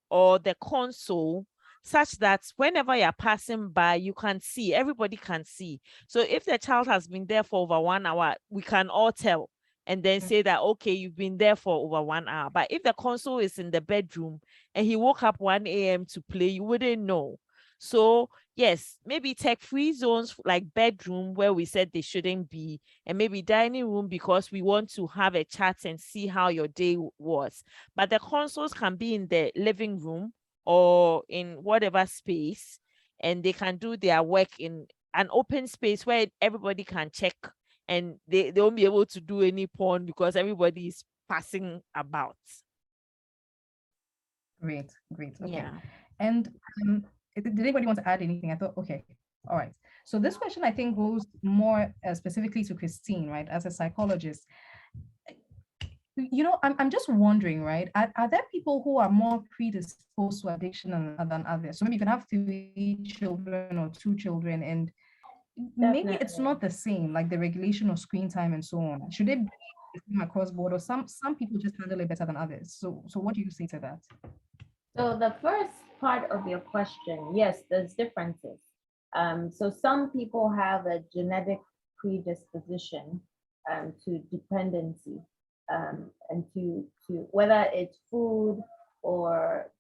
or the console, such that whenever you're passing by, you can see, everybody can see. So if the child has been there for over 1 hour, we can all tell and then say that, okay, you've been there for over 1 hour. But if the console is in the bedroom and he woke up 1 a.m. to play, you wouldn't know. So yes, maybe tech-free zones like bedroom where we said they shouldn't be, and maybe dining room because we want to have a chat and see how your day was. But the consoles can be in the living room or in whatever space, and they can do their work in an open space where everybody can check, and they won't be able to do any porn because everybody is passing about. Great. Okay. Yeah. And did anybody want to add anything? I thought, okay, all right. So this question I think goes more specifically to Christine, right? As a psychologist, I'm just wondering, right? Are there people who are more predisposed to addiction than others? So maybe you can have 3 children or 2 children, and maybe it's not the same, like the regulation of screen time and so on. Should it be the same across board, or some people just handle it better than others? So what do you say to that? So the first part of your question, yes, there's differences. So some people have a genetic predisposition to dependency, and to whether it's food or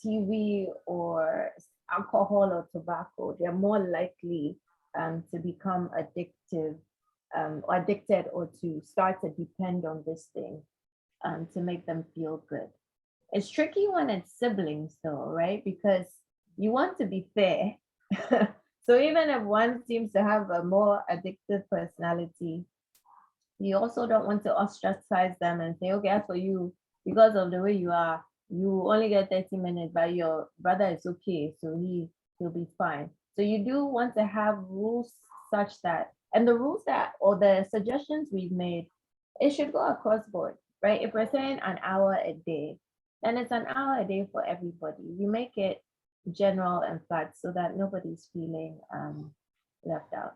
TV or alcohol or tobacco, they're more likely to become addicted or to start to depend on this thing to make them feel good. It's tricky when it's siblings though, right? Because you want to be fair. So even if one seems to have a more addictive personality, you also don't want to ostracize them and say, okay, as for you, because of the way you are, you only get 30 minutes, but your brother is okay, so he'll be fine. So you do want to have rules such that, and the rules that, or the suggestions we've made, it should go across board, right? If we're saying an hour a day, then it's an hour a day for everybody. You make it general and flat so that nobody's feeling left out.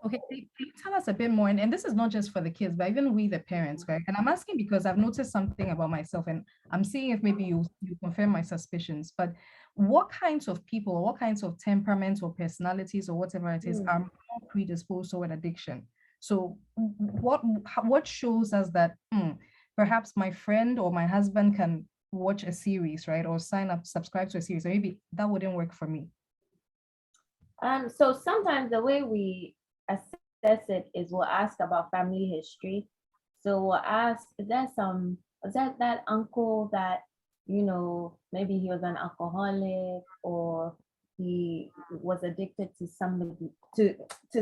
Okay, can you tell us a bit more? And this is not just for the kids, but even we, the parents, right? And I'm asking because I've noticed something about myself, and I'm seeing if maybe you confirm my suspicions. But what kinds of people, or what kinds of temperaments or personalities or whatever it is, are more predisposed toward addiction? So what shows us that perhaps my friend or my husband can watch a series, right? Or subscribe to a series, or maybe that wouldn't work for me. So sometimes the way we assess it is we'll ask about family history. So we'll ask, was that uncle that, maybe he was an alcoholic or he was addicted to somebody, to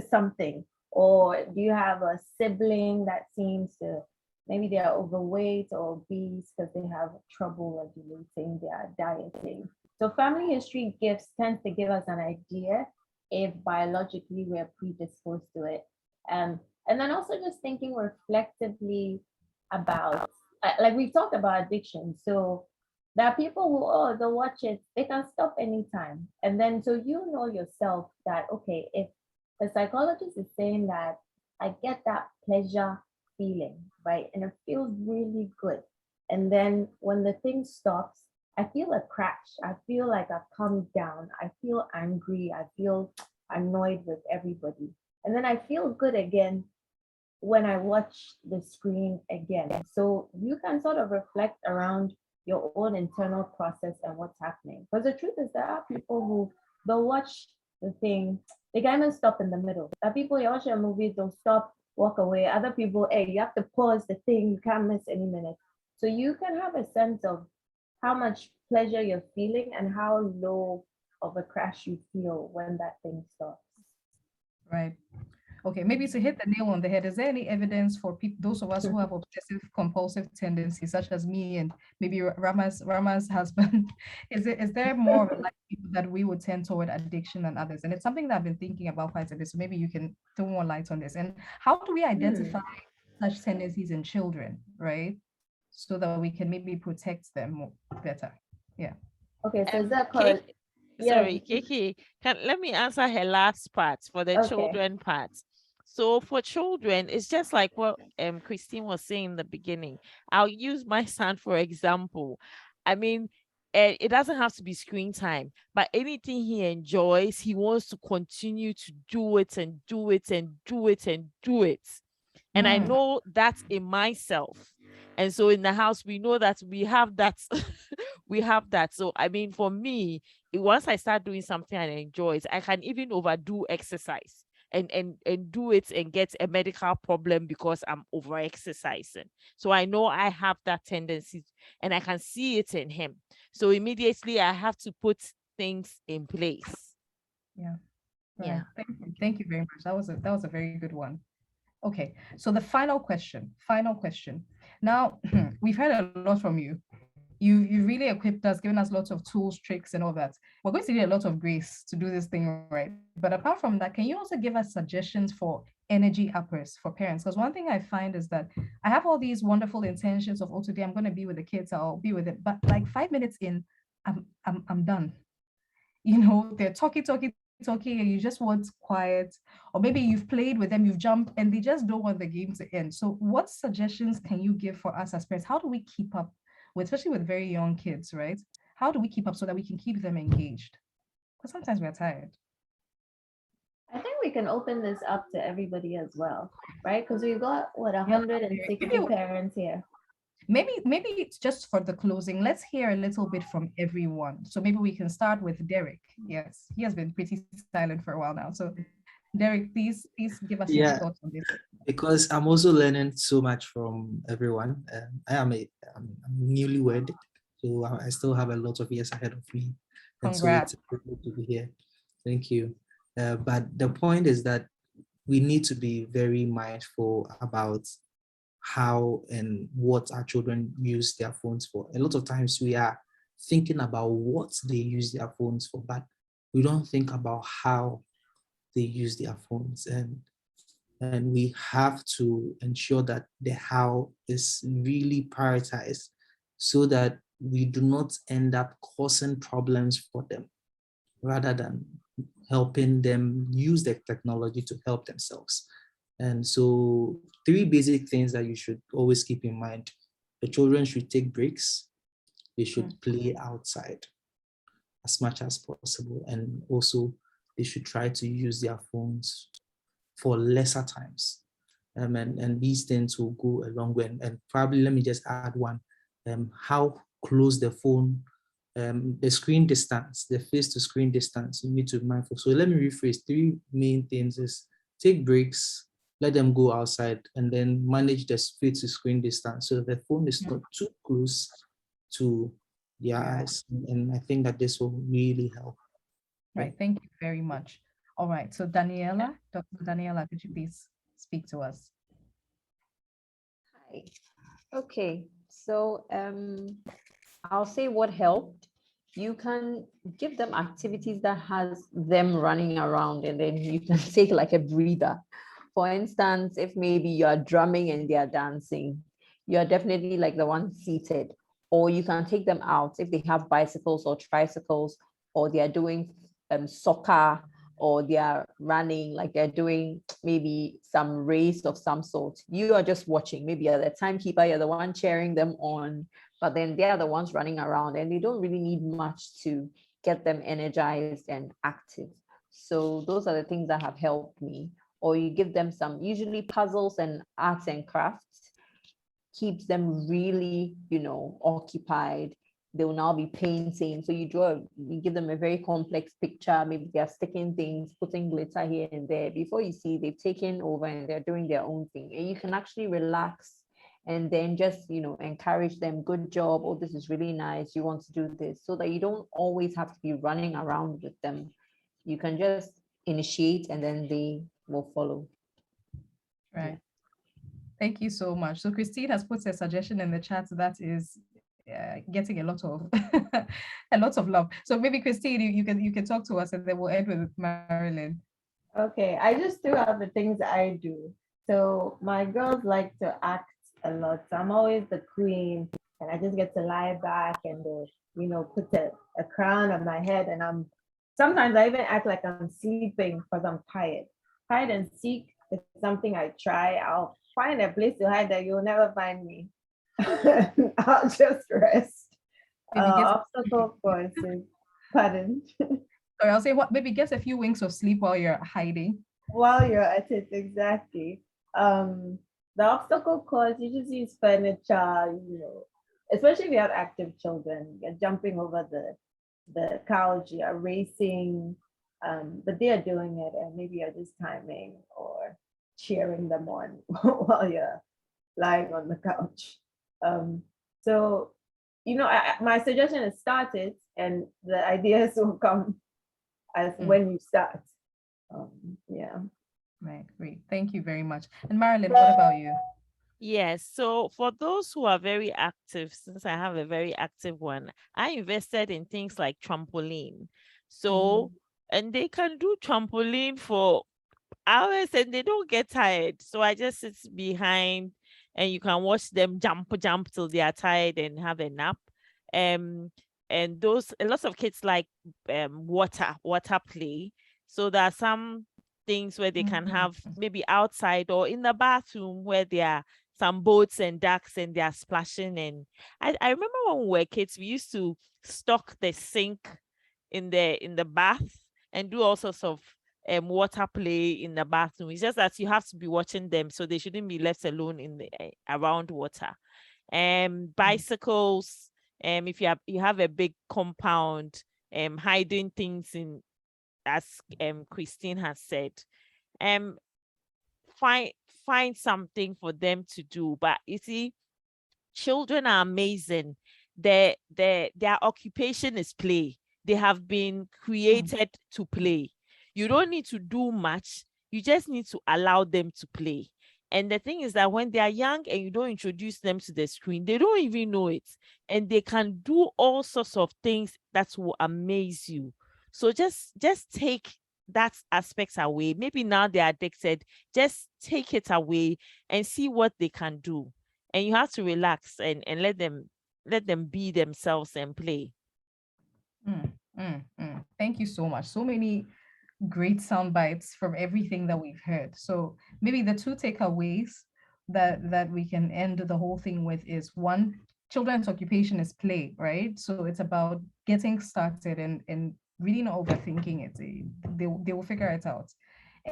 something? Or do you have a sibling that seems to, maybe they're overweight or obese because they have trouble regulating their dieting? So family history tends to give us an idea if biologically we're predisposed to it. And then also just thinking reflectively about, like we talked about addiction. So there are people who, they'll watch it, they can stop anytime. And then so you know yourself that, okay, if the psychologist is saying that I get that pleasure feeling, right? And it feels really good. And then when the thing stops, I feel a crash. I feel like I've calmed down. I feel angry. I feel annoyed with everybody. And then I feel good again when I watch the screen again. So you can sort of reflect around your own internal process and what's happening. Because the truth is there are people who they'll watch the thing, they can't even stop in the middle. There are people, you watch a movie, they'll stop, walk away. Other people, hey, you have to pause the thing, you can't miss any minute. So you can have a sense of how much pleasure you're feeling and how low of a crash you feel when that thing stops. Right. Okay, maybe to hit the nail on the head, is there any evidence for those of us who have obsessive compulsive tendencies, such as me and maybe Rama's husband? Is there more of a likelihood that we would tend toward addiction than others? And it's something that I've been thinking about quite a bit. So maybe you can throw more light on this. And how do we identify such tendencies in children, right? So that we can maybe protect them better. Yeah. Okay, so is that Kiki, correct? Yeah. sorry, Kiki, let me answer her last part for the Okay. children part. So for children, it's just like what Christine was saying in the beginning. I'll use my son for example. I mean, it doesn't have to be screen time, but anything he enjoys, he wants to continue to do it and do it and do it and do it. And I know that's in myself. And so in the house, we know that we have that. We have that. So, I mean, for me, once I start doing something I enjoy, I can even overdo exercise and do it and get a medical problem because I'm over exercising. So I know I have that tendency and I can see it in him. So immediately I have to put things in place. Yeah. Right. Yeah. Thank you very much. That was a very good one. Okay, so the final question. Now, we've heard a lot from you. You really equipped us, given us lots of tools, tricks, and all that. We're going to need a lot of grace to do this thing right. But apart from that, can you also give us suggestions for energy uppers for parents? Because one thing I find is that I have all these wonderful intentions of, oh, today I'm going to be with the kids, I'll be with it. But like 5 minutes in, I'm done. You know, they're talking, and you just want quiet, or maybe you've played with them, you've jumped, and they just don't want the game to end. So what suggestions can you give for us as parents? How do we keep up with, especially with very young kids, right? How do we keep up so that we can keep them engaged? Because sometimes we're tired. I think we can open this up to everybody as well, right? Because we've got, what, 160 parents here. Maybe it's just for the closing. Let's hear a little bit from everyone. So maybe we can start with Derek. Yes, he has been pretty silent for a while now. So Derek, please give us your thoughts on this. Because I'm also learning so much from everyone. I'm newlywed, so I still have a lot of years ahead of me. And Congrats. so it's good to be here. Thank you. But the point is that we need to be very mindful about how and what our children use their phones for. A lot of times we are thinking about what they use their phones for, but we don't think about how they use their phones. And we have to ensure that the how is really prioritized so that we do not end up causing problems for them rather than helping them use the technology to help themselves. And so 3 basic things that you should always keep in mind. The children should take breaks. They should play outside as much as possible. And also they should try to use their phones for lesser times. And these things will go a long way. And probably let me just add one, how close the phone, the screen distance, the face to screen distance, you need to be mindful. So let me rephrase 3 main things is take breaks, let them go outside, and then manage the face to screen distance so the phone is not too close to their eyes. And I think that this will really help. Right, thank you very much. All right, so Daniela, Dr. Daniela, could you please speak to us? Hi. Okay, so I'll say what helped. You can give them activities that has them running around, and then you can take like a breather. For instance, if maybe you are drumming and they are dancing, you are definitely like the one seated. Or you can take them out if they have bicycles or tricycles, or they are doing soccer, or they are running, like they're doing maybe some race of some sort. You are just watching. Maybe you're the timekeeper, you're the one cheering them on, but then they are the ones running around, and they don't really need much to get them energized and active. So those are the things that have helped me. Or you give them some, usually puzzles and arts and crafts, keeps them really, occupied. They will now be painting. So you give them a very complex picture. Maybe they're sticking things, putting glitter here and there. Before you see, they've taken over and they're doing their own thing. And you can actually relax and then just, encourage them. Good job. Oh, this is really nice. You want to do this, so that you don't always have to be running around with them. You can just initiate and then they will follow. Right. Yeah. Thank you so much. So Christine has put a suggestion in the chat that is getting a lot of a lot of love. So maybe Christine, you can talk to us, and then we'll end with Marilyn. Okay, I just threw out the things I do. So my girls like to act a lot. So I'm always the queen, and I just get to lie back and put a crown on my head, and sometimes I even act like I'm sleeping because I'm tired. Hide and seek is something I try. I'll find a place to hide that you'll never find me. I'll just rest. Obstacle courses. Pardon. Sorry, I'll say what maybe get a few winks of sleep while you're hiding. While you're at it, exactly. The obstacle course, you just use furniture, especially if you have active children. You're jumping over the couch, you're racing, but they are doing it, and maybe you're just timing or cheering them on while you're lying on the couch. So, my suggestion is start it, and the ideas will come as when you start. Yeah. Right, great. Thank you very much. And Marilyn, what about you? Yes, so for those who are very active, since I have a very active one, I invested in things like trampoline. So, and they can do trampoline for hours and they don't get tired. So I just sit behind and you can watch them jump till they are tired and have a nap. And a lots of kids like water play. So there are some things where they can have maybe outside or in the bathroom where there are some boats and ducks and they are splashing. And I remember when we were kids, we used to stock the sink in the bath and do all sorts of water play in the bathroom. It's just that you have to be watching them, so they shouldn't be left alone in the around water. Bicycles. If you have a big compound, hiding things in, as Christine has said, find something for them to do. But you see, children are amazing. Their occupation is play. They have been created to play. You don't need to do much. You just need to allow them to play. And the thing is that when they are young and you don't introduce them to the screen, they don't even know it. And they can do all sorts of things that will amaze you. So just take that aspect away. Maybe now they're addicted. Just take it away and see what they can do. And you have to relax and let them be themselves and play. Thank you so much. So many great sound bites from everything that we've heard. So maybe the two takeaways that we can end the whole thing with is, one, children's occupation is play, right? So it's about getting started and really not overthinking it. They will figure it out.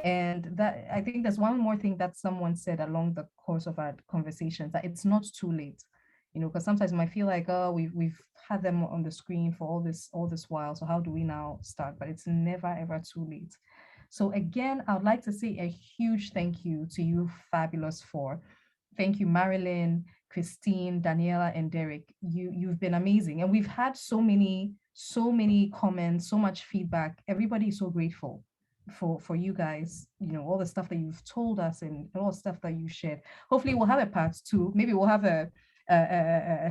And that, I think there's one more thing that someone said along the course of our conversations, that it's not too late, because sometimes you might feel like, oh, we've had them on the screen for all this while, so how do we now start? But it's never ever too late. So again, I would like to say a huge thank you to you, Fabulous Four. Thank you, Marilyn, Christine, Daniela, and Derek. You've been amazing, and we've had so many comments, so much feedback. Everybody is so grateful for you guys, all the stuff that you've told us and all the stuff that you shared. Hopefully we'll have a part 2. Maybe we'll have a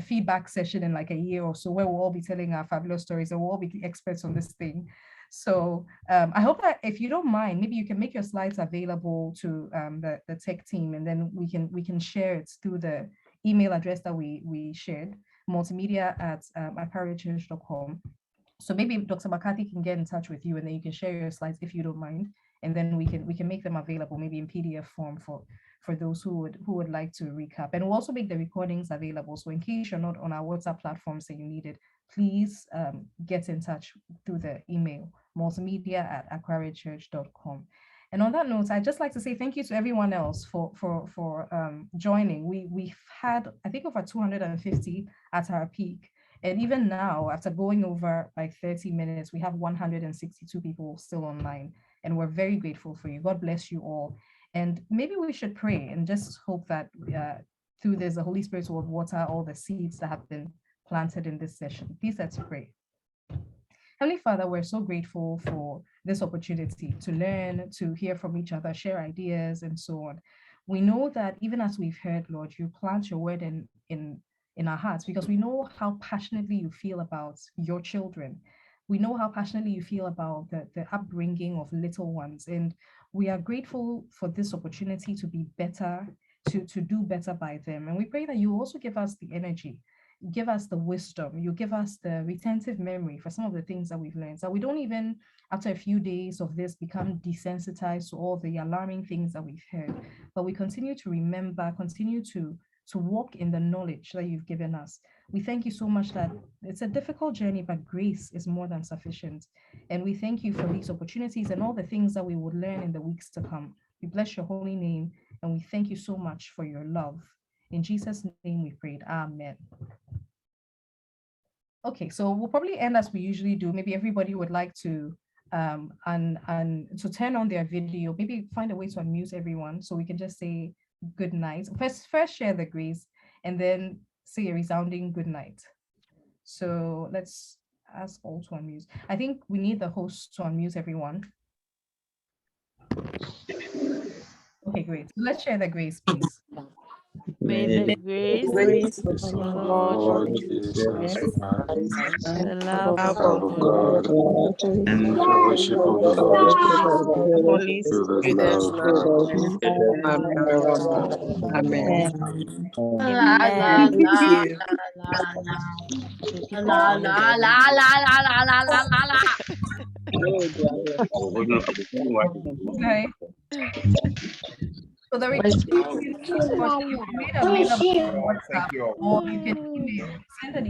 feedback session in like a year or so, where we'll all be telling our fabulous stories and we'll all be experts on this thing. So I hope that, if you don't mind, maybe you can make your slides available to the tech team, and then we can share it through the email address that we shared, multimedia@accrachurch.com. So maybe Dr. McCarthy can get in touch with you, and then you can share your slides if you don't mind, and then we can make them available, maybe in PDF form for those who would like to recap. And we'll also make the recordings available. So in case you're not on our WhatsApp platforms and you need it, please get in touch through the email, multimedia@accrachurch.com. And on that note, I'd just like to say thank you to everyone else for joining. We've had, I think, over 250 at our peak. And even now, after going over like 30 minutes, we have 162 people still online. And we're very grateful for you. God bless you all. And maybe we should pray and just hope that through this, the Holy Spirit will water all the seeds that have been planted in this session. Please let's pray. Heavenly Father, we're so grateful for this opportunity to learn, to hear from each other, share ideas, and so on. We know that even as we've heard, Lord, you plant your word in our hearts, because we know how passionately you feel about your children. We know how passionately you feel about the upbringing of little ones, and we are grateful for this opportunity to be better, to do better by them. And we pray that you also give us the energy, give us the wisdom, you give us the retentive memory for some of the things that we've learned, so we don't even, after a few days of this, become desensitized to all the alarming things that we've heard, but we continue to remember, continue to walk in the knowledge that you've given us. We thank you so much that it's a difficult journey, but grace is more than sufficient. And we thank you for these opportunities and all the things that we would learn in the weeks to come. We bless your holy name, and we thank you so much for your love. In Jesus' name we prayed, amen. Okay, so we'll probably end as we usually do. Maybe everybody would like to and to turn on their video, maybe find a way to unmute everyone so we can just say good night. First share the grace and then say a resounding good night. So let's ask all to unmute. I think we need the host to unmute everyone. Okay, great. So let's share the grace, please. May the grace of our Lord Jesus Christ, the love of God, and the fellowship of the Holy Spirit be with us now. Amen. Okay. So the recording is made available on WhatsApp, or you can email. Send an